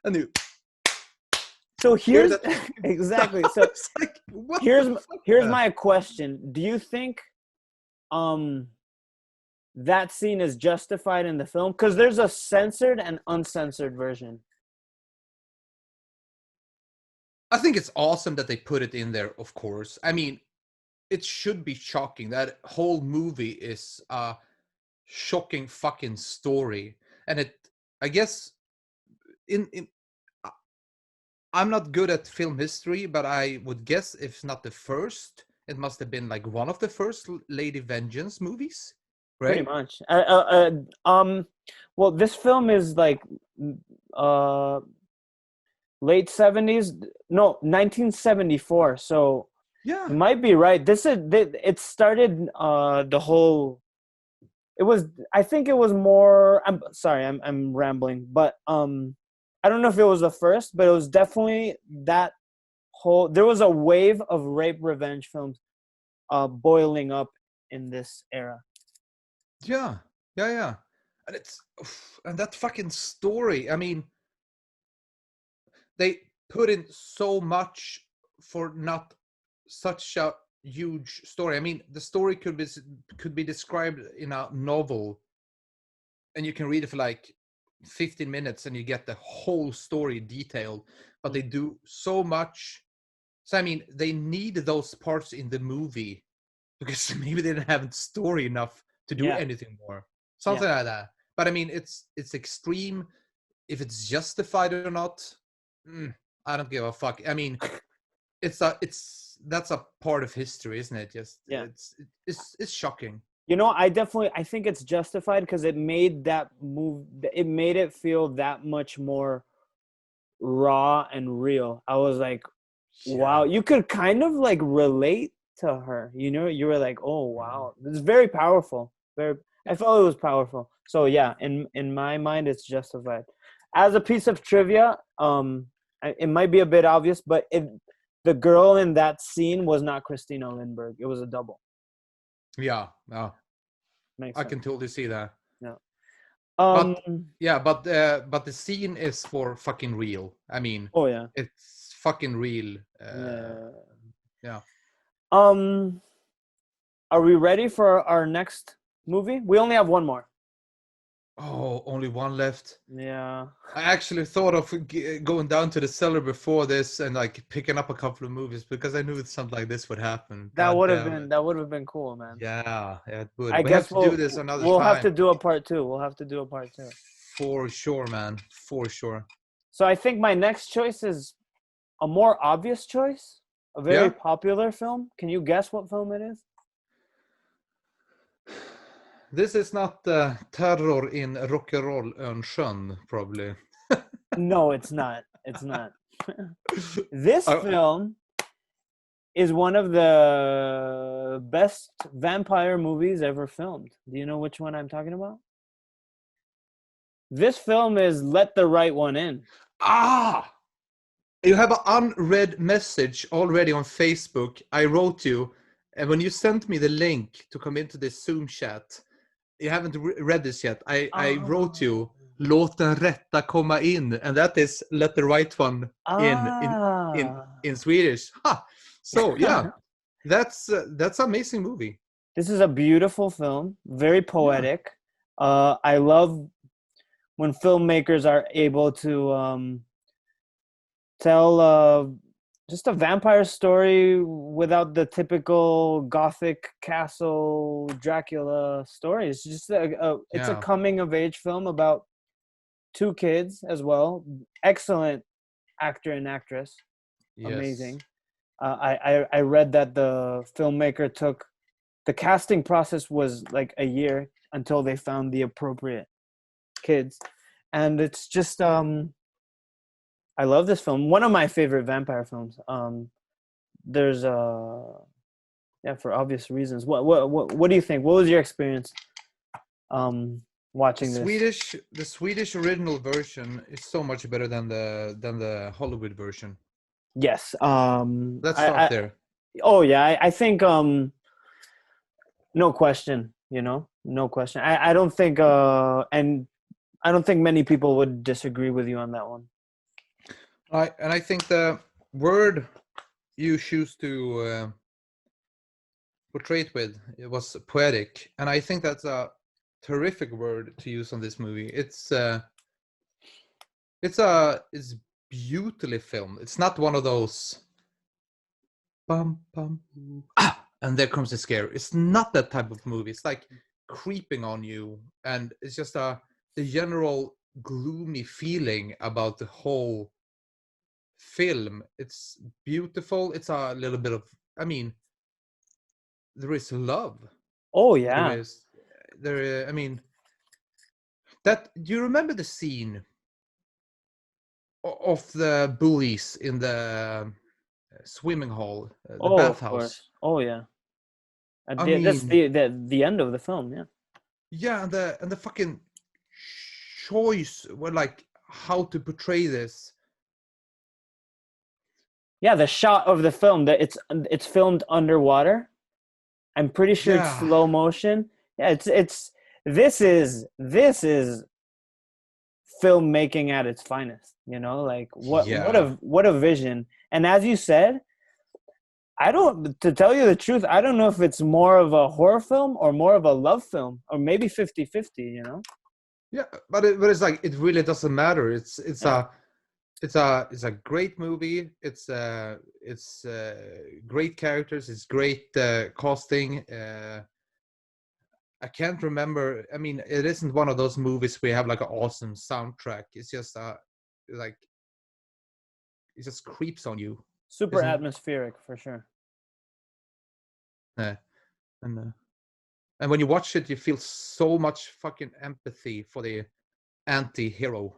and you. So here's exactly. So like, here's my question. Do you think that scene is justified in the film? Because there's a censored and uncensored version. I think it's awesome that they put it in there, of course. I mean, it should be shocking. That whole movie is a shocking fucking story. And I guess, I'm not good at film history, but I would guess if not the first, it must have been like one of the first Lady Vengeance movies, right? Pretty much. Well, this film is like late 70s, no, 1974. So yeah, you might be right. It started the whole. It was. I think it was more. I'm sorry. I'm rambling, but I don't know if it was the first, but it was definitely that whole. There was a wave of rape revenge films, boiling up in this era. Yeah, and that fucking story. I mean, they put in so much for not such a huge story. I mean, the story could be described in a novel, and you can read it for like 15 minutes and you get the whole story detailed, but they do so much. So I mean, they need those parts in the movie because maybe they didn't have story enough to do anything more, something like that. But I mean, it's extreme. If it's justified or not, I don't give a fuck. I mean, that's a part of history, isn't it? Just it's shocking. You know, I think it's justified because it made that move. It made it feel that much more raw and real. I was like, wow, you could kind of like relate to her. You know, you were like, oh wow, it's very powerful. I felt it was powerful. So yeah, in my mind, it's justified. As a piece of trivia, it might be a bit obvious, but the girl in that scene was not Christina Lindbergh. It was a double. Yeah, Makes I sense. can totally see that. Yeah. But but the scene is for fucking real. I mean, Oh yeah. it's fucking real. Yeah. Yeah. Are we ready for our next movie? We only have one more. Oh, only one left. Yeah. I actually thought of going down to the cellar before this and like picking up a couple of movies because I knew something like this would happen. God damn it. That would have been cool, man. Yeah, it would. I We have guess to do this another we'll have time. to do a part two. We'll have to do a part two. For sure, man. For sure. So I think my next choice is a more obvious choice. A very popular film. Can you guess what film it is? This is not Terror in Rock'n'Roll Örnsjön, probably. No, it's not. It's not. This film is one of the best vampire movies ever filmed. Do you know which one I'm talking about? This film is Let the Right One In. Ah! You have an unread message already on Facebook. I wrote you, and when you sent me the link to come into this Zoom chat, you haven't read this yet. I wrote you, Låt den rätta komma in, and that is Let the Right One in Swedish. Ha! So yeah, that's amazing movie. This is a beautiful film, very poetic. I love when filmmakers are able to tell just a vampire story without the typical gothic castle Dracula story. It's just it's a coming of age film about two kids as well. Excellent actor and actress. Yes. Amazing. I read that the filmmaker took the casting process was like a year until they found the appropriate kids, and it's just I love this film. One of my favorite vampire films. There's for obvious reasons. What do you think? What was your experience watching this? The Swedish original version is so much better than the Hollywood version. Yes. Let's start there. Oh yeah, I think no question, no question. I don't think and I don't think many people would disagree with you on that one. I think the word you choose to portray it with, it was poetic, and I think that's a terrific word to use on this movie. It's beautifully filmed. It's not one of those bum bum and there comes the scare. It's not that type of movie. It's like creeping on you, and it's just the general gloomy feeling about the whole film. It's beautiful. It's a little bit of, I mean, there is love. Oh yeah. I mean, that, do you remember the scene of the bullies in the swimming hall, the bathhouse? Of course. Oh yeah. That's the end of the film. Yeah, and the fucking choice were like how to portray this. Yeah, the shot of the film that it's filmed underwater. I'm pretty sure it's slow motion. Yeah, this is filmmaking at its finest. Like what a vision. And as you said, to tell you the truth, I don't know if it's more of a horror film or more of a love film, or maybe 50-50, Yeah, but it's like, it really doesn't matter. It's a great movie. It's great characters. It's great casting. I can't remember. I mean, it isn't one of those movies where you have like an awesome soundtrack. It's just like, it just creeps on you. Super atmospheric for sure. And when you watch it, you feel so much fucking empathy for the anti-hero.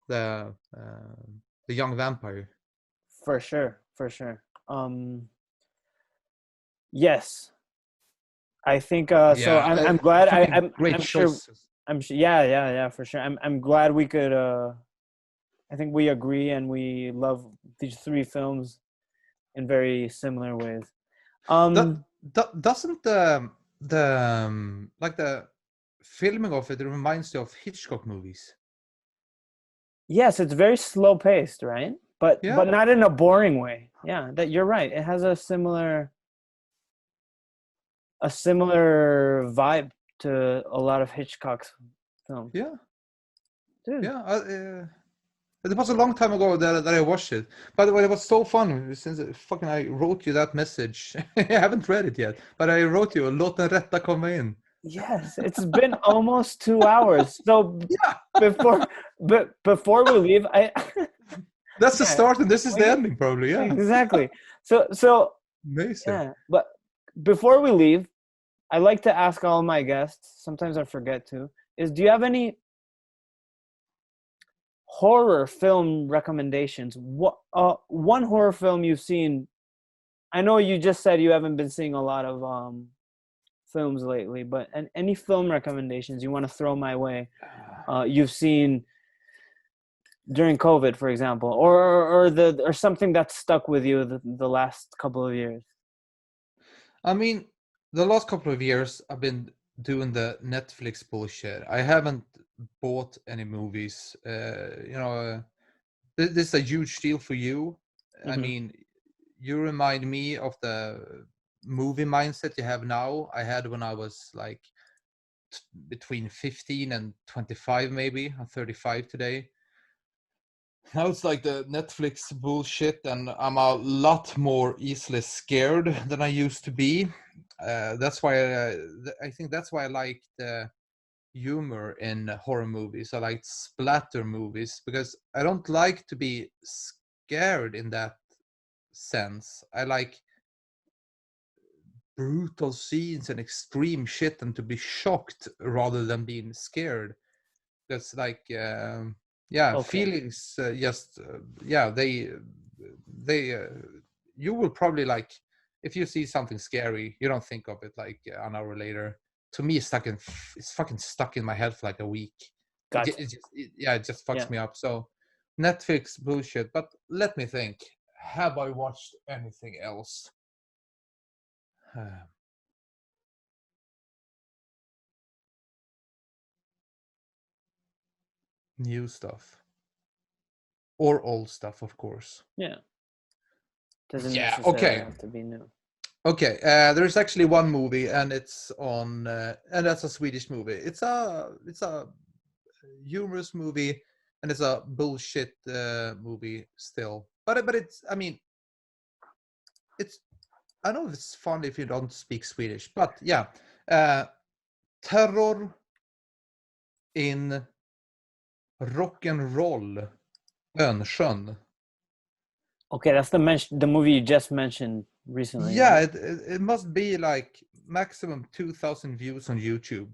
The young vampire. For sure. Yes, I think so. I'm glad. I'm sure. I'm sure. Yeah, for sure. I'm glad we could. I think we agree and we love these three films in very similar ways. Doesn't the like the filming of it reminds you of Hitchcock movies? Yes, it's very slow paced, right? But Yeah. not in a boring way. Yeah, that you're right. It has a similar vibe to a lot of Hitchcock's films. Yeah. Dude. Yeah. It was a long time ago that I watched it. By the way, it was so fun since I wrote you that message. I haven't read it yet, but I wrote you, låt den rätta komma in. Yes, it's been almost 2 hours. So Yeah. before we leave, That's the start and this is the ending, probably. Yeah. Exactly. So Amazing. yeah, but before we leave, I like to ask all my guests, sometimes I forget to, do you have any horror film recommendations? What one horror film you've seen? I know you just said you haven't been seeing a lot of films lately, but any film recommendations you want to throw my way? You've seen during COVID, for example, or something that stuck with you the last couple of years. I mean, the last couple of years I've been doing the Netflix bullshit. I haven't bought any movies. This is a huge deal for you. Mm-hmm. I mean, you remind me of the movie mindset you have now. I had when I was like between 15 and 25, maybe. I'm 35 today. Now it's like the Netflix bullshit, and I'm a lot more easily scared than I used to be. That's why I think that's why I like the humor in horror movies. I like splatter movies because I don't like to be scared in that sense. I like brutal scenes and extreme shit and to be shocked rather than being scared. That's like feelings they you will probably like, if you see something scary, you don't think of it like an hour later. To me, it's fucking stuck in my head for like a week. Gotcha. It just fucks me up. So Netflix bullshit. But let me think, have I watched anything else? New stuff or old stuff, of course. Yeah, doesn't necessarily have to be new. Okay, there's actually one movie, and it's on, and that's a Swedish movie. It's a humorous movie, and it's a bullshit movie still. But it's, I mean, it's, I know it's fun if you don't speak Swedish, but yeah, Terror in Rock'n'Roll Önsjön. Okay, that's the movie you just mentioned recently. Yeah, right? it must be like maximum 2,000 views on YouTube.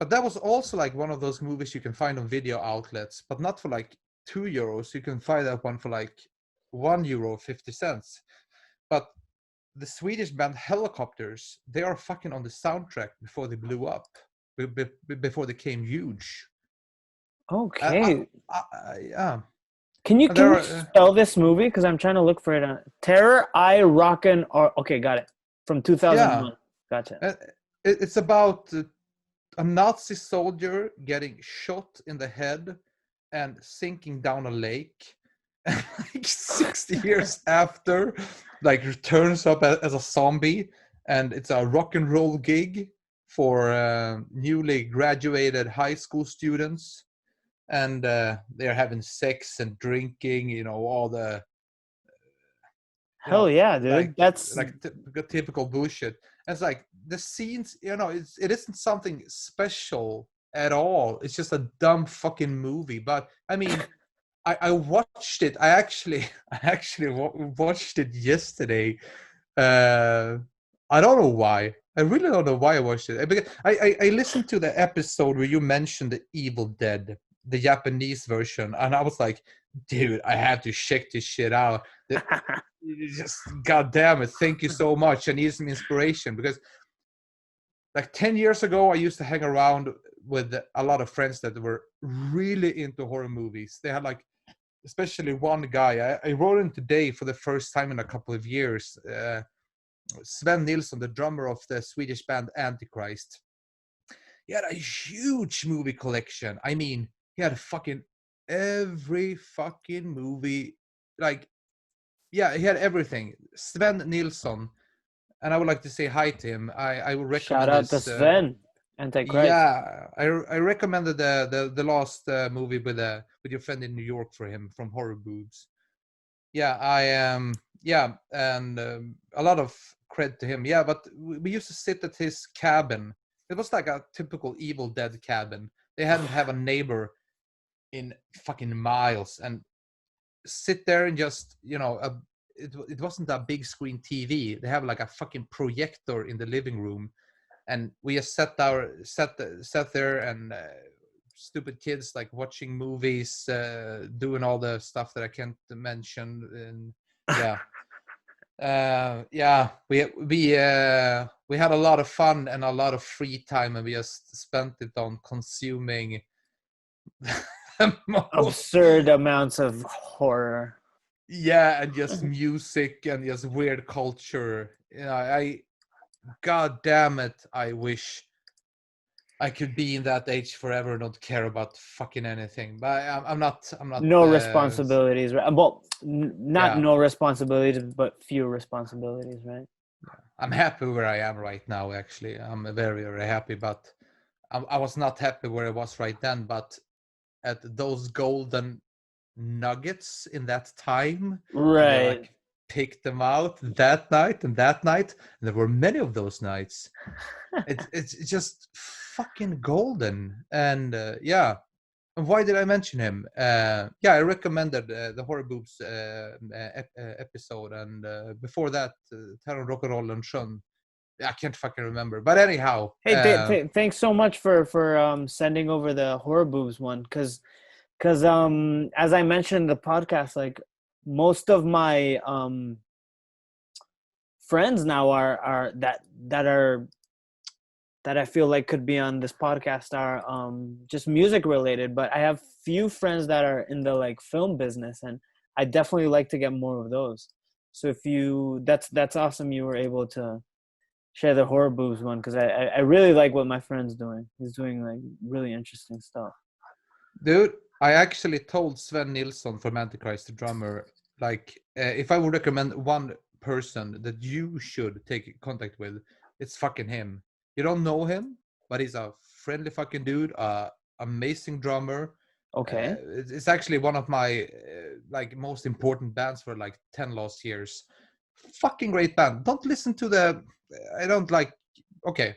But that was also like one of those movies you can find on video outlets, but not for like €2. You can find that one for like €1.50. But the Swedish band Helicopters, they are fucking on the soundtrack before they blew up, before they became huge. Okay. Yeah. Can you spell this movie? Because I'm trying to look for it on Terror I Rockin' or okay, got it. From 2001. Yeah. Gotcha. It's about a Nazi soldier getting shot in the head and sinking down a lake. And like 60 years after, like returns up as a zombie, and it's a rock and roll gig for newly graduated high school students, and they're having sex and drinking, all the hell yeah, dude. like, that's like typical bullshit. And it's like the scenes, it isn't something special at all. It's just a dumb fucking movie. But I mean, I watched it. I actually watched it yesterday. I don't know why. I really don't know why I watched it. Because I listened to the episode where you mentioned the Evil Dead, the Japanese version, and I was like, dude, I have to check this shit out. Just god damn it, thank you so much. I need some inspiration because like 10 years ago I used to hang around with a lot of friends that were really into horror movies. They had like, especially one guy. I wrote him today for the first time in a couple of years. Sven Nilsson, the drummer of the Swedish band Antichrist. He had a huge movie collection. I mean, he had fucking every fucking movie. Like, yeah, he had everything. Sven Nilsson. And I would like to say hi to him. I would Shout recommend out to this. Sven, Antichrist. Yeah, I recommended the last movie with your friend in New York for him from Horror Boobs. Yeah, yeah, and a lot of credit to him. Yeah, but we used to sit at his cabin. It was like a typical Evil Dead cabin. They hadn't have a neighbor in fucking miles, and sit there and just, it wasn't a big screen TV. They have like a fucking projector in the living room, and we just sat there and stupid kids like watching movies, doing all the stuff that I can't mention, and yeah, we had a lot of fun and a lot of free time, and we just spent it on consuming absurd amounts of horror. Yeah, and just music and just weird culture. God damn it, I wish I could be in that age forever and not care about fucking anything. But I'm not. No responsibilities, right? Well, not Yeah. no responsibilities, but few responsibilities, right? I'm happy where I am right now. Actually, I'm very, very happy. But I was not happy where I was right then. But at those golden nuggets in that time, and I Right. like picked them out that night and that night, and there were many of those nights. It's just fucking golden. And yeah. And why did I mention him? Yeah, I recommended the Horror Boobs episode, and before that, Terror Rock and Roll and Sjön. I can't fucking remember, but anyhow. Hey, thanks so much for sending over the Horror Boobs one, because as I mentioned in the podcast, like most of my friends now are that I feel like could be on this podcast are just music related, but I have few friends that are in the like film business, and I definitely like to get more of those. So that's awesome you were able to share the Horror Boobs one, because I really like what my friend's doing. He's doing like really interesting stuff. Dude, I actually told Sven Nilsson from Antichrist, the drummer, like if I would recommend one person that you should take contact with, it's fucking him. You don't know him, but he's a friendly fucking dude, amazing drummer. Okay. It's actually one of my like most important bands for like 10 last years. Fucking great band. Don't listen to the. I don't like. Okay,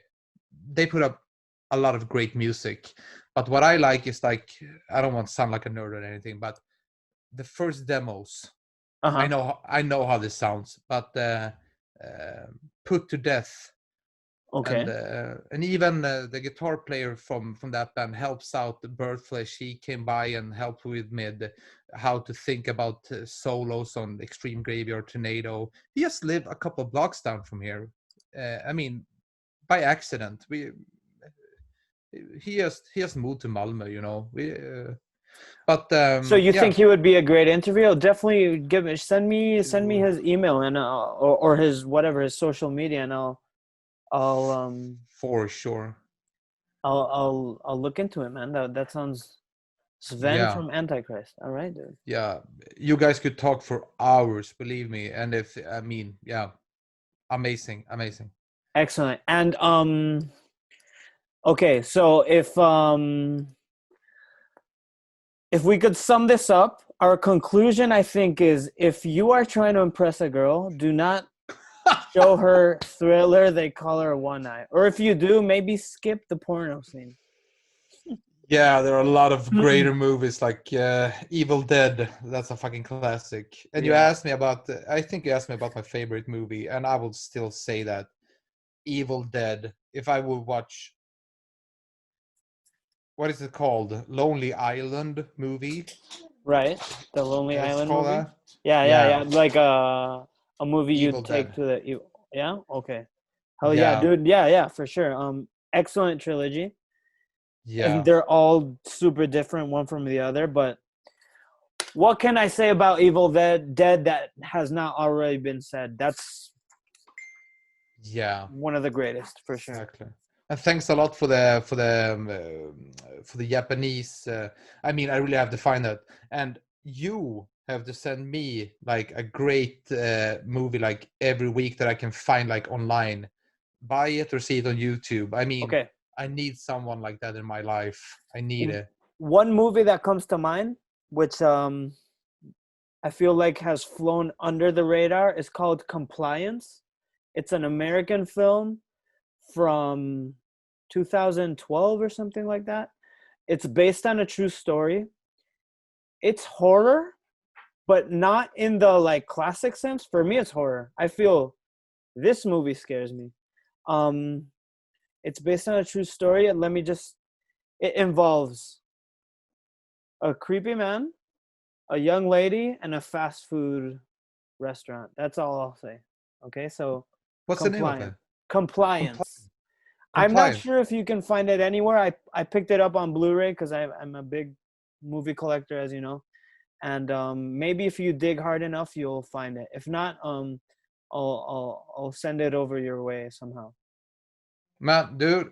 they put up a lot of great music, but what I like is like, I don't want to sound like a nerd or anything, but the first demos. Uh-huh. I know how this sounds, but Put to Death. Okay. And even the guitar player from that band helps out the Birdflesh. He came by and helped with me how to think about solos on Extreme Graveyard Tornado. He just lived a couple of blocks down from here. I mean, by accident. He just moved to Malmö, you know. So you Yeah. think he would be a great interview? I'll definitely send me his email and or his whatever, his social media, and I'll For sure. I'll look into it, man. That sounds Sven Yeah. from Antichrist. All right, dude. Yeah. You guys could talk for hours, believe me. And yeah, amazing. Excellent. And okay, so if we could sum this up, our conclusion, I think, is if you are trying to impress a girl, do not show her Thriller, They Call Her One Eye. Or if you do, maybe skip the porno scene. Yeah, there are a lot of greater movies like Evil Dead. That's a fucking classic. And you asked me about, I think you asked me about my favorite movie, and I will still say that Evil Dead. If I would watch, what is it called? Lonely Island movie. Right, the Lonely Island movie. That? Yeah. Like a movie Evil you'd take Dead. to the. Yeah. Okay. Hell yeah, Yeah. dude. Yeah, for sure. Excellent trilogy. and Yeah. they're all super different one from the other. But what can I say about Evil Dead that has not already been said? That's Yeah. one of the greatest for sure. Exactly. And thanks a lot for the Japanese. I mean, I really have to find that. And you have to send me like a great movie like every week that I can find like online. Buy it or see it on YouTube. I mean, Okay. I need someone like that in my life. I need it. One movie that comes to mind, which I feel like has flown under the radar, is called Compliance. It's an American film from 2012 or something like that. It's based on a true story. It's horror, but not in the like classic sense. For me, it's horror. I feel this movie scares me. It's based on a true story, and it involves a creepy man, a young lady, and a fast food restaurant. That's all I'll say. Okay, so What's the name of it? Compliance. I'm not Compliant. sure if you can find it anywhere. I picked it up on Blu-ray because I'm a big movie collector, as you know. And maybe if you dig hard enough, you'll find it. If not, I'll send it over your way somehow. Man, dude,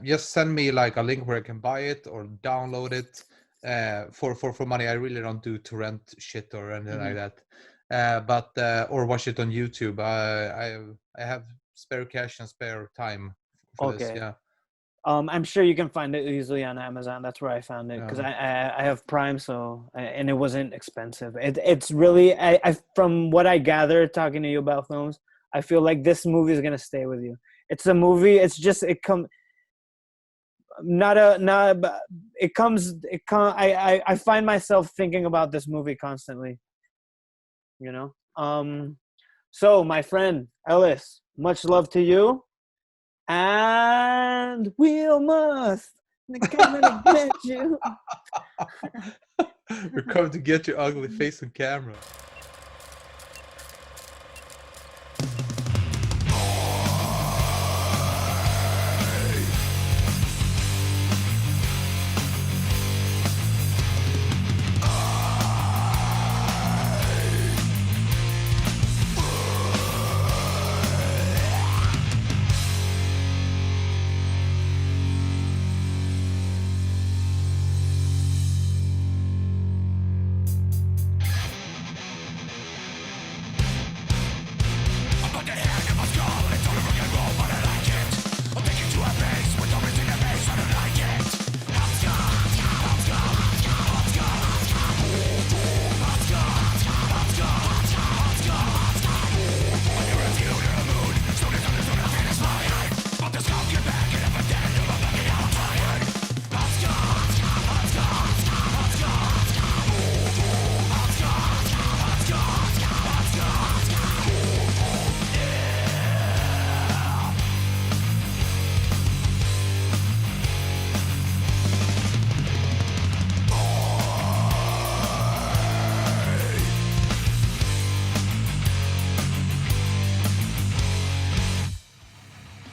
just send me like a link where I can buy it or download it for money. I really don't do torrent shit or anything like that. But or watch it on YouTube. I have spare cash and spare time for this. Okay. Yeah. I'm sure you can find it easily on Amazon. That's where I found it because Yeah. I have Prime, so and it wasn't expensive. It's really I from what I gather talking to you about films, I feel like this movie is gonna stay with you. It's a movie. It's just it come not a not it comes it come I find myself thinking about this movie constantly. You know. So my friend Elis, much love to you. And Wheelmust, they're coming to get you. We're coming to get your ugly face on camera.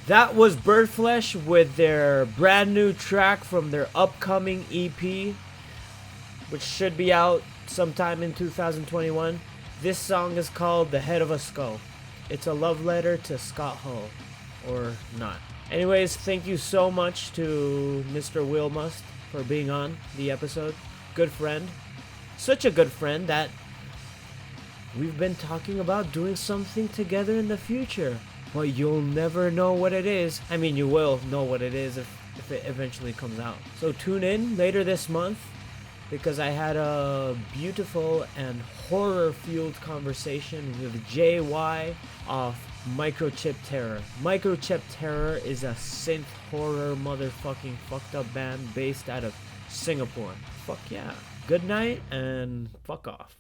That was Birdflesh with their brand new track from their upcoming EP, which should be out sometime in 2021. This song is called The Head of a Skull. It's a love letter to Scott Hull, or not. Anyways, thank you so much to Mr. Wheelmust for being on the episode. Good friend. Such a good friend that we've been talking about doing something together in the future. But you'll never know what it is. I mean, you will know what it is if it eventually comes out. So tune in later this month because I had a beautiful and horror-fueled conversation with JY of Microchip Terror. Microchip Terror is a synth horror motherfucking fucked up band based out of Singapore. Fuck yeah. Good night and fuck off.